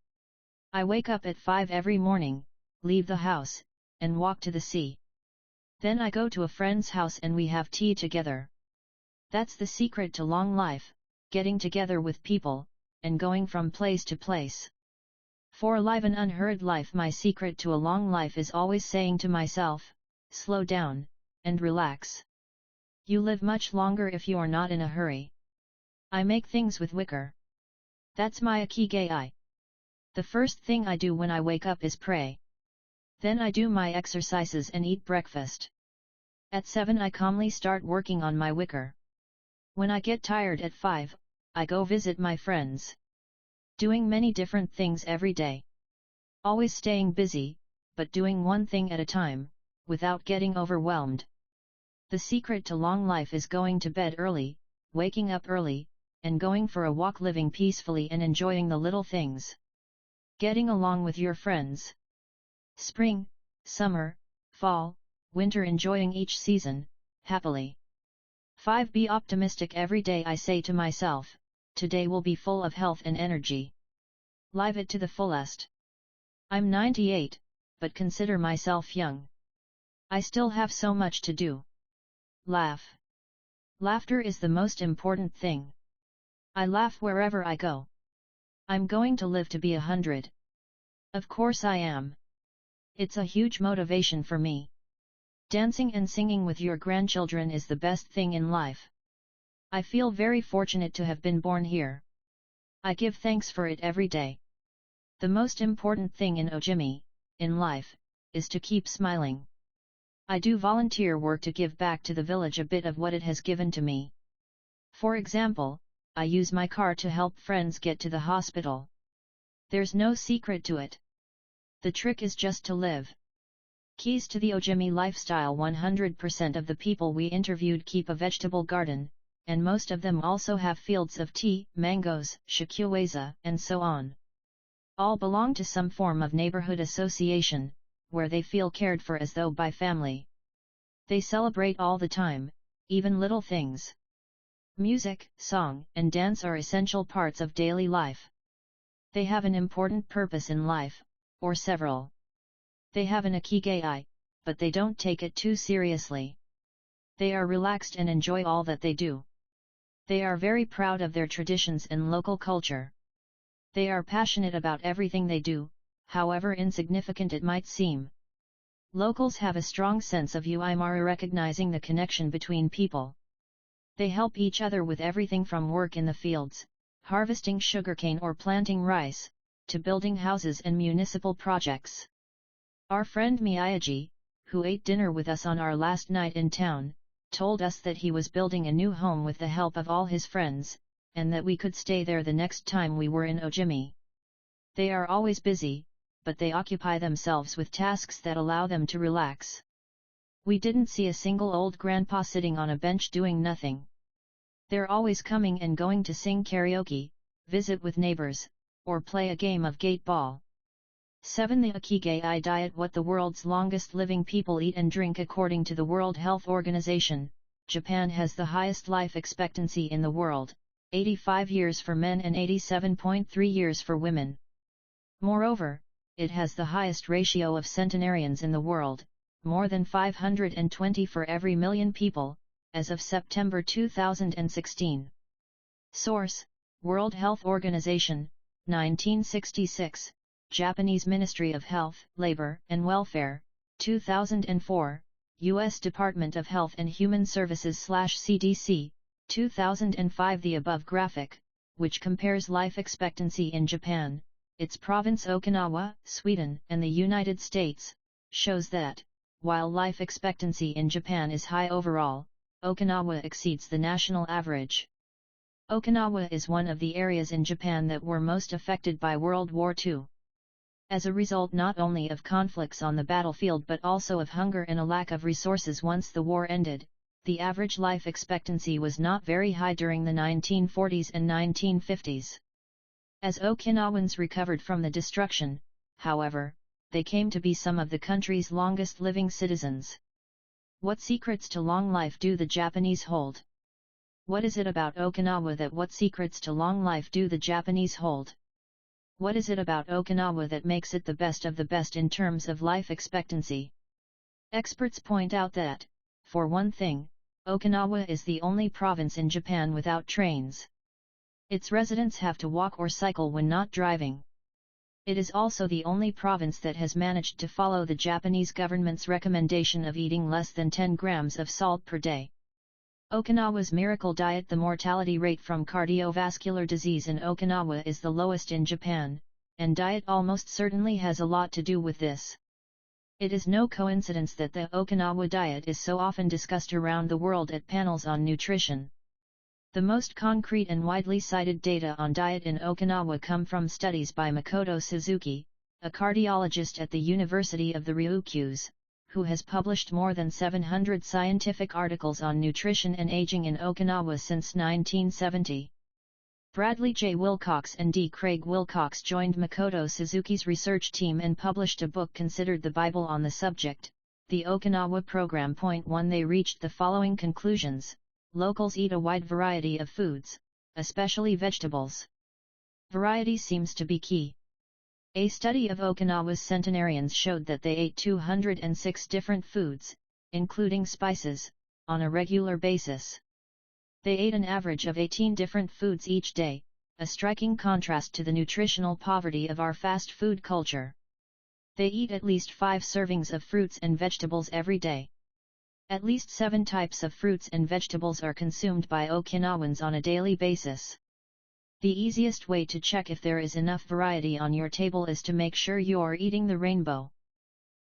I wake up at 5 every morning, leave the house, and walk to the sea. Then I go to a friend's house and we have tea together. That's the secret to long life, getting together with people, and going from place to place. For a live and unhurried life, my secret to a long life is always saying to myself, slow down, and relax. You live much longer if you are not in a hurry. I make things with wicker. That's my Ikigai. The first thing I do when I wake up is pray. Then I do my exercises and eat breakfast. At 7 I calmly start working on my wicker. When I get tired at 5, I go visit my friends. Doing many different things every day. Always staying busy, but doing one thing at a time, without getting overwhelmed. The secret to long life is going to bed early, waking up early, and going for a walk, living peacefully and enjoying the little things. Getting along with your friends. Spring, summer, fall, winter, enjoying each season, happily. 5. Be optimistic every day. I say to myself, today will be full of health and energy. Live it to the fullest. I'm 98, but consider myself young. I still have so much to do. Laugh. Laughter is the most important thing. I laugh wherever I go. I'm going to live to be 100. Of course I am. It's a huge motivation for me. Dancing and singing with your grandchildren is the best thing in life. I feel very fortunate to have been born here. I give thanks for it every day. The most important thing in Ojimi, in life, is to keep smiling. I do volunteer work to give back to the village a bit of what it has given to me. For example, I use my car to help friends get to the hospital. There's no secret to it. The trick is just to live. Keys to the Ojimi lifestyle. 100% of the people we interviewed keep a vegetable garden, and most of them also have fields of tea, mangoes, shakuweza, and so on. All belong to some form of neighborhood association, where they feel cared for as though by family. They celebrate all the time, even little things. Music, song, and dance are essential parts of daily life. They have an important purpose in life, or several. They have an Ikigai, but they don't take it too seriously. They are relaxed and enjoy all that they do. They are very proud of their traditions and local culture. They are passionate about everything they do, however insignificant it might seem. Locals have a strong sense of humor, recognizing the connection between people. They help each other with everything from work in the fields, harvesting sugarcane or planting rice, to building houses and municipal projects. Our friend Miyagi, who ate dinner with us on our last night in town, told us that he was building a new home with the help of all his friends, and that we could stay there the next time we were in Ojimi. They are always busy, but they occupy themselves with tasks that allow them to relax. We didn't see a single old grandpa sitting on a bench doing nothing. They're always coming and going to sing karaoke, visit with neighbors, or play a game of gate ball. 7. The Ikigai diet. What the world's longest living people eat and drink. According to the World Health Organization, Japan has the highest life expectancy in the world, 85 years for men and 87.3 years for women. Moreover, it has the highest ratio of centenarians in the world, more than 520 for every million people, as of September 2016. Source: World Health Organization, 1966, Japanese Ministry of Health, Labor, and Welfare, 2004, U.S. Department of Health and Human Services/CDC, 2005. The above graphic, which compares life expectancy in Japan, its province Okinawa, Sweden, and the United States, shows that, while life expectancy in Japan is high overall, Okinawa exceeds the national average. Okinawa is one of the areas in Japan that were most affected by World War II. As a result not only of conflicts on the battlefield but also of hunger and a lack of resources once the war ended, the average life expectancy was not very high during the 1940s and 1950s. As Okinawans recovered from the destruction, however, they came to be some of the country's longest living citizens. What secrets to long life do the Japanese hold? What is it about Okinawa that what secrets to long life do the Japanese hold? What is it about Okinawa that makes it the best of the best in terms of life expectancy? Experts point out that, for one thing, Okinawa is the only province in Japan without trains. Its residents have to walk or cycle when not driving. It is also the only province that has managed to follow the Japanese government's recommendation of eating less than 10 grams of salt per day. Okinawa's miracle diet. The mortality rate from cardiovascular disease in Okinawa is the lowest in Japan, and diet almost certainly has a lot to do with this. It is no coincidence that the Okinawa diet is so often discussed around the world at panels on nutrition. The most concrete and widely cited data on diet in Okinawa come from studies by Makoto Suzuki, a cardiologist at the University of the Ryukyus, who has published more than 700 scientific articles on nutrition and aging in Okinawa since 1970. Bradley J. Wilcox and D. Craig Wilcox joined Makoto Suzuki's research team and published a book considered the Bible on the subject, the Okinawa Program. Point 1. They reached the following conclusions. Locals eat a wide variety of foods, especially vegetables. Variety seems to be key. A study of Okinawa's centenarians showed that they ate 206 different foods, including spices, on a regular basis. They ate an average of 18 different foods each day, a striking contrast to the nutritional poverty of our fast food culture. They eat at least 5 servings of fruits and vegetables every day. At least 7 types of fruits and vegetables are consumed by Okinawans on a daily basis. The easiest way to check if there is enough variety on your table is to make sure you're eating the rainbow.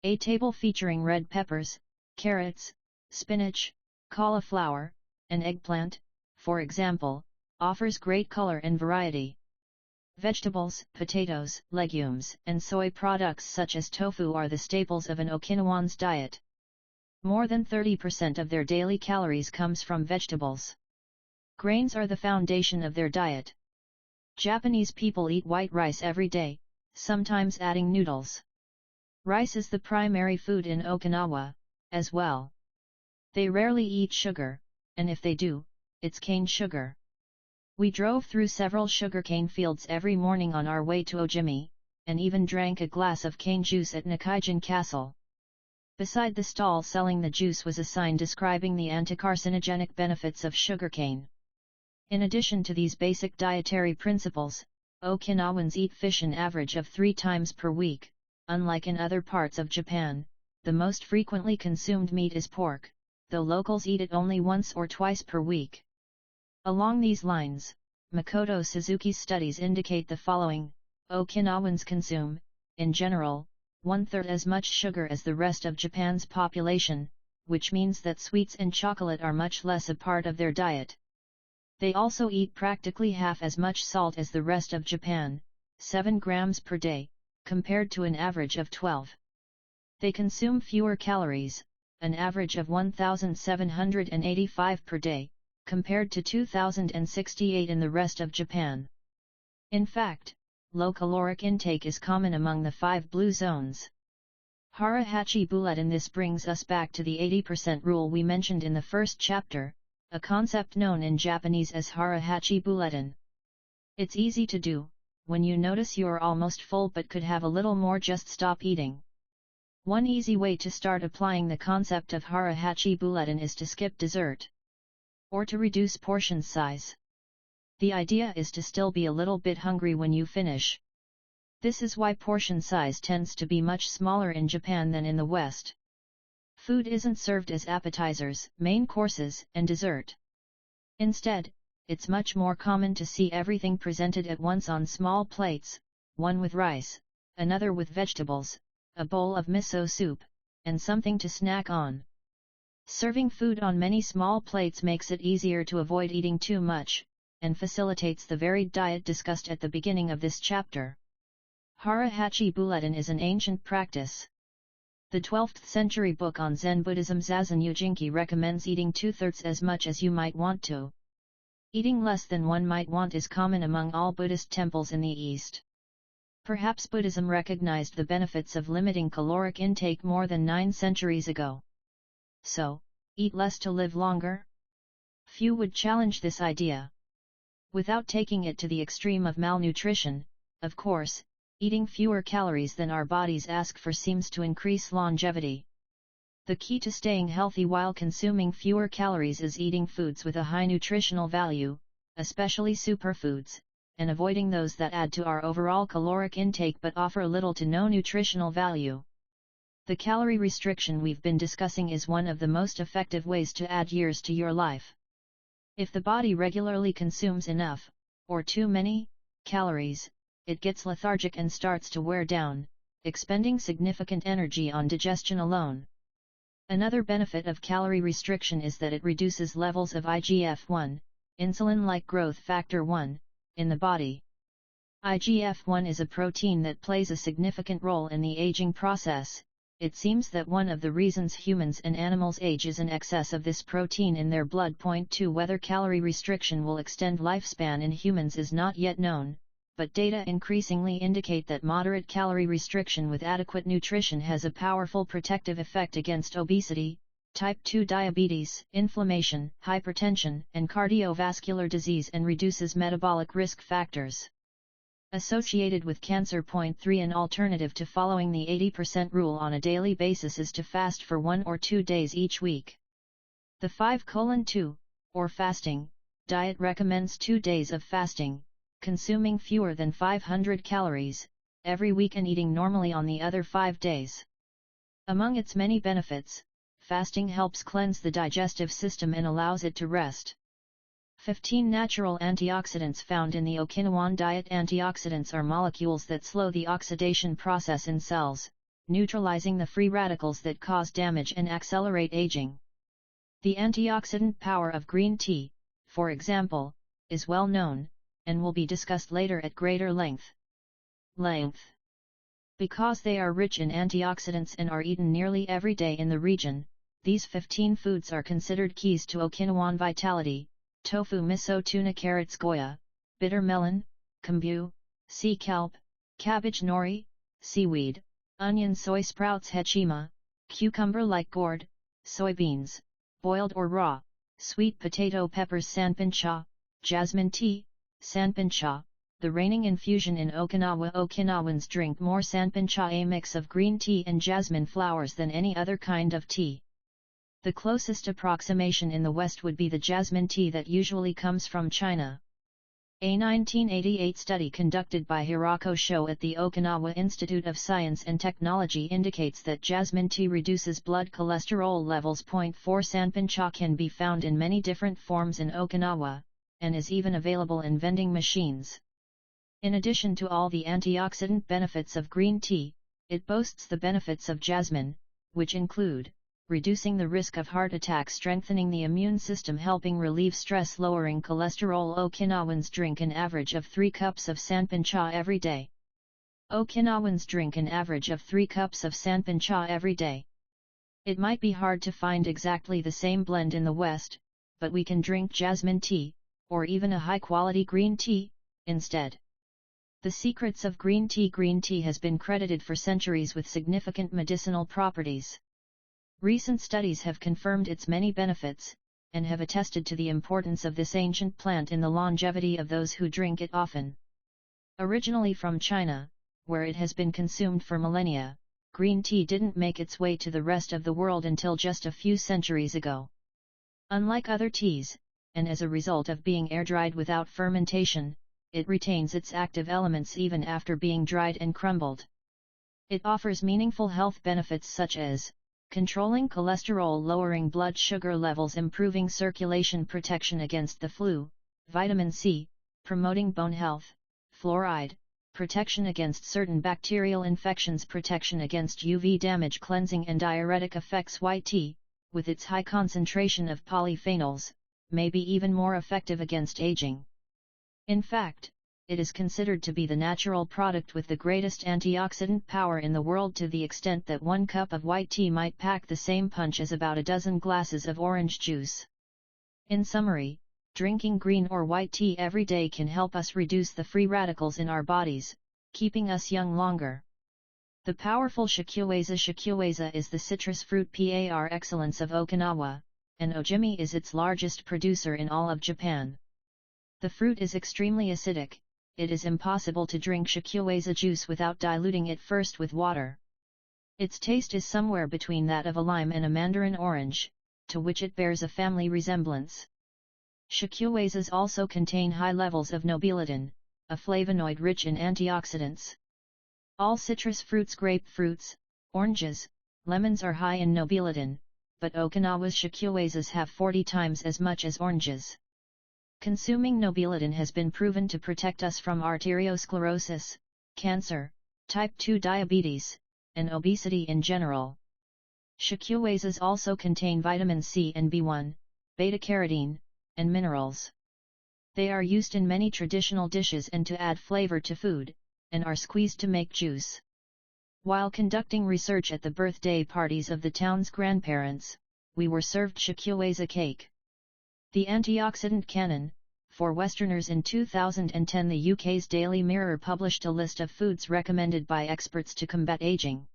A table featuring red peppers, carrots, spinach, cauliflower, and eggplant, for example, offers great color and variety. Vegetables, potatoes, legumes, and soy products such as tofu are the staples of an Okinawan's diet. More than 30% of their daily calories comes from vegetables. Grains are the foundation of their diet. Japanese people eat white rice every day, sometimes adding noodles. Rice is the primary food in Okinawa, as well. They rarely eat sugar, and if they do, it's cane sugar. We drove through several sugarcane fields every morning on our way to Ojimi, and even drank a glass of cane juice at Nakaijin Castle. Beside the stall selling the juice was a sign describing the anti-carcinogenic benefits of sugarcane. In addition to these basic dietary principles, Okinawans eat fish an average of 3 times per week. Unlike in other parts of Japan, the most frequently consumed meat is pork, though locals eat it only once or twice per week. Along these lines, Makoto Suzuki's studies indicate the following: Okinawans consume, in general, 1/3 as much sugar as the rest of Japan's population, which means that sweets and chocolate are much less a part of their diet. They also eat practically half as much salt as the rest of Japan, 7 grams per day, compared to an average of 12. They consume fewer calories, an average of 1,785 per day, compared to 2,068 in the rest of Japan. In fact, low caloric intake is common among the 5 blue zones. Hara-hachi buletin. This brings us back to the 80% rule we mentioned in the first chapter, a concept known in Japanese as hara-hachi buletin. It's easy to do. When you notice you're almost full but could have a little more, just stop eating. One easy way to start applying the concept of hara-hachi buletin is to skip dessert, or to reduce portion size. The idea is to still be a little bit hungry when you finish. This is why portion size tends to be much smaller in Japan than in the West. Food isn't served as appetizers, main courses, and dessert. Instead, it's much more common to see everything presented at once on small plates, one with rice, another with vegetables, a bowl of miso soup, and something to snack on. Serving food on many small plates makes it easier to avoid eating too much, and facilitates the varied diet discussed at the beginning of this chapter. Hara-hachi buletin is an ancient practice. The 12th century book on Zen Buddhism Zazen Yujinki recommends eating 2/3 as much as you might want to. Eating less than one might want is common among all Buddhist temples in the East. Perhaps Buddhism recognized the benefits of limiting caloric intake more than 9 centuries ago. So, eat less to live longer? Few would challenge this idea. Without taking it to the extreme of malnutrition, of course, eating fewer calories than our bodies ask for seems to increase longevity. The key to staying healthy while consuming fewer calories is eating foods with a high nutritional value, especially superfoods, and avoiding those that add to our overall caloric intake but offer little to no nutritional value. The calorie restriction we've been discussing is one of the most effective ways to add years to your life. If the body regularly consumes enough, or too many, calories, it gets lethargic and starts to wear down, expending significant energy on digestion alone. Another benefit of calorie restriction is that it reduces levels of IGF-1, insulin-like growth factor 1, in the body. IGF-1 is a protein that plays a significant role in the aging process. It seems that one of the reasons humans and animals age is an excess of this protein in their blood. Point 2. Whether calorie restriction will extend lifespan in humans is not yet known, but data increasingly indicate that moderate calorie restriction with adequate nutrition has a powerful protective effect against obesity, type 2 diabetes, inflammation, hypertension, and cardiovascular disease, and reduces metabolic risk factors associated with cancer. Point 3. An alternative to following the 80% rule on a daily basis is to fast for 1 or 2 days each week. The 5:2, or fasting, diet recommends 2 days of fasting, consuming fewer than 500 calories, every week and eating normally on the other 5 days. Among its many benefits, fasting helps cleanse the digestive system and allows it to rest. 15 natural antioxidants found in the Okinawan diet. Antioxidants are molecules that slow the oxidation process in cells, neutralizing the free radicals that cause damage and accelerate aging. The antioxidant power of green tea, for example, is well known, and will be discussed later at greater length. Because they are rich in antioxidants and are eaten nearly every day in the region, these 15 foods are considered keys to Okinawan vitality: tofu, miso, tuna, carrots, goya, bitter melon, kombu, sea kelp, cabbage, nori, seaweed, onion, soy sprouts, hechima, cucumber-like gourd, soybeans, boiled or raw, sweet potato, peppers, sanpincha, jasmine tea, sanpincha, the reigning infusion in Okinawa. Okinawans drink more sanpincha, a mix of green tea and jasmine flowers, than any other kind of tea. The closest approximation in the West would be the jasmine tea that usually comes from China. A 1988 study conducted by Hirako Sho at the Okinawa Institute of Science and Technology indicates that jasmine tea reduces blood cholesterol levels. 4. Sanpincha can be found in many different forms in Okinawa, and is even available in vending machines. In addition to all the antioxidant benefits of green tea, it boasts the benefits of jasmine, which include reducing the risk of heart attack, strengthening the immune system, helping relieve stress, lowering cholesterol. Okinawans drink an average of 3 cups of sanpincha every day. Okinawans drink an average of 3 cups of sanpincha every day. It might be hard to find exactly the same blend in the West, but we can drink jasmine tea, or even a high-quality green tea, instead. The secrets of green tea. Green tea has been credited for centuries with significant medicinal properties. Recent studies have confirmed its many benefits, and have attested to the importance of this ancient plant in the longevity of those who drink it often. Originally from China, where it has been consumed for millennia, green tea didn't make its way to the rest of the world until just a few centuries ago. Unlike other teas, and as a result of being air-dried without fermentation, it retains its active elements even after being dried and crumbled. It offers meaningful health benefits such as controlling cholesterol, lowering blood sugar levels, improving circulation, protection against the flu, vitamin C, promoting bone health, fluoride, protection against certain bacterial infections, protection against UV damage, cleansing and diuretic effects. White tea, with its high concentration of polyphenols, may be even more effective against aging. In fact, it is considered to be the natural product with the greatest antioxidant power in the world, to the extent that 1 cup of white tea might pack the same punch as about a dozen glasses of orange juice. In summary, drinking green or white tea every day can help us reduce the free radicals in our bodies, keeping us young longer. The powerful shikueza. Shikueza is the citrus fruit par excellence of Okinawa, and Ojimi is its largest producer in all of Japan. The fruit is extremely acidic. It is impossible to drink shikueza juice without diluting it first with water. Its taste is somewhere between that of a lime and a mandarin orange, to which it bears a family resemblance. Shikyuazas also contain high levels of nobiletin, a flavonoid rich in antioxidants. All citrus fruits, grapefruits, oranges, lemons are high in nobiletin, but Okinawa's shikyuazas have 40 times as much as oranges. Consuming nobiletin has been proven to protect us from arteriosclerosis, cancer, type 2 diabetes, and obesity in general. Shikyuazas also contain vitamin C and B1, beta-carotene, and minerals. They are used in many traditional dishes and to add flavor to food, and are squeezed to make juice. While conducting research at the birthday parties of the town's grandparents, we were served shikyuaza cake. The antioxidant canon. For Westerners in 2010, the UK's Daily Mirror published a list of foods recommended by experts to combat aging.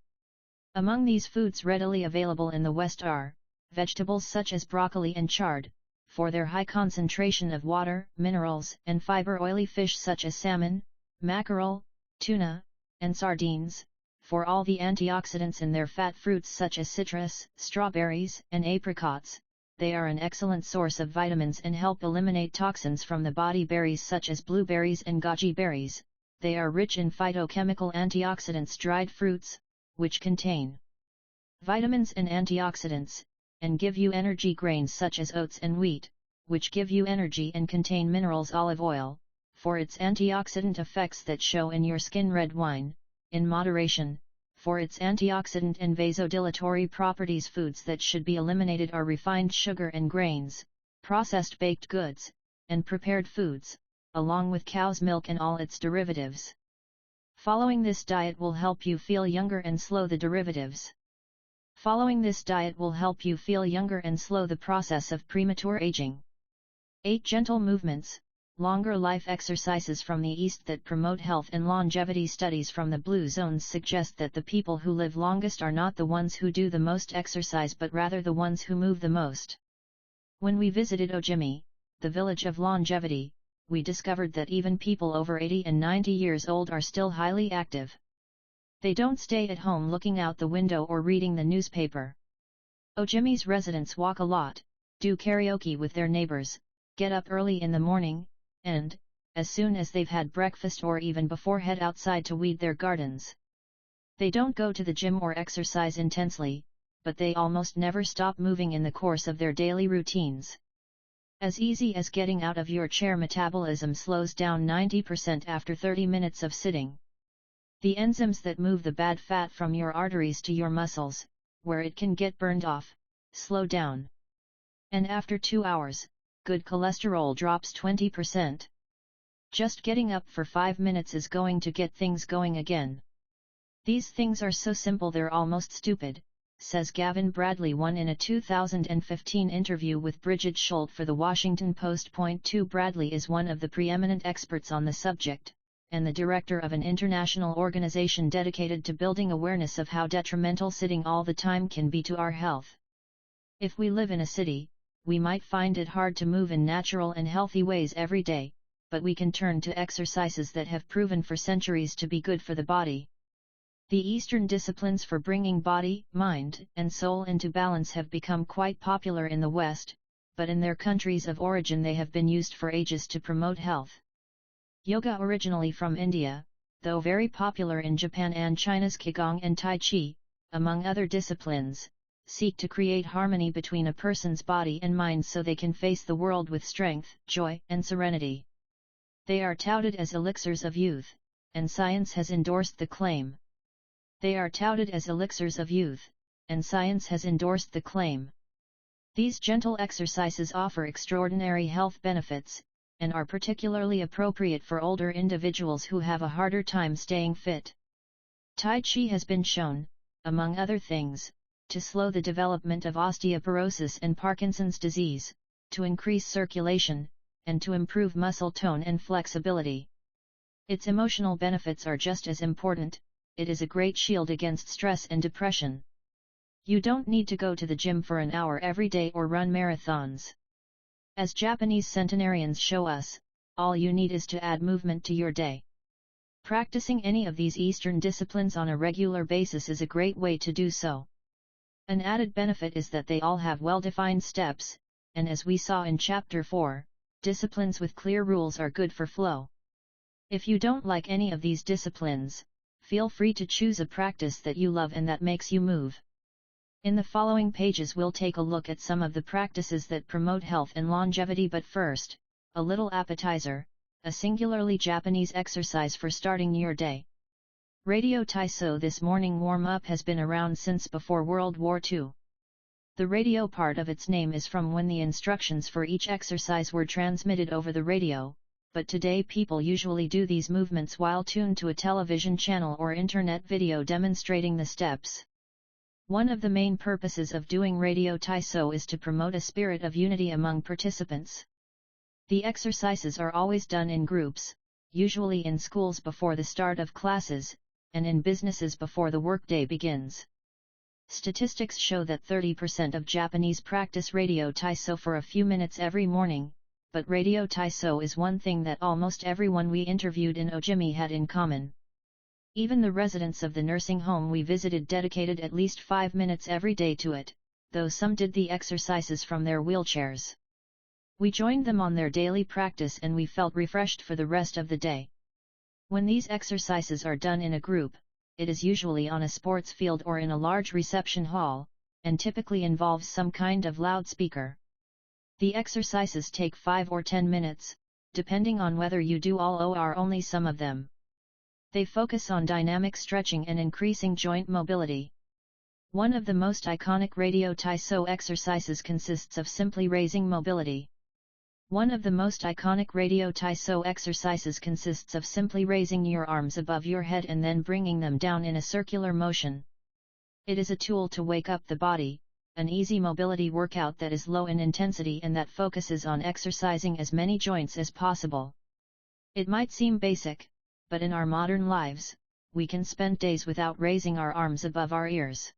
Among these foods readily available in the West are vegetables such as broccoli and chard, for their high concentration of water, minerals, and fiber; oily fish such as salmon, mackerel, tuna, and sardines, for all the antioxidants in their fat; fruits such as citrus, strawberries, and apricots. They are an excellent source of vitamins and help eliminate toxins from the body; berries such as blueberries and goji berries, they are rich in phytochemical antioxidants; dried fruits, which contain vitamins and antioxidants, and give you energy; grains such as oats and wheat, which give you energy and contain minerals; olive oil, for its antioxidant effects that show in your skin; red wine, in moderation, for its antioxidant and vasodilatory properties. Foods that should be eliminated are refined sugar and grains, processed baked goods, and prepared foods, along with cow's milk and all its derivatives. Following this diet will help you feel younger and slow the derivatives. Following this diet will help you feel younger and slow the process of premature aging. 8 gentle movements, longer life exercises from the East that promote health and longevity. Studies from the Blue Zones suggest that the people who live longest are not the ones who do the most exercise but rather the ones who move the most. When we visited Ojimi, the village of longevity, we discovered that even people over 80 and 90 years old are still highly active. They don't stay at home looking out the window or reading the newspaper. Ojimi's residents walk a lot, do karaoke with their neighbors, get up early in the morning, and, as soon as they've had breakfast or even before, head outside to weed their gardens. They don't go to the gym or exercise intensely, but they almost never stop moving in the course of their daily routines. As easy as getting out of your chair, metabolism slows down 90% after 30 minutes of sitting. The enzymes that move the bad fat from your arteries to your muscles, where it can get burned off, slow down. And after 2 hours, good cholesterol drops 20%. Just getting up for 5 minutes is going to get things going again. These things are so simple they're almost stupid, says Gavin Bradley in a 2015 interview with Bridget Schult for the Washington Post. Point 2 Bradley is one of the preeminent experts on the subject, and the director of an international organization dedicated to building awareness of how detrimental sitting all the time can be to our health. If we live in a city, we might find it hard to move in natural and healthy ways every day, but we can turn to exercises that have proven for centuries to be good for the body. The Eastern disciplines for bringing body, mind, and soul into balance have become quite popular in the West, but in their countries of origin they have been used for ages to promote health. Yoga, originally from India, though very popular in Japan and China's Qigong and Tai Chi, among other disciplines, seek to create harmony between a person's body and mind so they can face the world with strength, joy, and serenity. They are touted as elixirs of youth, and science has endorsed the claim. They are touted as elixirs of youth, and science has endorsed the claim. These gentle exercises offer extraordinary health benefits, and are particularly appropriate for older individuals who have a harder time staying fit. Tai Chi has been shown, among other things, to slow the development of osteoporosis and Parkinson's disease, to increase circulation, and to improve muscle tone and flexibility. Its emotional benefits are just as important. It is a great shield against stress and depression. You don't need to go to the gym for an hour every day or run marathons. As Japanese centenarians show us, all you need is to add movement to your day. Practicing any of these Eastern disciplines on a regular basis is a great way to do so. An added benefit is that they all have well-defined steps, and as we saw in Chapter 4, disciplines with clear rules are good for flow. If you don't like any of these disciplines, feel free to choose a practice that you love and that makes you move. In the following pages we'll take a look at some of the practices that promote health and longevity, but first, a little appetizer, a singularly Japanese exercise for starting your day. Radio Taiso. This morning warm-up has been around since before World War II. The radio part of its name is from when the instructions for each exercise were transmitted over the radio, but today people usually do these movements while tuned to a television channel or internet video demonstrating the steps. One of the main purposes of doing Radio Taiso is to promote a spirit of unity among participants. The exercises are always done in groups, usually in schools before the start of classes, and in businesses before the workday begins. Statistics show that 30% of Japanese practice Radio Taiso for a few minutes every morning, but Radio Taiso is one thing that almost everyone we interviewed in Ojimi had in common. Even the residents of the nursing home we visited dedicated at least 5 minutes every day to it, though some did the exercises from their wheelchairs. We joined them on their daily practice and we felt refreshed for the rest of the day. When these exercises are done in a group, it is usually on a sports field or in a large reception hall, and typically involves some kind of loudspeaker. The exercises take 5 or 10 minutes, depending on whether you do all or only some of them. They focus on dynamic stretching and increasing joint mobility. One of the most iconic Radio Taiso exercises consists of simply raising mobility. One of the most iconic Radio Taiso exercises consists of simply raising your arms above your head and then bringing them down in a circular motion. It is a tool to wake up the body, an easy mobility workout that is low in intensity and that focuses on exercising as many joints as possible. It might seem basic, but in our modern lives, we can spend days without raising our arms above our ears.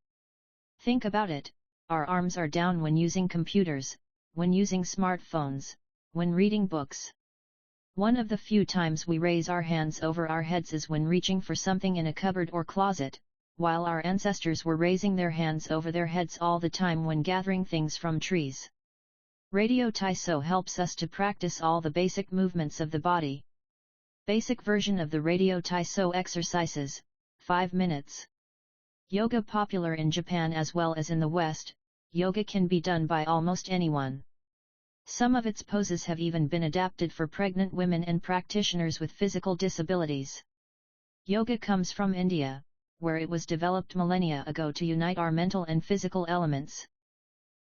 Think about it, our arms are down when using computers, when using smartphones, when reading books. One of the few times we raise our hands over our heads is when reaching for something in a cupboard or closet, while our ancestors were raising their hands over their heads all the time when gathering things from trees. Radio Taiso helps us to practice all the basic movements of the body. Basic version of the Radio Taiso exercises, 5 minutes. Yoga. Popular in Japan as well as in the West, yoga can be done by almost anyone. Some of its poses have even been adapted for pregnant women and practitioners with physical disabilities. Yoga comes from India, where it was developed millennia ago to unite our mental and physical elements.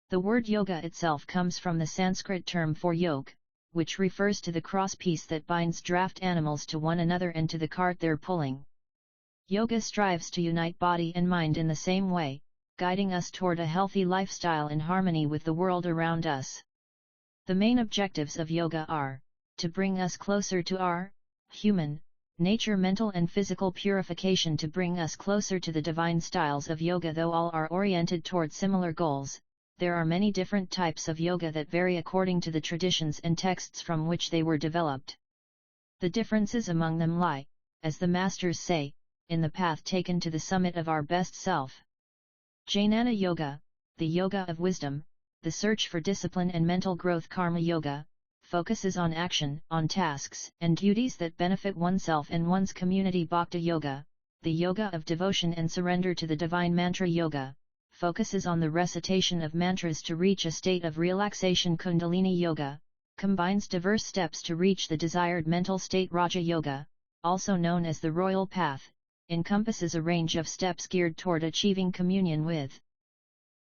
The word yoga itself comes from the Sanskrit term for yoke, which refers to the cross-piece that binds draft animals to one another and to the cart they're pulling. Yoga strives to unite body and mind in the same way, guiding us toward a healthy lifestyle in harmony with the world around us. The main objectives of yoga are, to bring us closer to our, human, nature, mental and physical purification, to bring us closer to the divine styles of yoga. Though all are oriented toward similar goals, there are many different types of yoga that vary according to the traditions and texts from which they were developed. The differences among them lie, as the masters say, in the path taken to the summit of our best self. Jnana Yoga, the yoga of wisdom, the search for discipline and mental growth. Karma Yoga, focuses on action, on tasks and duties that benefit oneself and one's community. Bhakti Yoga, the yoga of devotion and surrender to the divine. Mantra Yoga, focuses on the recitation of mantras to reach a state of relaxation. Kundalini Yoga, combines diverse steps to reach the desired mental state. Raja Yoga, also known as the royal path, encompasses a range of steps geared toward achieving communion with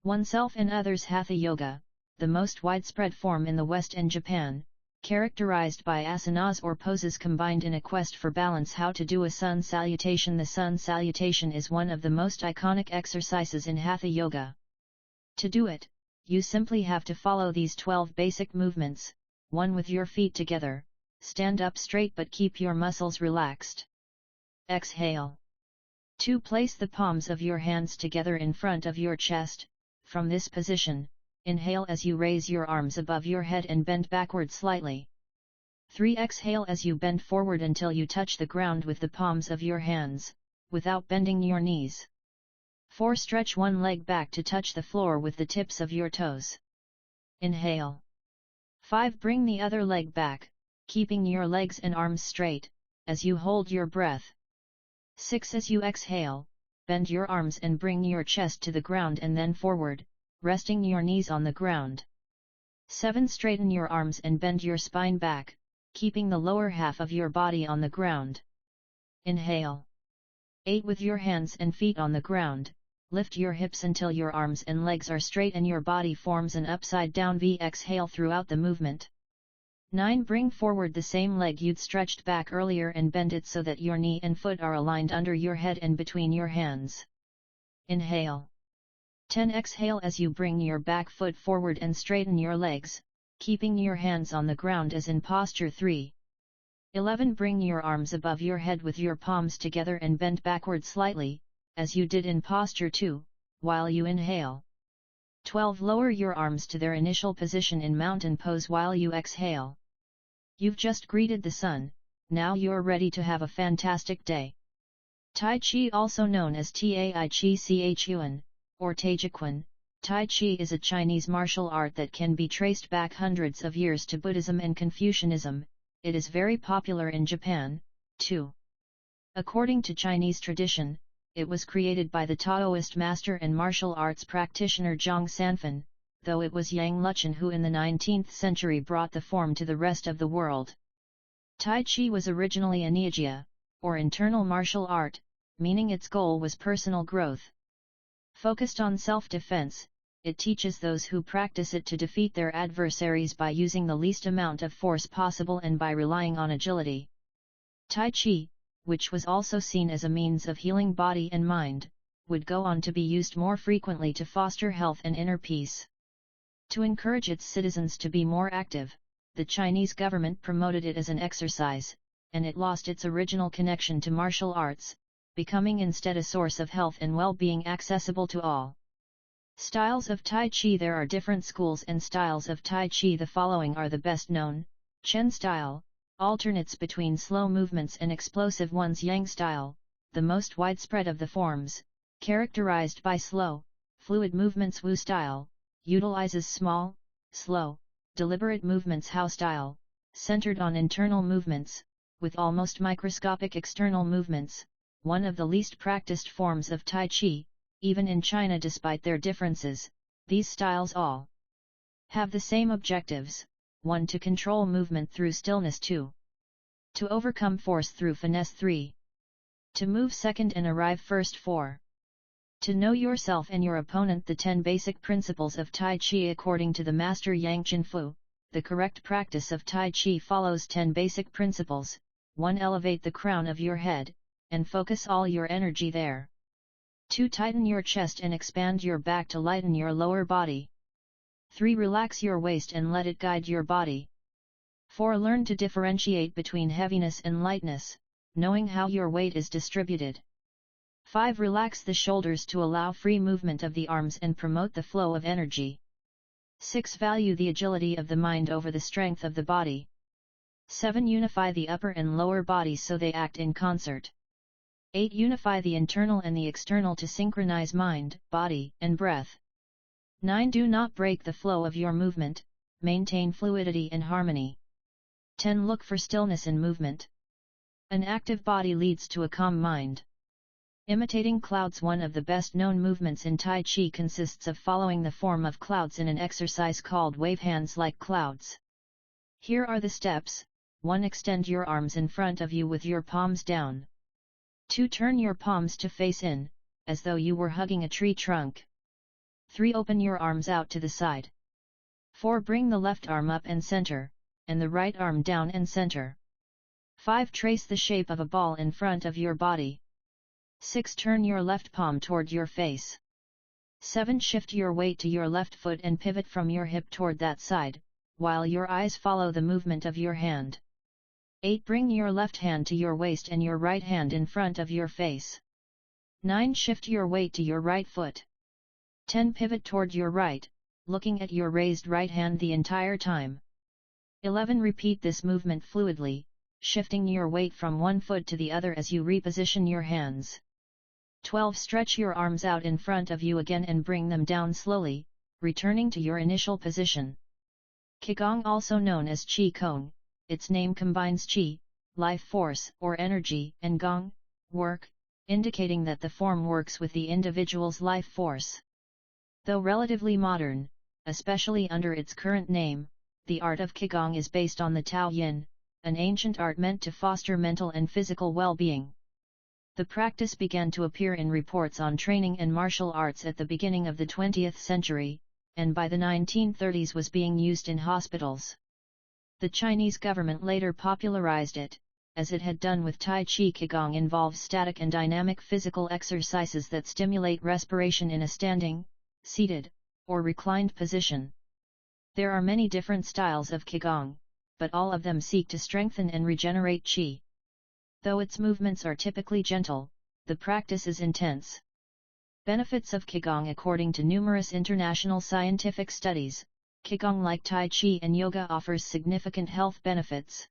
oneself and others. Hatha Yoga, the most widespread form in the West and Japan, characterized by asanas or poses combined in a quest for balance. How to do a sun salutation. The sun salutation is one of the most iconic exercises in Hatha Yoga. To do it, you simply have to follow these 12 basic movements, 1 with your feet together, stand up straight but keep your muscles relaxed. Exhale. 2. Place the palms of your hands together in front of your chest. From this position, inhale as you raise your arms above your head and bend backward slightly. 3. Exhale as you bend forward until you touch the ground with the palms of your hands, without bending your knees. 4. Stretch one leg back to touch the floor with the tips of your toes. Inhale. 5. Bring the other leg back, keeping your legs and arms straight, as you hold your breath. 6. As you exhale, bend your arms and bring your chest to the ground and then forward, resting your knees on the ground. 7. Straighten your arms and bend your spine back, keeping the lower half of your body on the ground. Inhale. 8. With your hands and feet on the ground, lift your hips until your arms and legs are straight and your body forms an upside-down V. Exhale throughout the movement. 9. Bring forward the same leg you'd stretched back earlier and bend it so that your knee and foot are aligned under your head and between your hands. Inhale. 10. Exhale as you bring your back foot forward and straighten your legs, keeping your hands on the ground as in posture 3. 11. Bring your arms above your head with your palms together and bend backward slightly, as you did in posture 2, while you inhale. 12. Lower your arms to their initial position in mountain pose while you exhale. You've just greeted the sun, now you're ready to have a fantastic day. Tai Chi, also known as Tai Chi Chuan, or Taijiquan, Tai Chi is a Chinese martial art that can be traced back hundreds of years to Buddhism and Confucianism. It is very popular in Japan, too. According to Chinese tradition, it was created by the Taoist master and martial arts practitioner Zhang Sanfen, though it was Yang Luqian who in the 19th century brought the form to the rest of the world. Tai Chi was originally a Nijia, or internal martial art, meaning its goal was personal growth. Focused on self-defense, it teaches those who practice it to defeat their adversaries by using the least amount of force possible and by relying on agility. Tai Chi, which was also seen as a means of healing body and mind, would go on to be used more frequently to foster health and inner peace. To encourage its citizens to be more active, the Chinese government promoted it as an exercise, and it lost its original connection to martial arts, becoming instead a source of health and well-being accessible to all. Styles of Tai Chi. There are different schools and styles of Tai Chi. The following are the best known: Chen style, alternates between slow movements and explosive ones. Yang style, the most widespread of the forms, characterized by slow, fluid movements. Wu style, utilizes small, slow, deliberate movements. Hao style, centered on internal movements, with almost microscopic external movements, one of the least practiced forms of Tai Chi, even in China. Despite their differences, these styles all have the same objectives: 1. To control movement through stillness. 2. To overcome force through finesse. 3. To move second and arrive first. 4. To know yourself and your opponent. The 10 basic principles of Tai Chi. According to the master Yang Chenfu, the correct practice of Tai Chi follows 10 basic principles. 1. Elevate the crown of your head, and focus all your energy there. 2. Tighten your chest and expand your back to lighten your lower body. 3. Relax your waist and let it guide your body. 4. Learn to differentiate between heaviness and lightness, knowing how your weight is distributed. 5. Relax the shoulders to allow free movement of the arms and promote the flow of energy. 6. Value the agility of the mind over the strength of the body. 7. Unify the upper and lower bodies so they act in concert. 8. Unify the internal and the external to synchronize mind, body, and breath. 9. Do not break the flow of your movement, maintain fluidity and harmony. 10. Look for stillness in movement. An active body leads to a calm mind. Imitating clouds. One of the best known movements in Tai Chi consists of following the form of clouds in an exercise called wave hands like clouds. Here are the steps. 1. Extend your arms in front of you with your palms down. 2. Turn your palms to face in, as though you were hugging a tree trunk. 3. Open your arms out to the side. 4. Bring the left arm up and center, and the right arm down and center. 5. Trace the shape of a ball in front of your body. 6. Turn your left palm toward your face. 7. Shift your weight to your left foot and pivot from your hip toward that side, while your eyes follow the movement of your hand. 8. Bring your left hand to your waist and your right hand in front of your face. 9. Shift your weight to your right foot. 10. Pivot toward your right, looking at your raised right hand the entire time. 11. Repeat this movement fluidly, shifting your weight from one foot to the other as you reposition your hands. 12. Stretch your arms out in front of you again and bring them down slowly, returning to your initial position. Qigong, also known as Qi Gong, its name combines Qi, life force or energy, and Gong, work, indicating that the form works with the individual's life force. Though relatively modern, especially under its current name, the art of Qigong is based on the Tao Yin, an ancient art meant to foster mental and physical well-being. The practice began to appear in reports on training and martial arts at the beginning of the 20th century, and by the 1930s was being used in hospitals. The Chinese government later popularized it, as it had done with Tai Chi. Qigong involves static and dynamic physical exercises that stimulate respiration in a standing, seated, or reclined position. There are many different styles of Qigong, but all of them seek to strengthen and regenerate Qi. Though its movements are typically gentle, the practice is intense. Benefits of Qigong. According to numerous international scientific studies, Qigong, like Tai Chi and yoga, offers significant health benefits.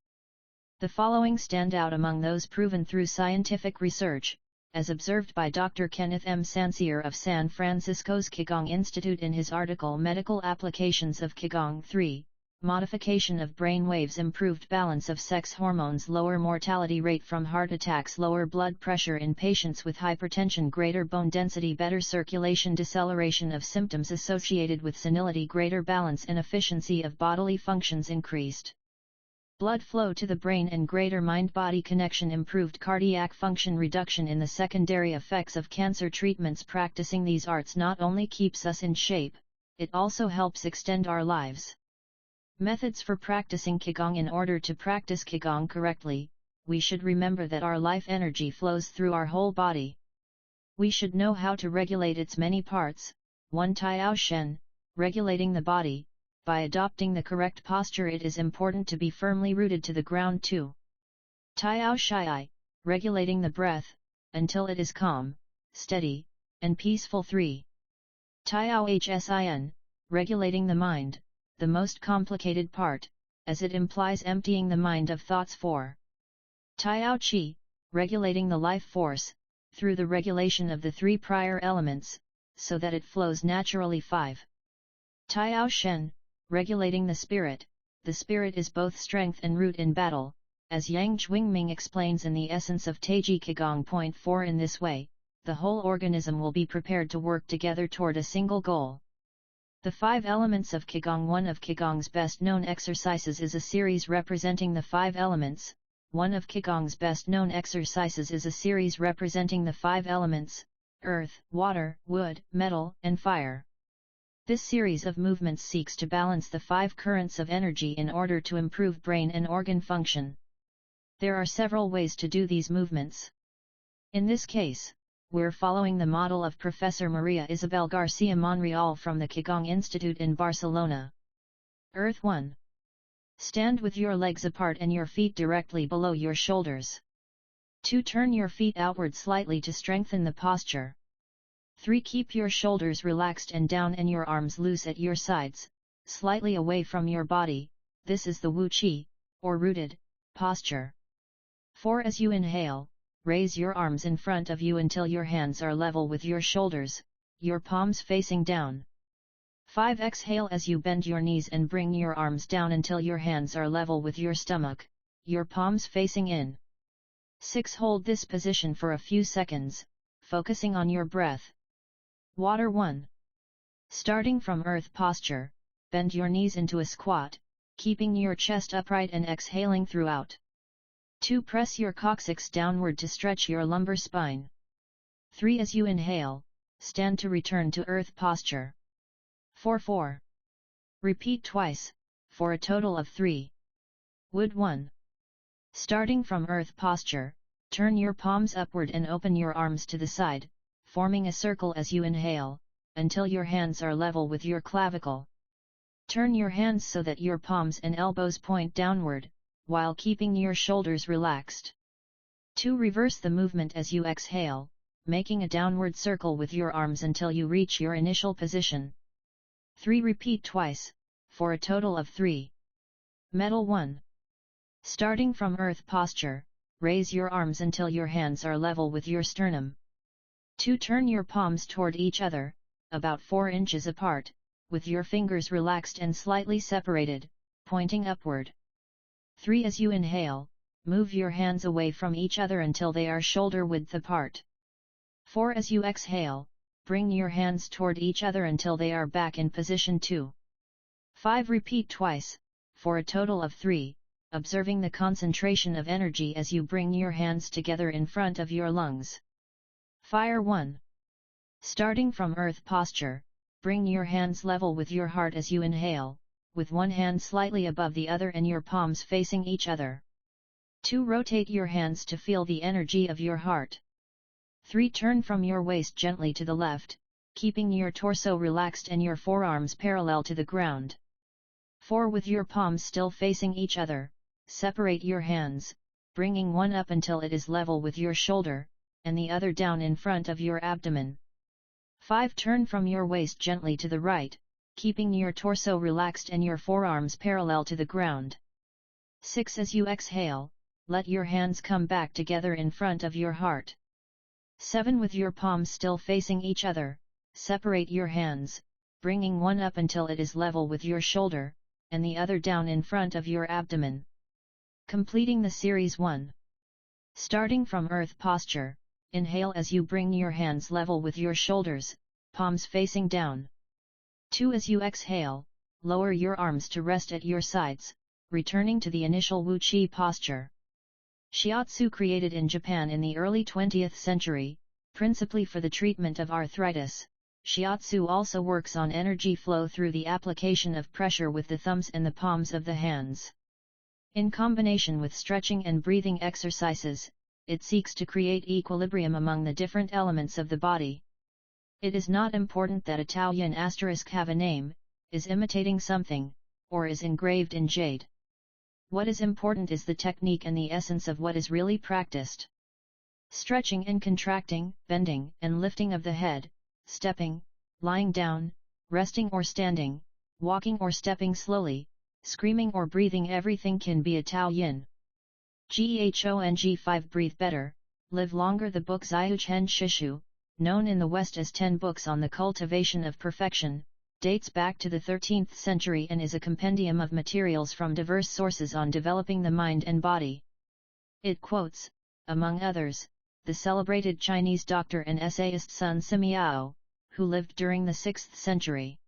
The following stand out among those proven through scientific research, as observed by Dr. Kenneth M. Sancier of San Francisco's Qigong Institute in his article Medical Applications of Qigong. 3. Modification of brain waves, improved balance of sex hormones, lower mortality rate from heart attacks, lower blood pressure in patients with hypertension, greater bone density, better circulation, deceleration of symptoms associated with senility, greater balance and efficiency of bodily functions, increased blood flow to the brain and greater mind-body connection, improved cardiac function, reduction in the secondary effects of cancer treatments. Practicing these arts not only keeps us in shape, it also helps extend our lives. Methods for practicing Qigong. In order to practice Qigong correctly, we should remember that our life energy flows through our whole body. We should know how to regulate its many parts. 1. Tao Shen, regulating the body. By adopting the correct posture, it is important to be firmly rooted to the ground. 2. Tao Shai, regulating the breath, until it is calm, steady, and peaceful. 3. Tao Hsin, regulating the mind, the most complicated part, as it implies emptying the mind of thoughts. 4. Tao Qi, regulating the life force, through the regulation of the 3 prior elements, so that it flows naturally. 5. Tao Shen, regulating the spirit is both strength and root in battle, as Yang Zhuangming explains in the essence of Taiji Qigong. Point 4. In this way, the whole organism will be prepared to work together toward a single goal. The 5 elements of Qigong. One of Qigong's best-known exercises is a series representing the 5 elements. One of Qigong's best-known exercises is a series representing the 5 elements: earth, water, wood, metal, and fire. This series of movements seeks to balance the 5 currents of energy in order to improve brain and organ function. There are several ways to do these movements. In this case, we're following the model of Professor Maria Isabel Garcia Monreal from the Qigong Institute in Barcelona. Earth. 1. Stand with your legs apart and your feet directly below your shoulders. 2. Turn your feet outward slightly to strengthen the posture. 3. Keep your shoulders relaxed and down and your arms loose at your sides, slightly away from your body. This is the Wu Qi, or rooted, posture. 4. As you inhale, raise your arms in front of you until your hands are level with your shoulders, your palms facing down. 5. Exhale as you bend your knees and bring your arms down until your hands are level with your stomach, your palms facing in. 6. Hold this position for a few seconds, focusing on your breath. Water. 1. Starting from earth posture, bend your knees into a squat, keeping your chest upright and exhaling throughout. 2. Press your coccyx downward to stretch your lumbar spine. 3. As you inhale, stand to return to earth posture. 4. Repeat twice, for a total of 3. Wood. 1. Starting from earth posture, turn your palms upward and open your arms to the side, forming a circle as you inhale, until your hands are level with your clavicle. Turn your hands so that your palms and elbows point downward, while keeping your shoulders relaxed. 2. Reverse the movement as you exhale, making a downward circle with your arms until you reach your initial position. 3. Repeat twice, for a total of 3. Medal 1. Starting from Earth posture, raise your arms until your hands are level with your sternum. 2. Turn your palms toward each other, about 4 inches apart, with your fingers relaxed and slightly separated, pointing upward. 3. As you inhale, move your hands away from each other until they are shoulder width apart. 4. As you exhale, bring your hands toward each other until they are back in position 2. 5. Repeat twice, for a total of 3, observing the concentration of energy as you bring your hands together in front of your lungs. Fire 1. Starting from Earth posture, bring your hands level with your heart as you inhale, with one hand slightly above the other and your palms facing each other. 2. Rotate your hands to feel the energy of your heart. 3. Turn from your waist gently to the left, keeping your torso relaxed and your forearms parallel to the ground. 4. With your palms still facing each other, separate your hands, bringing one up until it is level with your shoulder, and the other down in front of your abdomen. 5. Turn from your waist gently to the right, keeping your torso relaxed and your forearms parallel to the ground. 6. As you exhale, let your hands come back together in front of your heart. 7. With your palms still facing each other, separate your hands, bringing one up until it is level with your shoulder, and the other down in front of your abdomen. Completing the series 1. Starting from Earth posture, inhale as you bring your hands level with your shoulders, palms facing down. 2. As you exhale, lower your arms to rest at your sides, returning to the initial Wu Qi posture. Shiatsu, created in Japan in the early 20th century, principally for the treatment of arthritis. Shiatsu also works on energy flow through the application of pressure with the thumbs and the palms of the hands. In combination with stretching and breathing exercises, it seeks to create equilibrium among the different elements of the body. It is not important that a Taoyin asterisk have a name, is imitating something, or is engraved in jade. What is important is the technique and the essence of what is really practiced. Stretching and contracting, bending and lifting of the head, stepping, lying down, resting or standing, walking or stepping slowly, screaming or breathing, everything can be a Taoyin. Ghong 5. Breathe better, live longer. The book Zhiuchen Shishu, known in the West as 10 Books on the Cultivation of Perfection, dates back to the 13th century and is a compendium of materials from diverse sources on developing the mind and body. It quotes, among others, the celebrated Chinese doctor and essayist Sun Simiao, who lived during the 6th century.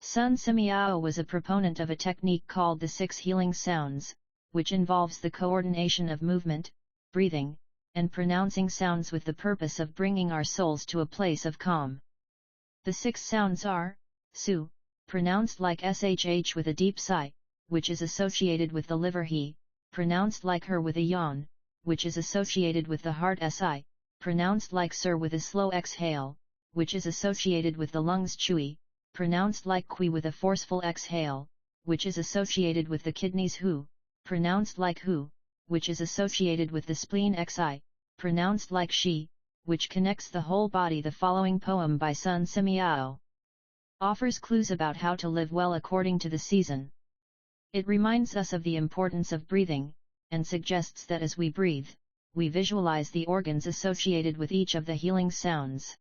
Sun Simiao was a proponent of a technique called the 6 healing sounds, which involves the coordination of movement, breathing, and pronouncing sounds with the purpose of bringing our souls to a place of calm. The 6 sounds are, Su, pronounced like shh with a deep sigh, which is associated with the liver; He, pronounced like her with a yawn, which is associated with the heart; Si, pronounced like Sir with a slow exhale, which is associated with the lungs; Chui, pronounced like Kui with a forceful exhale, which is associated with the kidneys; Hu, pronounced like Hu, which is associated with the spleen; Xi, pronounced like Shi, which connects the whole body. The following poem by Sun Simiao offers clues about how to live well according to the season. It reminds us of the importance of breathing, and suggests that as we breathe, we visualize the organs associated with each of the healing sounds.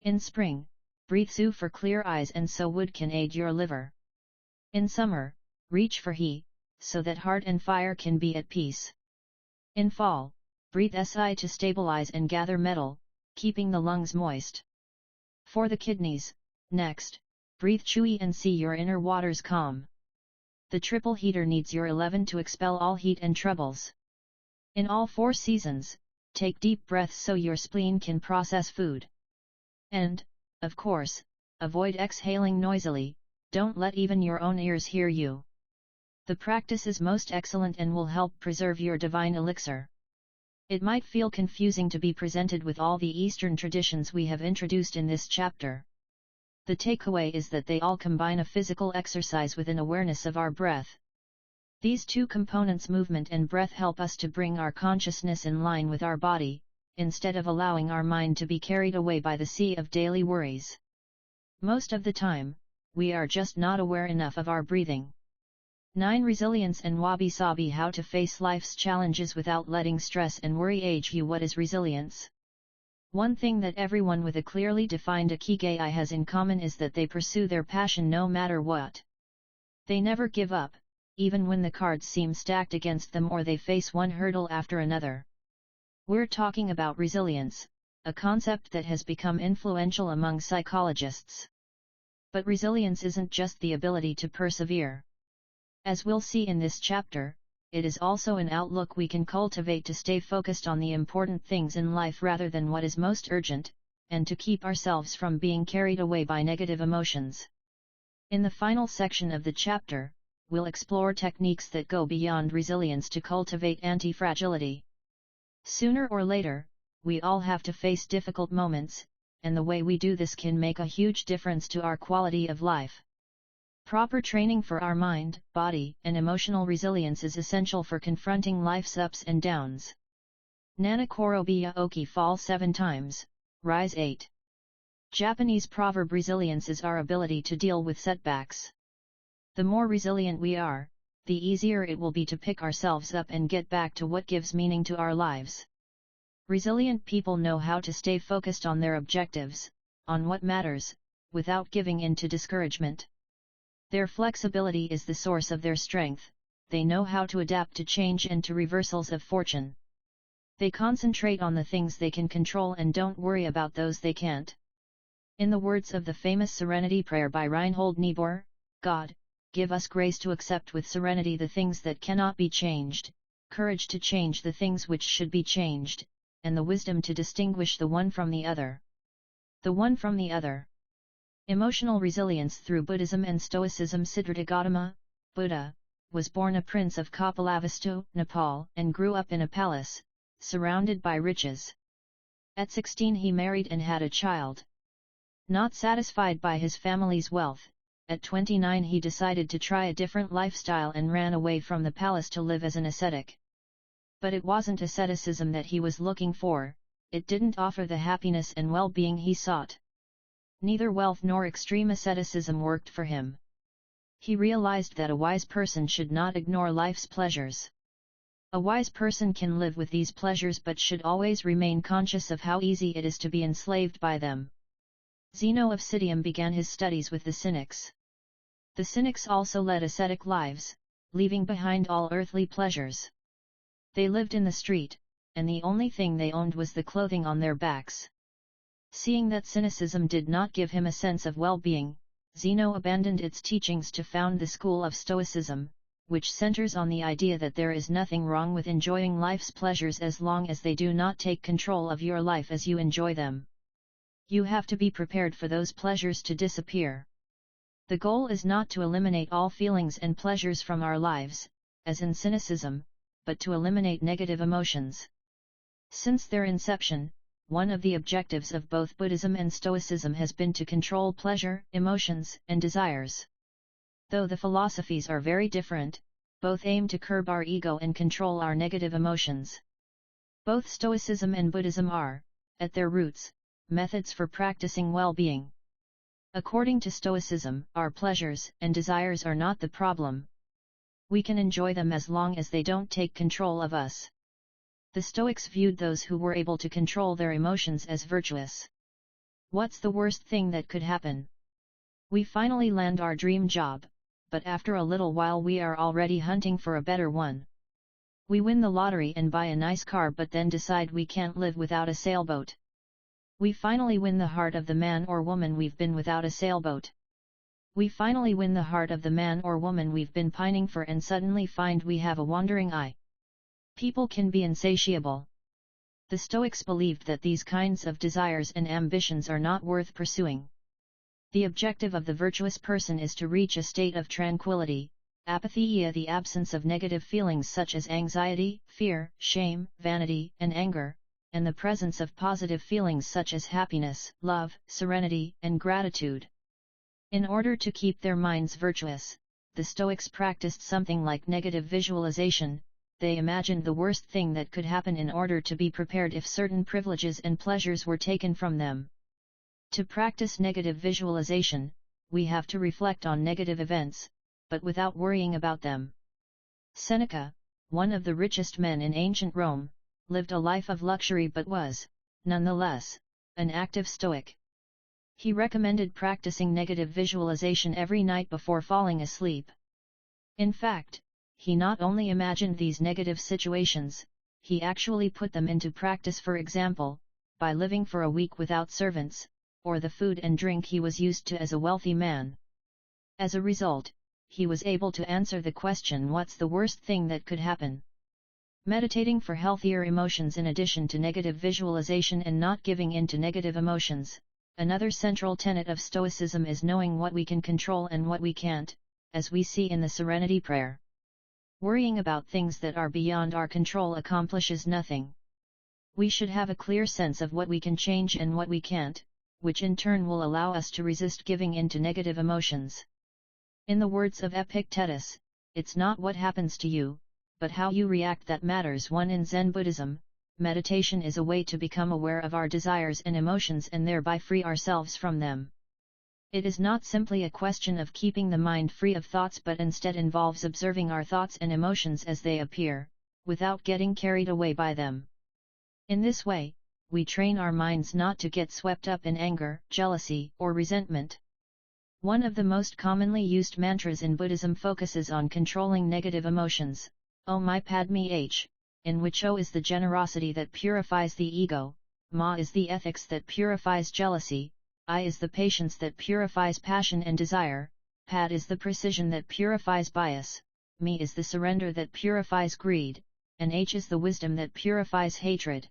In spring, breathe Su for clear eyes and so wood can aid your liver. In summer, reach for He, so that heart and fire can be at peace. In fall, breathe Si to stabilize and gather metal, keeping the lungs moist. For the kidneys, next, breathe Chui and see your inner waters calm. The triple heater needs your 11 to expel all heat and troubles. In all 4 seasons, take deep breaths so your spleen can process food. And, of course, avoid exhaling noisily, don't let even your own ears hear you. The practice is most excellent and will help preserve your divine elixir. It might feel confusing to be presented with all the Eastern traditions we have introduced in this chapter. The takeaway is that they all combine a physical exercise with an awareness of our breath. These 2 components, movement and breath, help us to bring our consciousness in line with our body, instead of allowing our mind to be carried away by the sea of daily worries. Most of the time, we are just not aware enough of our breathing. 9. Resilience and wabi-sabi. How to face life's challenges without letting stress and worry age you. What is resilience? One thing that everyone with a clearly defined Ikigai has in common is that they pursue their passion no matter what. They never give up, even when the cards seem stacked against them or they face one hurdle after another. We're talking about resilience, a concept that has become influential among psychologists. But resilience isn't just the ability to persevere. As we'll see in this chapter, it is also an outlook we can cultivate to stay focused on the important things in life rather than what is most urgent, and to keep ourselves from being carried away by negative emotions. In the final section of the chapter, we'll explore techniques that go beyond resilience to cultivate anti-fragility. Sooner or later, we all have to face difficult moments, and the way we do this can make a huge difference to our quality of life. Proper training for our mind, body, and emotional resilience is essential for confronting life's ups and downs. Nanakoro Byaoki. Fall 7 times, rise 8. Japanese proverb. Resilience is our ability to deal with setbacks. The more resilient we are, the easier it will be to pick ourselves up and get back to what gives meaning to our lives. Resilient people know how to stay focused on their objectives, on what matters, without giving in to discouragement. Their flexibility is the source of their strength. They know how to adapt to change and to reversals of fortune. They concentrate on the things they can control and don't worry about those they can't. In the words of the famous Serenity Prayer by Reinhold Niebuhr, God, give us grace to accept with serenity the things that cannot be changed, courage to change the things which should be changed, and the wisdom to distinguish the one from the other. The one from the other. Emotional resilience through Buddhism and Stoicism. Siddhartha Gautama, Buddha, was born a prince of Kapilavastu, Nepal, and grew up in a palace, surrounded by riches. At 16 he married and had a child. Not satisfied by his family's wealth, at 29 he decided to try a different lifestyle and ran away from the palace to live as an ascetic. But it wasn't asceticism that he was looking for, it didn't offer the happiness and well-being he sought. Neither wealth nor extreme asceticism worked for him. He realized that a wise person should not ignore life's pleasures. A wise person can live with these pleasures but should always remain conscious of how easy it is to be enslaved by them. Zeno of Citium began his studies with the Cynics. The Cynics also led ascetic lives, leaving behind all earthly pleasures. They lived in the street, and the only thing they owned was the clothing on their backs. Seeing that cynicism did not give him a sense of well-being, Zeno abandoned its teachings to found the school of Stoicism, which centers on the idea that there is nothing wrong with enjoying life's pleasures as long as they do not take control of your life as you enjoy them. You have to be prepared for those pleasures to disappear. The goal is not to eliminate all feelings and pleasures from our lives, as in cynicism, but to eliminate negative emotions. Since their inception, one of the objectives of both Buddhism and Stoicism has been to control pleasure, emotions, and desires. Though the philosophies are very different, both aim to curb our ego and control our negative emotions. Both Stoicism and Buddhism are, at their roots, methods for practicing well-being. According to Stoicism, our pleasures and desires are not the problem. We can enjoy them as long as they don't take control of us. The Stoics viewed those who were able to control their emotions as virtuous. What's the worst thing that could happen? We finally land our dream job, but after a little while we are already hunting for a better one. We win the lottery and buy a nice car but then decide we can't live without a sailboat. We finally win the heart of the man or woman we've been without a sailboat. We finally win the heart of the man or woman we've been pining for and suddenly find we have a wandering eye. People can be insatiable. The Stoics believed that these kinds of desires and ambitions are not worth pursuing. The objective of the virtuous person is to reach a state of tranquility, apatheia, the absence of negative feelings such as anxiety, fear, shame, vanity, and anger, and the presence of positive feelings such as happiness, love, serenity, and gratitude. In order to keep their minds virtuous, the Stoics practiced something like negative visualization. They imagined the worst thing that could happen in order to be prepared if certain privileges and pleasures were taken from them. To practice negative visualization, we have to reflect on negative events, but without worrying about them. Seneca, one of the richest men in ancient Rome, lived a life of luxury but was, nonetheless, an active Stoic. He recommended practicing negative visualization every night before falling asleep. In fact, he not only imagined these negative situations, he actually put them into practice, for example, by living for a week without servants, or the food and drink he was used to as a wealthy man. As a result, he was able to answer the question, what's the worst thing that could happen? Meditating for healthier emotions in addition to negative visualization and not giving in to negative emotions. Another central tenet of Stoicism is knowing what we can control and what we can't, as we see in the Serenity Prayer. Worrying about things that are beyond our control accomplishes nothing. We should have a clear sense of what we can change and what we can't, which in turn will allow us to resist giving in to negative emotions. In the words of Epictetus, it's not what happens to you, but how you react that matters. In Zen Buddhism, meditation is a way to become aware of our desires and emotions and thereby free ourselves from them. It is not simply a question of keeping the mind free of thoughts, but instead involves observing our thoughts and emotions as they appear, without getting carried away by them. In this way, we train our minds not to get swept up in anger, jealousy, or resentment. One of the most commonly used mantras in Buddhism focuses on controlling negative emotions, Om Mani Padme H, in which O is the generosity that purifies the ego, Ma is the ethics that purifies jealousy, I is the patience that purifies passion and desire, Pad is the precision that purifies bias, Me is the surrender that purifies greed, and H is the wisdom that purifies hatred.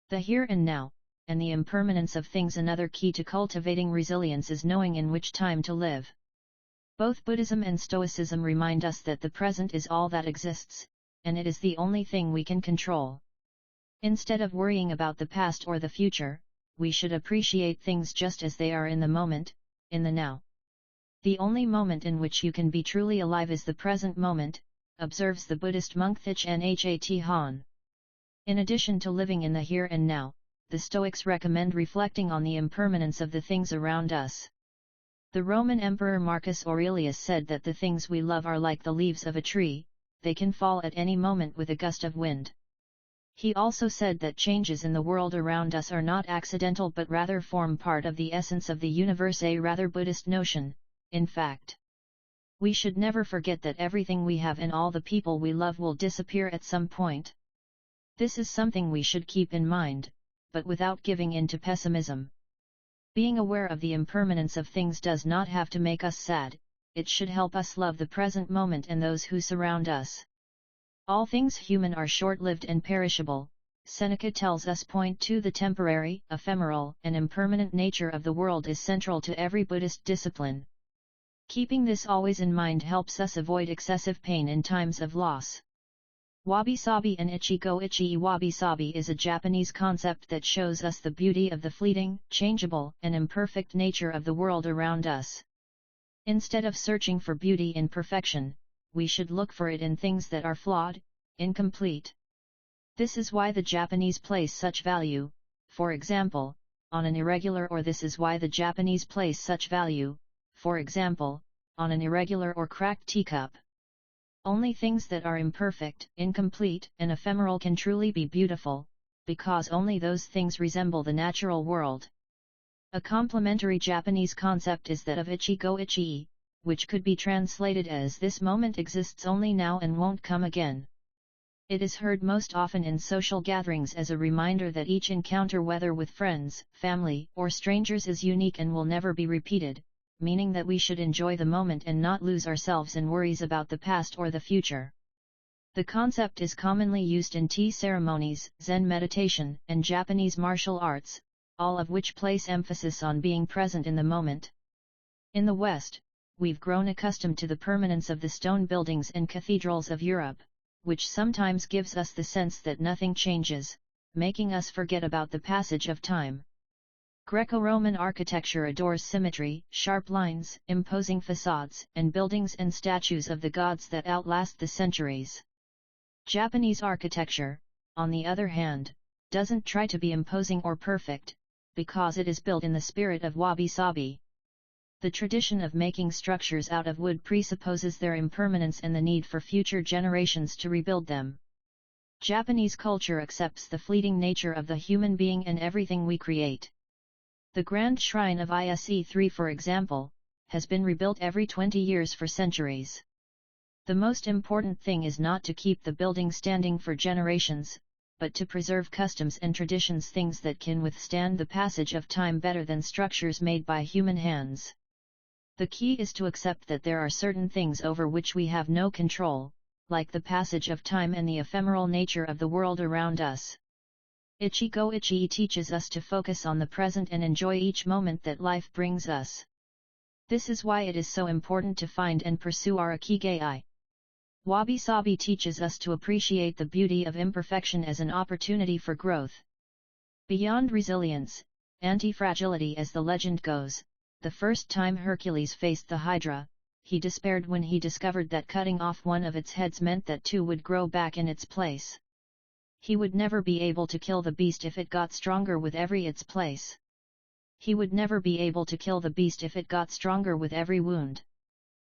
The here and now, and the impermanence of things. Another key to cultivating resilience is knowing in which time to live. Both Buddhism and Stoicism remind us that the present is all that exists, and it is the only thing we can control. Instead of worrying about the past or the future, we should appreciate things just as they are in the moment, in the now. The only moment in which you can be truly alive is the present moment, observes the Buddhist monk Thich Nhat Hanh. In addition to living in the here and now, the Stoics recommend reflecting on the impermanence of the things around us. The Roman Emperor Marcus Aurelius said that the things we love are like the leaves of a tree, they can fall at any moment with a gust of wind. He also said that changes in the world around us are not accidental but rather form part of the essence of the universe, a rather Buddhist notion, in fact. We should never forget that everything we have and all the people we love will disappear at some point. This is something we should keep in mind, but without giving in to pessimism. Being aware of the impermanence of things does not have to make us sad, it should help us love the present moment and those who surround us. All things human are short-lived and perishable, Seneca tells us. Point 2. The temporary, ephemeral, and impermanent nature of the world is central to every Buddhist discipline. Keeping this always in mind helps us avoid excessive pain in times of loss. Wabi-sabi and Ichigo. Wabi-sabi is a Japanese concept that shows us the beauty of the fleeting, changeable, and imperfect nature of the world around us. Instead of searching for beauty in perfection, we should look for it in things that are flawed, incomplete. This is why the Japanese place such value, for example, on an irregular, or this is why the Japanese place such value, for example, on an irregular or cracked teacup. Only things that are imperfect, incomplete, and ephemeral can truly be beautiful, because only those things resemble the natural world. A complementary Japanese concept is that of Ichigo, which could be translated as this moment exists only now and won't come again. It is heard most often in social gatherings as a reminder that each encounter, whether with friends, family, or strangers, is unique and will never be repeated, meaning that we should enjoy the moment and not lose ourselves in worries about the past or the future. The concept is commonly used in tea ceremonies, Zen meditation, and Japanese martial arts, all of which place emphasis on being present in the moment. In the West, we've grown accustomed to the permanence of the stone buildings and cathedrals of Europe, which sometimes gives us the sense that nothing changes, making us forget about the passage of time. Greco-Roman architecture adores symmetry, sharp lines, imposing facades, and buildings and statues of the gods that outlast the centuries. Japanese architecture, on the other hand, doesn't try to be imposing or perfect, because it is built in the spirit of wabi-sabi. The tradition of making structures out of wood presupposes their impermanence and the need for future generations to rebuild them. Japanese culture accepts the fleeting nature of the human being and everything we create. The Grand Shrine of Ise-3, for example, has been rebuilt every 20 years for centuries. The most important thing is not to keep the building standing for generations, but to preserve customs and traditions, things that can withstand the passage of time better than structures made by human hands. The key is to accept that there are certain things over which we have no control, like the passage of time and the ephemeral nature of the world around us. Ikigai teaches us to focus on the present and enjoy each moment that life brings us. This is why it is so important to find and pursue our Ikigai. Wabi-sabi teaches us to appreciate the beauty of imperfection as an opportunity for growth. Beyond resilience, anti-fragility, as the legend goes, the first time Hercules faced the Hydra, he despaired when he discovered that cutting off one of its heads meant that two would grow back in its place. He would never be able to kill the beast if it got stronger with every its place. He would never be able to kill the beast if it got stronger with every wound.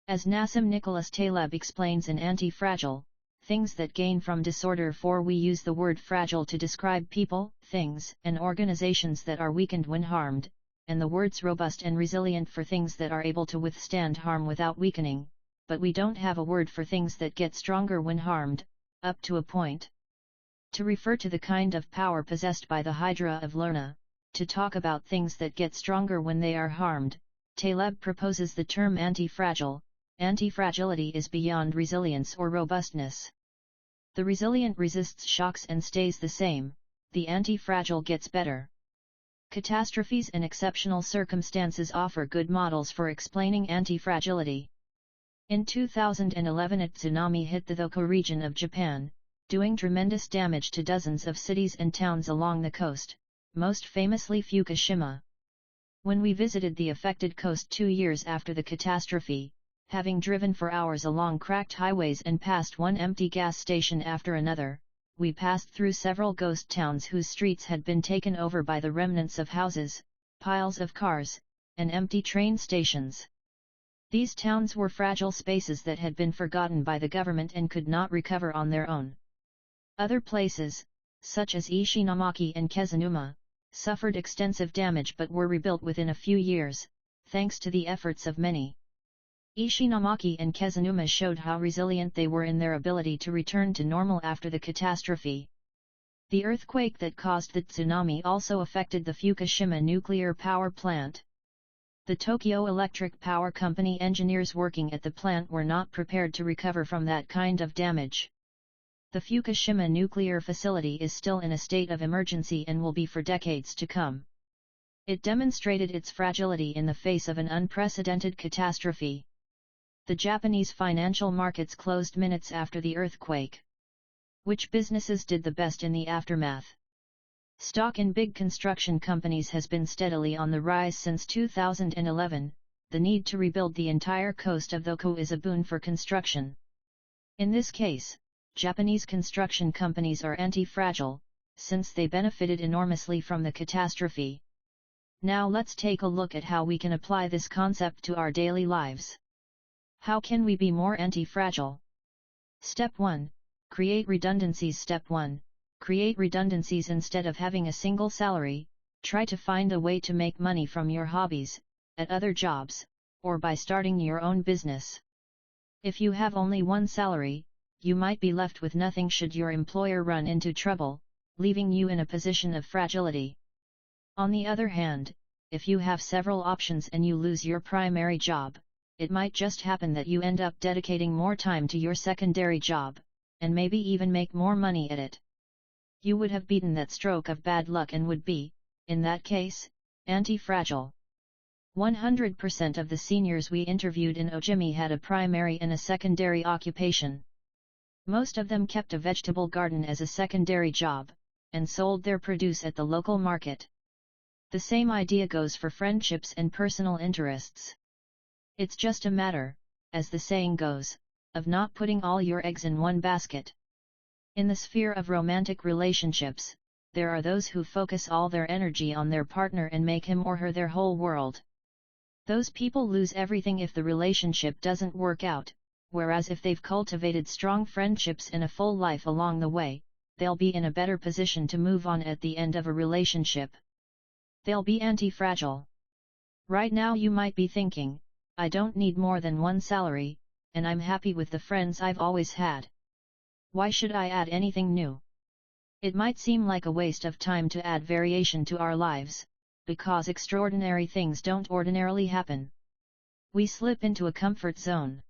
As Nassim Nicholas Taleb explains in Anti-Fragile, Things That Gain from Disorder, for we use the word fragile to describe people, things, and organizations that are weakened when harmed, and the words robust and resilient for things that are able to withstand harm without weakening, but we don't have a word for things that get stronger when harmed, up to a point. To refer to the kind of power possessed by the Hydra of Lerna, to talk about things that get stronger when they are harmed, Taleb proposes the term anti-fragile. Anti-fragility is beyond resilience or robustness. The resilient resists shocks and stays the same, the anti-fragile gets better. Catastrophes and exceptional circumstances offer good models for explaining anti-fragility. In 2011, a tsunami hit the Tokyo region of Japan, doing tremendous damage to dozens of cities and towns along the coast, most famously Fukushima. When we visited the affected coast 2 years after the catastrophe, having driven for hours along cracked highways and passed one empty gas station after another, we passed through several ghost towns whose streets had been taken over by the remnants of houses, piles of cars, and empty train stations. These towns were fragile spaces that had been forgotten by the government and could not recover on their own. Other places, such as Ishinomaki and Kezanuma, suffered extensive damage but were rebuilt within a few years, thanks to the efforts of many. Ishinomaki and Kezanuma showed how resilient they were in their ability to return to normal after the catastrophe. The earthquake that caused the tsunami also affected the Fukushima nuclear power plant. The Tokyo Electric Power Company engineers working at the plant were not prepared to recover from that kind of damage. The Fukushima nuclear facility is still in a state of emergency and will be for decades to come. It demonstrated its fragility in the face of an unprecedented catastrophe. The Japanese financial markets closed minutes after the earthquake. Which businesses did the best in the aftermath? Stock in big construction companies has been steadily on the rise since 2011. The need to rebuild the entire coast of Tokyo is a boon for construction. In this case, Japanese construction companies are anti-fragile, since they benefited enormously from the catastrophe. Now let's take a look at how we can apply this concept to our daily lives. How can we be more anti-fragile? Step 1. Create redundancies. Step 1. Create redundancies. Instead of having a single salary, try to find a way to make money from your hobbies, at other jobs, or by starting your own business. If you have only one salary, you might be left with nothing should your employer run into trouble, leaving you in a position of fragility. On the other hand, if you have several options and you lose your primary job, it might just happen that you end up dedicating more time to your secondary job, and maybe even make more money at it. You would have beaten that stroke of bad luck and would be, in that case, anti-fragile. 100% of the seniors we interviewed in Ojimi had a primary and a secondary occupation. Most of them kept a vegetable garden as a secondary job, and sold their produce at the local market. The same idea goes for friendships and personal interests. It's just a matter, as the saying goes, of not putting all your eggs in one basket. In the sphere of romantic relationships, there are those who focus all their energy on their partner and make him or her their whole world. Those people lose everything if the relationship doesn't work out, whereas if they've cultivated strong friendships and a full life along the way, they'll be in a better position to move on at the end of a relationship. They'll be anti-fragile. Right now you might be thinking, I don't need more than one salary, and I'm happy with the friends I've always had. Why should I add anything new? It might seem like a waste of time to add variation to our lives, because extraordinary things don't ordinarily happen. We slip into a comfort zone.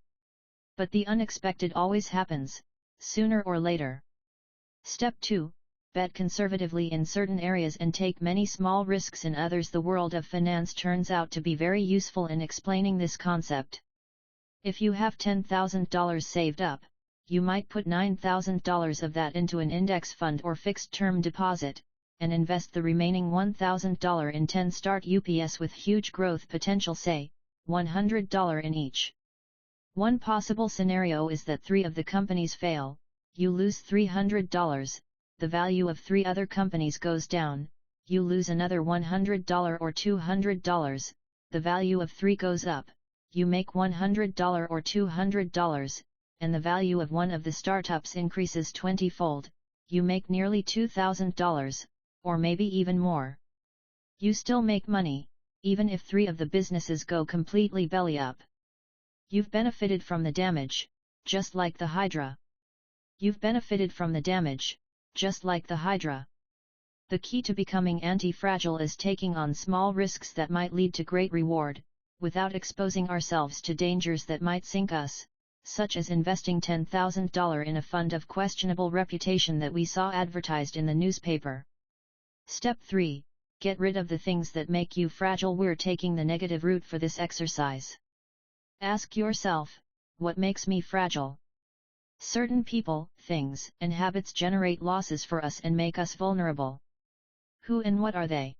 But the unexpected always happens, sooner or later. Step 2. Bet conservatively in certain areas and take many small risks in others. The world of finance turns out to be very useful in explaining this concept. If you have $10,000 saved up, you might put $9,000 of that into an index fund or fixed term deposit, and invest the remaining $1,000 in 10 start UPS with huge growth potential, say, $100 in each. One possible scenario is that 3 of the companies fail, you lose $300, the value of 3 other companies goes down, you lose another $100 or $200, the value of 3 goes up, you make $100 or $200, and the value of one of the startups increases 20-fold, you make nearly $2,000, or maybe even more. You still make money, even if 3 of the businesses go completely belly up. You've benefited from the damage, just like the Hydra. You've benefited from the damage, just like the Hydra. The key to becoming anti-fragile is taking on small risks that might lead to great reward, without exposing ourselves to dangers that might sink us, such as investing $10,000 in a fund of questionable reputation that we saw advertised in the newspaper. Step 3. Get rid of the things that make you fragile. We're taking the negative route for this exercise. Ask yourself, what makes me fragile? Certain people, things, and habits generate losses for us and make us vulnerable. Who and what are they?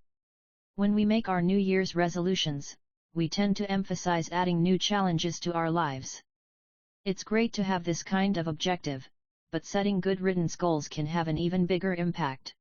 When we make our New Year's resolutions, we tend to emphasize adding new challenges to our lives. It's great to have this kind of objective, but setting good riddance goals can have an even bigger impact.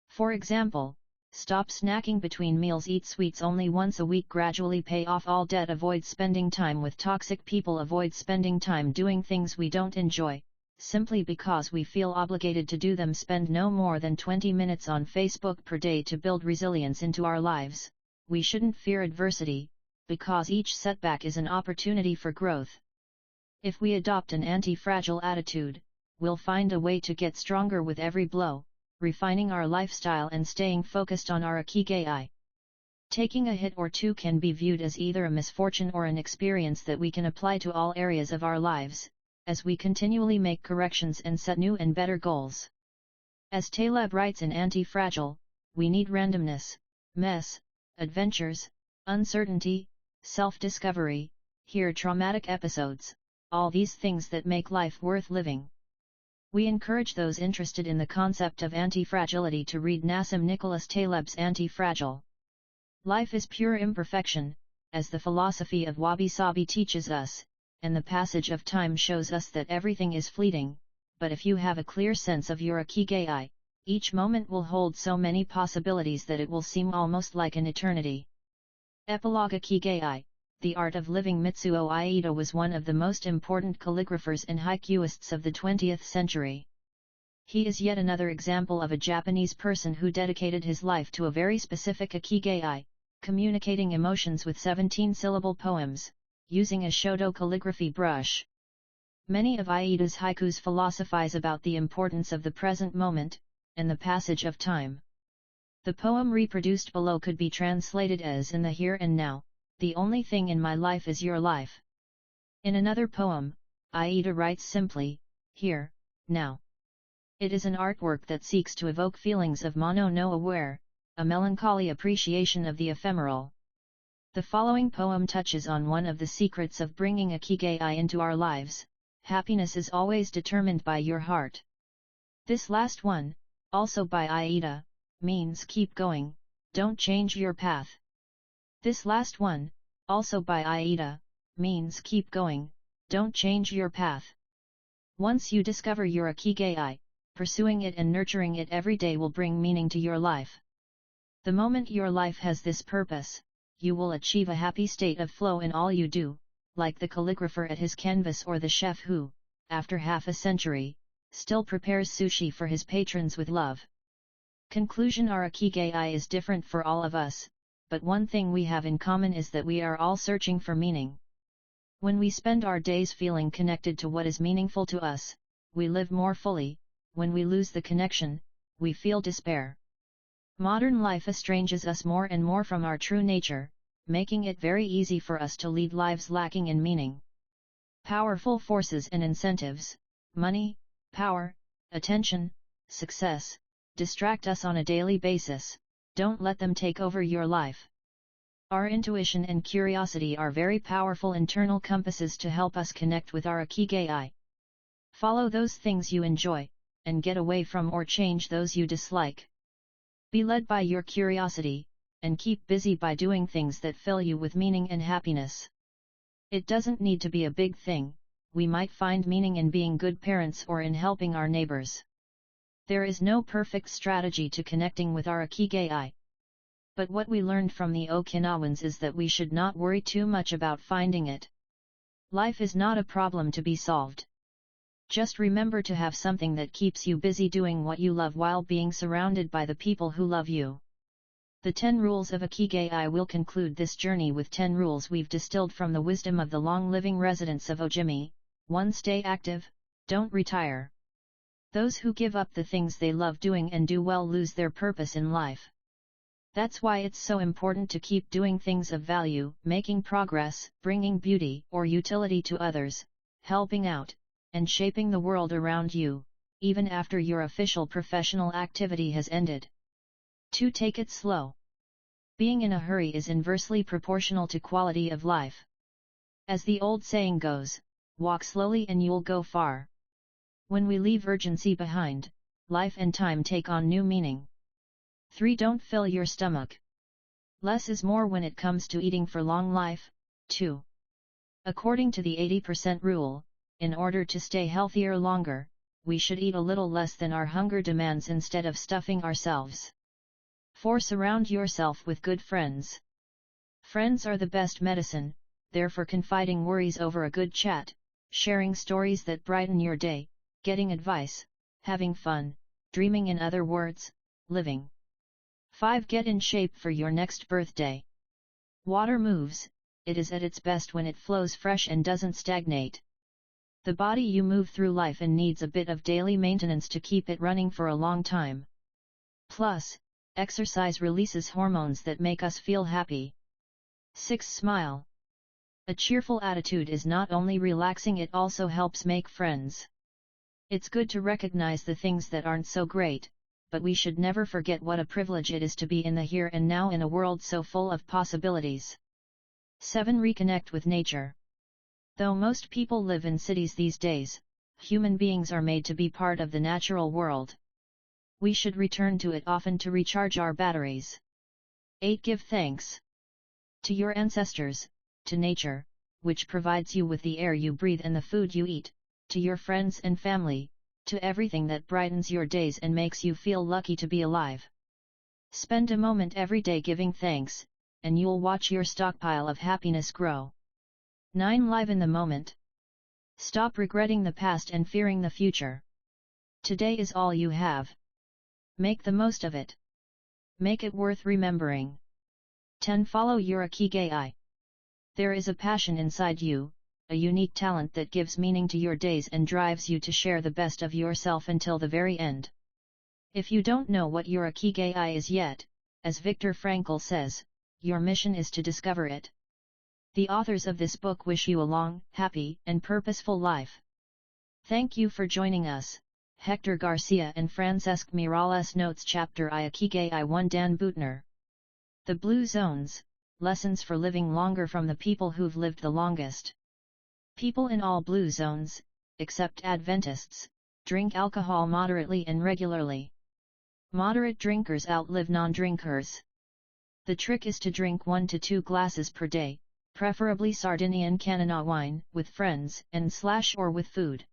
For example, stop snacking between meals, eat sweets only once a week, gradually pay off all debt, avoid spending time with toxic people, avoid spending time doing things we don't enjoy, simply because we feel obligated to do them, spend no more than 20 minutes on Facebook per day to build resilience into our lives. We shouldn't fear adversity, because each setback is an opportunity for growth. If we adopt an anti-fragile attitude, we'll find a way to get stronger with every blow, refining our lifestyle and staying focused on our Ikigai. Taking a hit or two can be viewed as either a misfortune or an experience that we can apply to all areas of our lives, as we continually make corrections and set new and better goals. As Taleb writes in Anti-Fragile, we need randomness, mess, adventures, uncertainty, self-discovery, here traumatic episodes, all these things that make life worth living. We encourage those interested in the concept of anti-fragility to read Nassim Nicholas Taleb's Anti-Fragile. Life is pure imperfection, as the philosophy of wabi-sabi teaches us, and the passage of time shows us that everything is fleeting, but if you have a clear sense of your Ikigai, each moment will hold so many possibilities that it will seem almost like an eternity. Epilogue. Ikigai, the art of living. Mitsuo Aida was one of the most important calligraphers and haikuists of the 20th century. He is yet another example of a Japanese person who dedicated his life to a very specific Ikigai, communicating emotions with 17-syllable poems, using a Shodo calligraphy brush. Many of Aida's haikus philosophize about the importance of the present moment, and the passage of time. The poem reproduced below could be translated as, in the here and now, the only thing in my life is your life. In another poem, Aida writes simply, here, now. It is an artwork that seeks to evoke feelings of mono no aware, a melancholy appreciation of the ephemeral. The following poem touches on one of the secrets of bringing Ikigai into our lives: happiness is always determined by your heart. This last one, also by Aida, means keep going, don't change your path. This last one, also by Aida, means keep going, don't change your path. Once you discover your Ikigai, pursuing it and nurturing it every day will bring meaning to your life. The moment your life has this purpose, you will achieve a happy state of flow in all you do, like the calligrapher at his canvas or the chef who, after half a century, still prepares sushi for his patrons with love. Conclusion: our Ikigai is different for all of us, but one thing we have in common is that we are all searching for meaning. When we spend our days feeling connected to what is meaningful to us, we live more fully. When we lose the connection, we feel despair. Modern life estranges us more and more from our true nature, making it very easy for us to lead lives lacking in meaning. Powerful forces and incentives, money, power, attention, success, distract us on a daily basis. Don't let them take over your life. Our intuition and curiosity are very powerful internal compasses to help us connect with our Ikigai. Follow those things you enjoy, and get away from or change those you dislike. Be led by your curiosity, and keep busy by doing things that fill you with meaning and happiness. It doesn't need to be a big thing. We might find meaning in being good parents or in helping our neighbors. There is no perfect strategy to connecting with our Ikigai. But what we learned from the Okinawans is that we should not worry too much about finding it. Life is not a problem to be solved. Just remember to have something that keeps you busy doing what you love while being surrounded by the people who love you. The 10 rules of Ikigai will conclude this journey with 10 rules we've distilled from the wisdom of the long-living residents of Ojimi. 1. Stay active, don't retire. Those who give up the things they love doing and do well lose their purpose in life. That's why it's so important to keep doing things of value, making progress, bringing beauty or utility to others, helping out, and shaping the world around you, even after your official professional activity has ended. 2. Take it slow. Being in a hurry is inversely proportional to quality of life. As the old saying goes, walk slowly and you'll go far. When we leave urgency behind, life and time take on new meaning. 3. Don't fill your stomach. Less is more when it comes to eating for long life. 2. According to the 80% rule, in order to stay healthier longer, we should eat a little less than our hunger demands instead of stuffing ourselves. 4. Surround yourself with good friends. Friends are the best medicine, therefore confiding worries over a good chat, sharing stories that brighten your day, getting advice, having fun, dreaming, in other words, living. 5. Get in shape for your next birthday. Water moves, it is at its best when it flows fresh and doesn't stagnate. The body you move through life and needs a bit of daily maintenance to keep it running for a long time. Plus, exercise releases hormones that make us feel happy. 6. Smile. A cheerful attitude is not only relaxing, it also helps make friends. It's good to recognize the things that aren't so great, but we should never forget what a privilege it is to be in the here and now in a world so full of possibilities. 7. Reconnect with nature. Though most people live in cities these days, human beings are made to be part of the natural world. We should return to it often to recharge our batteries. 8. Give thanks. To your ancestors, to nature, which provides you with the air you breathe and the food you eat, to your friends and family, to everything that brightens your days and makes you feel lucky to be alive. Spend a moment every day giving thanks, and you'll watch your stockpile of happiness grow. 9. Live in the moment. Stop regretting the past and fearing the future. Today is all you have. Make the most of it. Make it worth remembering. 10. Follow your Ikigai. There is a passion inside you, a unique talent that gives meaning to your days and drives you to share the best of yourself until the very end. If you don't know what your Ikigai is yet, as Viktor Frankl says, your mission is to discover it. The authors of this book wish you a long, happy, and purposeful life. Thank you for joining us, Hector Garcia and Francesc Miralles. Notes: Chapter I, Ikigai 1, Dan Buettner. The Blue Zones, Lessons for Living Longer from the People Who've Lived the Longest. People in all blue zones, except Adventists, drink alcohol moderately and regularly. Moderate drinkers outlive non-drinkers. The trick is to drink 1 to 2 glasses per day, preferably Sardinian Canana wine, with friends and/or with food.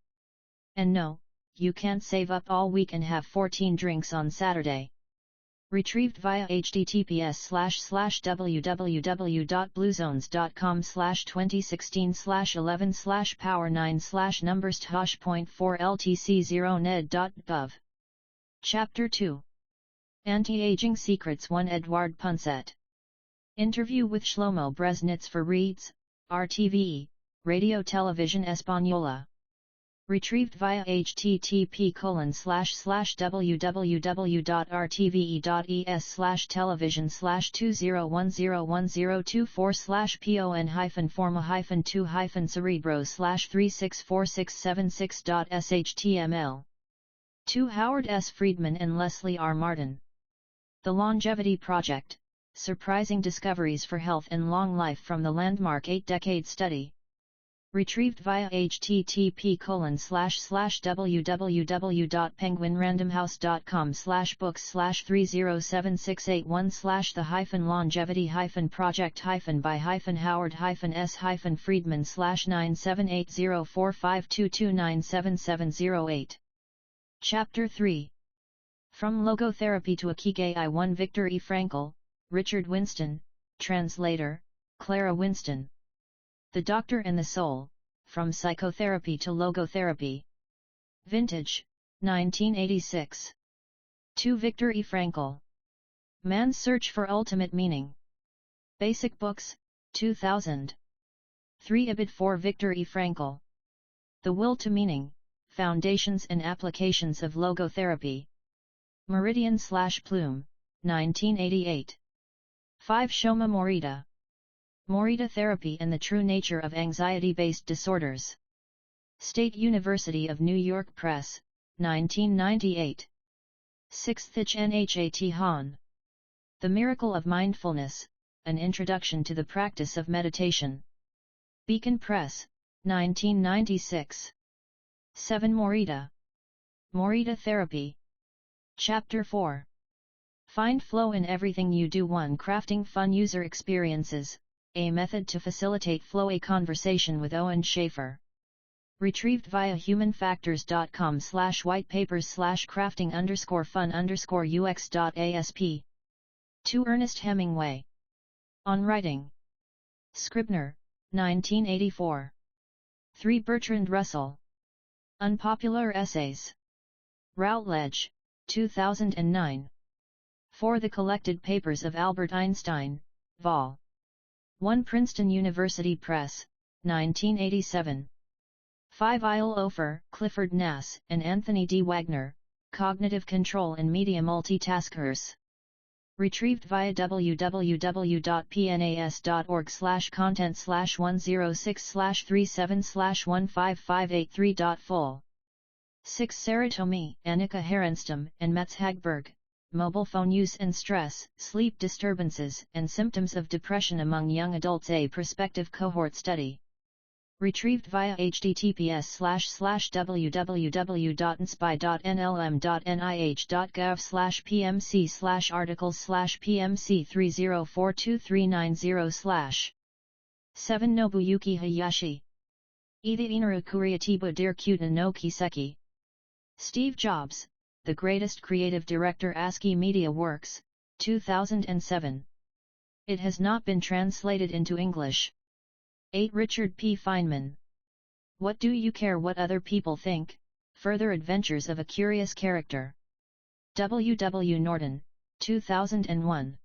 And no, you can't save up all week and have 14 drinks on Saturday. Retrieved via https://www.bluezones.com/2016/11/power9/numbers/tosh.4ltc0ned.gov. Chapter 2. Anti-Aging Secrets 1. Edward Punset. Interview with Shlomo Breznitz for Reads, RTVE, Radio Television Española. Retrieved via http://www.rtve.es/television/20101024/pon-forma-2-364676.html. 2. Howard S. Friedman and Leslie R. Martin. The Longevity Project, Surprising Discoveries for Health and Long Life from the Landmark 8-Decade Study. Retrieved via http://www.penguinrandomhouse.com/books/307681/-howard-s-project-by-howard-s-friedman/9780452297708. Chapter 3. From Logotherapy to Ikigai 1. Viktor E. Frankl, Richard Winston, translator, Clara Winston. The Doctor and the Soul, From Psychotherapy to Logotherapy. Vintage, 1986. 2. Viktor E. Frankl. Man's Search for Ultimate Meaning. Basic Books, 2000. 3. Ibid 4. Viktor E. Frankl. The Will to Meaning, Foundations and Applications of Logotherapy. Meridian/Plume, 1988. 5. Shoma Morita. Morita Therapy and the True Nature of Anxiety-Based Disorders. State University of New York Press, 1998. 6. Thich Nhat Hanh. The Miracle of Mindfulness, An Introduction to the Practice of Meditation. Beacon Press, 1996. 7. Morita. Morita Therapy. Chapter 4. Find Flow in Everything You Do. 1. Crafting Fun User Experiences, A Method to Facilitate Flow. A Conversation with Owen Schaefer. Retrieved via humanfactors.com/whitepapers/crafting_fun_ux.asp. 2. Ernest Hemingway. On Writing. Scribner, 1984. 3. Bertrand Russell. Unpopular Essays. Routledge, 2009. 4. The Collected Papers of Albert Einstein, Vol. 1. Princeton University Press, 1987. 5. Eyal Ofer, Clifford Nass, and Anthony D. Wagner, Cognitive Control and Media Multitaskers. Retrieved via www.pnas.org/content/106/37/15583.full. 6. Saratomi, Annika Herenstam, and Mats Hagberg, Mobile Phone Use and Stress, Sleep Disturbances, and Symptoms of Depression Among Young Adults. A Prospective Cohort Study. Retrieved via https://www.inspi.nlm.nih.gov/pmc/articles/pmc30423990/. 7. Nobuyuki Hayashi. Ida Inaru Kuriatiba Dir Kyuta no Kiseki. Steve Jobs, The Greatest Creative Director. ASCII Media Works, 2007. It has not been translated into English. 8. Richard P. Feynman. What Do You Care What Other People Think? Further Adventures of a Curious Character. W. W. Norton, 2001.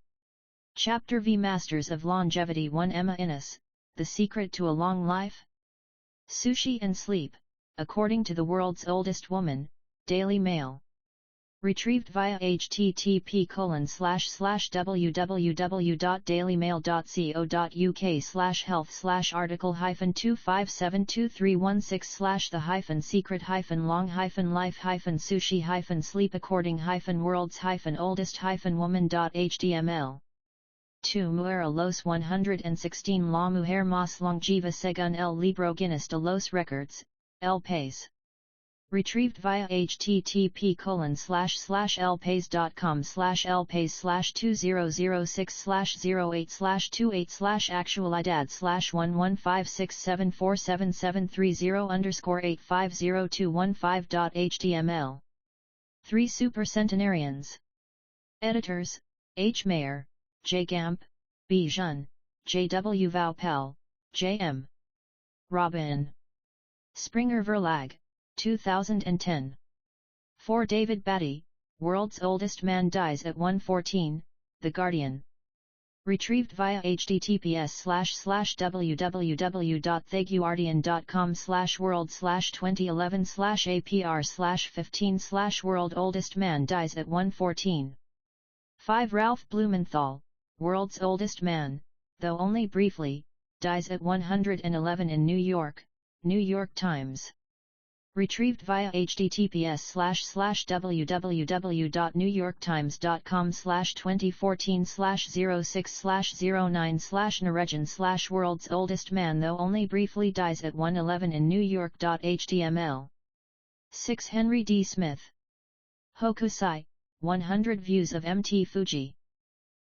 Chapter V. Masters of Longevity. 1. Emma Innes, The Secret to a Long Life? Sushi and Sleep, According to the World's Oldest Woman, Daily Mail. Retrieved via http://www.dailymmail.co.uk/health/article-2572316/the-secret-long-life-sushi-sleep according-world's-oldest-woman.html. 2. Muera los 116 La Mujer Más Longeva Según el Libro Guinness de los Records, El País. Retrieved via http://lpace.com/lpace/2006/08/2156747730_8502150.html. 3. Supercentenarians. Editors, H. Mayer, J. Gamp, B. Jun, J. W. Vaupel, J. M. Robin. Springer Verlag, 2010. 4. David Batty, World's Oldest Man Dies at 114, The Guardian. Retrieved via https://www.theguardian.com/world/2011/APR/15/World Oldest Man Dies at 114. 5. Ralph Blumenthal, World's Oldest Man, Though Only Briefly, Dies at 111 in New York, New York Times. Retrieved via https://www.newyorktimes.com/2014/06/09/Naregin/World's Oldest Man Though Only Briefly Dies at 111 in New York.html. 6. Henry D. Smith. Hokusai, 100 Views of Mt. Fuji.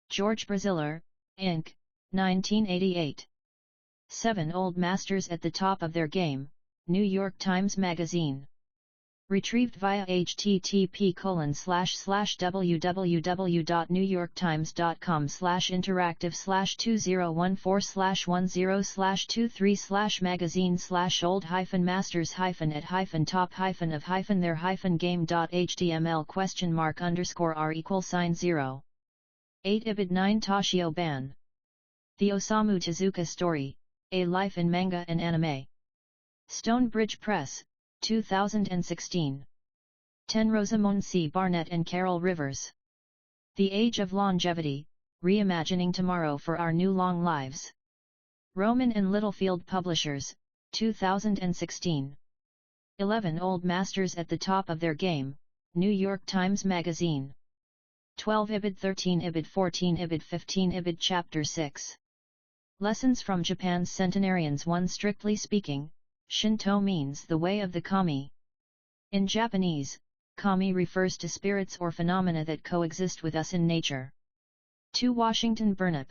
George Braziller, Inc., 1988. 7. Old Masters at the Top of Their Game, New York Times Magazine. Retrieved via http://www.newyorktimes.com/interactive/2014/10-old-masters-at-top-of-their-game.html?r=0. 8. Ibid 9 Toshio Ban. The Osamu Tezuka Story, A Life in Manga and Anime. Stonebridge Press, 2016. 10. Rosamond C. Barnett and Carol Rivers. The Age of Longevity, Reimagining Tomorrow for Our New Long Lives. Rowman and Littlefield Publishers, 2016. 11. Old Masters at the Top of Their Game, New York Times Magazine. 12. Ibid 13 Ibid 14 Ibid 15 Ibid Chapter 6. Lessons from Japan's Centenarians 1. Strictly speaking, Shinto means the way of the kami. In Japanese, kami refers to spirits or phenomena that coexist with us in nature. 2. Washington Burnap.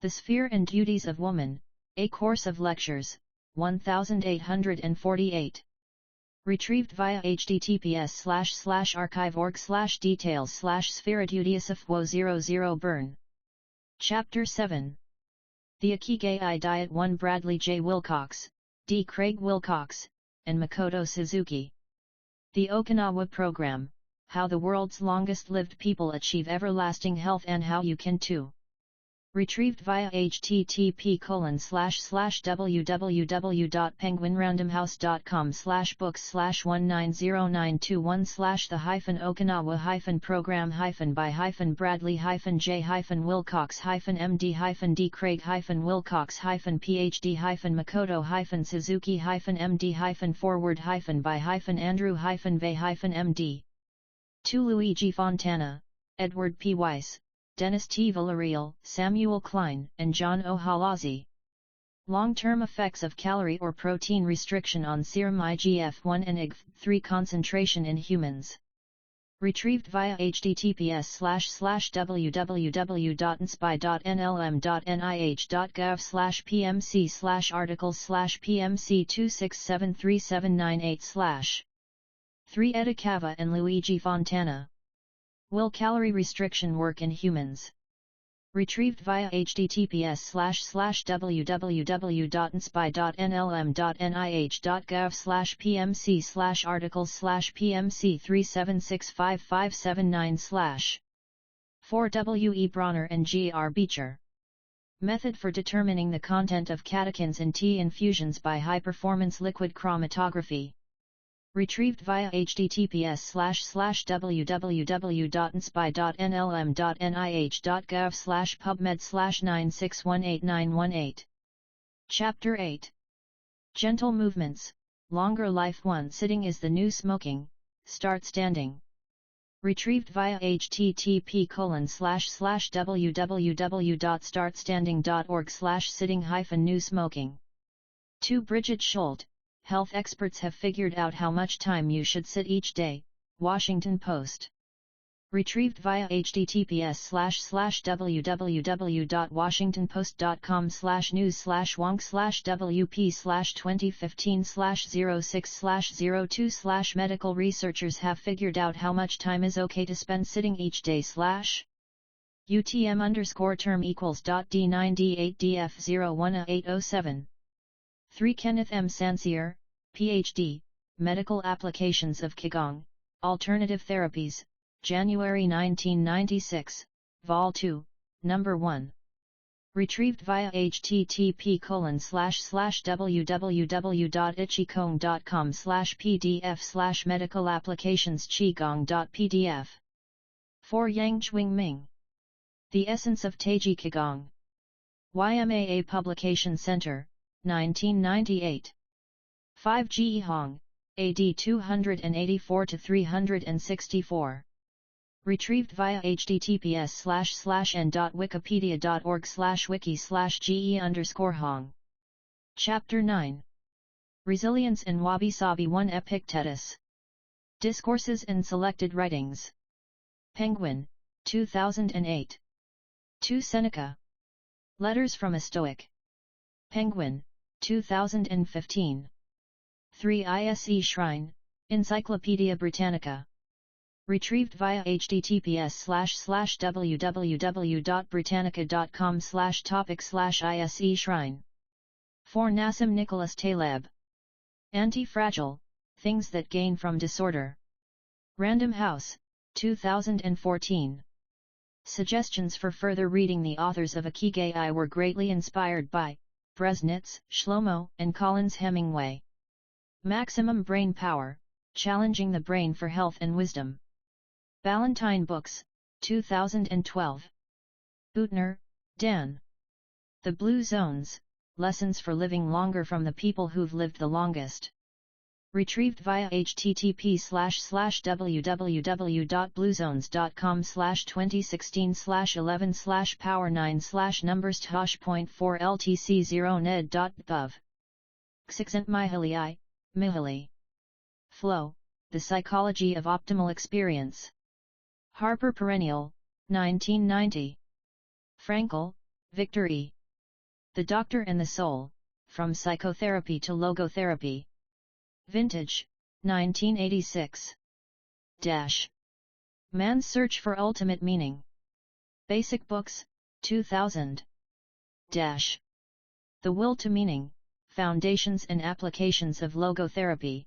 The Sphere and Duties of Woman, A Course of Lectures, 1848. Retrieved via https://archive.org/details/sphereduties00 Burn. Chapter 7. The Ikigai Diet 1. Bradley J. Wilcox, D. Craig Wilcox, and Makoto Suzuki. The Okinawa Program, How the World's Longest-Lived People Achieve Everlasting Health and How You Can Too. Retrieved via http://www.penguinrandomhouse.com/books/19092-1/the-okinawa-by-Bradley-J-Wilcox-MD-D Craig-Suzuki-MD-Forward-by-Andrew-Vey-MD. 2. Luigi Fontana, Edward P. Weiss, Dennis T. Villarreal, Samuel Klein, and John O. Halazzi. Long-term effects of calorie or protein restriction on serum IGF-1 and IGF-3 concentration in humans. Retrieved via https://www.inspi.nlm.nih.gov/pmc/articles/pmc2673798/. 3. Edakawa and Luigi Fontana. Will Calorie Restriction Work in Humans? Retrieved via https://www.inspi.nlm.nih.gov/pmc/articles/pmc3765559/. 4. W. E. Bronner and G. R. Beecher. Method for determining the content of catechins in tea infusions by high-performance liquid chromatography. Retrieved via https://www.inspi.nlm.nih.gov/pubmed/9618918. Chapter 8. Gentle Movements, Longer Life 1. Sitting is the New Smoking, Start Standing. Retrieved via http://www.startstanding.org/sitting-new smoking. 2. Bridget Schult. Health experts have figured out how much time you should sit each day, Washington Post. Retrieved via https://www.washingtonpost.com/news/wonk/wp/2015/06/02/ medical researchers have figured out how much time is okay to spend sitting each day /UTM_term equals .D9D8DF01A807. 3 Kenneth M. Sansier, Ph.D., Medical Applications of Qigong, Alternative Therapies, January 1996, Vol. 2, No. 1. Retrieved via http://www.ichikong.com/pdf/medical-applications-qigong.pdf. 4 Yang Chwing Ming. The Essence of Taiji Qigong. YMAA Publication Center, 1998. 5 Ji Hong, AD 284-364. Retrieved via https://n.wikipedia.org/wiki/ge_Hong. Chapter 9. Resilience in Wabi Sabi 1 Epictetus. Discourses and Selected Writings. Penguin, 2008. 2 Seneca. Letters from a Stoic. Penguin, 2015. 3 ISE Shrine, Encyclopaedia Britannica. Retrieved via https://www.britannica.com/topic/ISE Shrine. 4 Nassim Nicholas Taleb. Anti-Fragile, Things That Gain from Disorder. Random House, 2014. Suggestions for further reading. The authors of Ikigai were greatly inspired by Bresnitz, Shlomo, and Collins Hemingway. Maximum Brain Power, Challenging the Brain for Health and Wisdom. Ballantine Books, 2012. Boutner, Dan. The Blue Zones, Lessons for Living Longer from the People Who've Lived the Longest. Retrieved via http://www.bluezones.com/2016/11/power9/numbers/tosh.4ltc0ned.gov. Csikszentmihalyi, Mihaly. Flow, The Psychology of Optimal Experience. Harper Perennial, 1990. Frankl, Victor E. The Doctor and the Soul, From Psychotherapy to Logotherapy. Vintage, 1986. Man's Search for Ultimate Meaning. Basic Books, 2000. The Will to Meaning, Foundations and Applications of Logotherapy.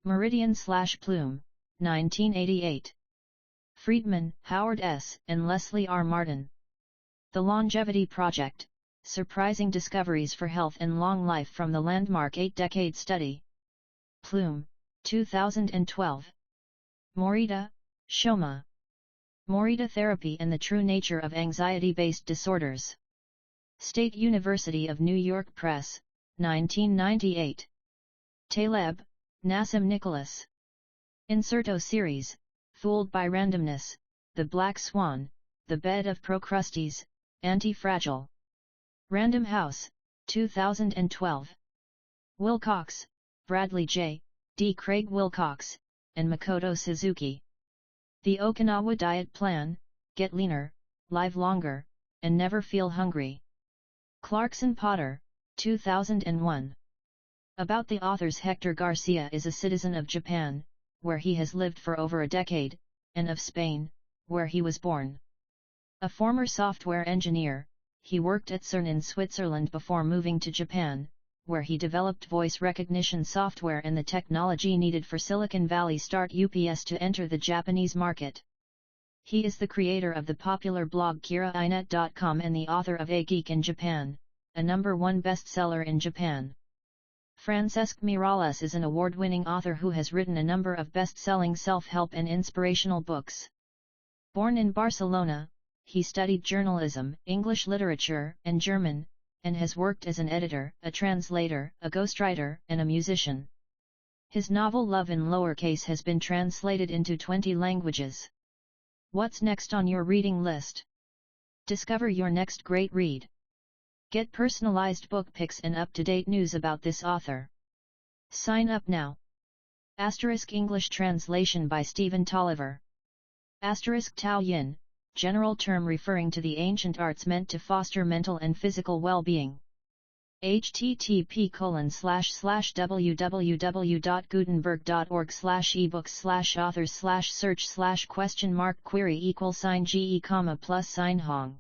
Meridian/Plume, 1988. Friedman, Howard S., and Leslie R. Martin. The Longevity Project, Surprising Discoveries for Health and Long Life from the Landmark 8-Decade Study. Plume, 2012. Morita, Shoma. Morita Therapy and the True Nature of Anxiety-Based Disorders. State University of New York Press, 1998. Taleb, Nassim Nicholas. Inserto Series, Fooled by Randomness, The Black Swan, The Bed of Procrustes, Anti-Fragile. Random House, 2012. Wilcox, Bradley J., D. Craig Wilcox, and Makoto Suzuki. The Okinawa Diet Plan, Get Leaner, Live Longer, and Never Feel Hungry. Clarkson Potter, 2001. About the authors. Hector Garcia is a citizen of Japan, where he has lived for over a decade, and of Spain, where he was born. A former software engineer, he worked at CERN in Switzerland before moving to Japan, where he developed voice recognition software and the technology needed for Silicon Valley Start UPS to enter the Japanese market. He is the creator of the popular blog KiraInet.com and the author of A Geek in Japan, a #1 bestseller in Japan. Francesc Miralles is an award-winning author who has written a number of best-selling self-help and inspirational books. Born in Barcelona, he studied journalism, English literature, and German, and has worked as an editor, a translator, a ghostwriter, and a musician. His novel Love in Lowercase has been translated into 20 languages. What's next on your reading list? Discover your next great read. Get personalized book picks and up-to-date news about this author. Sign up now. *English translation by Stephen Tolliver. Tao Yin, general term referring to the ancient arts meant to foster mental and physical well-being. http://www.gutenberg.org/ebooks/authors/search/??? == Hong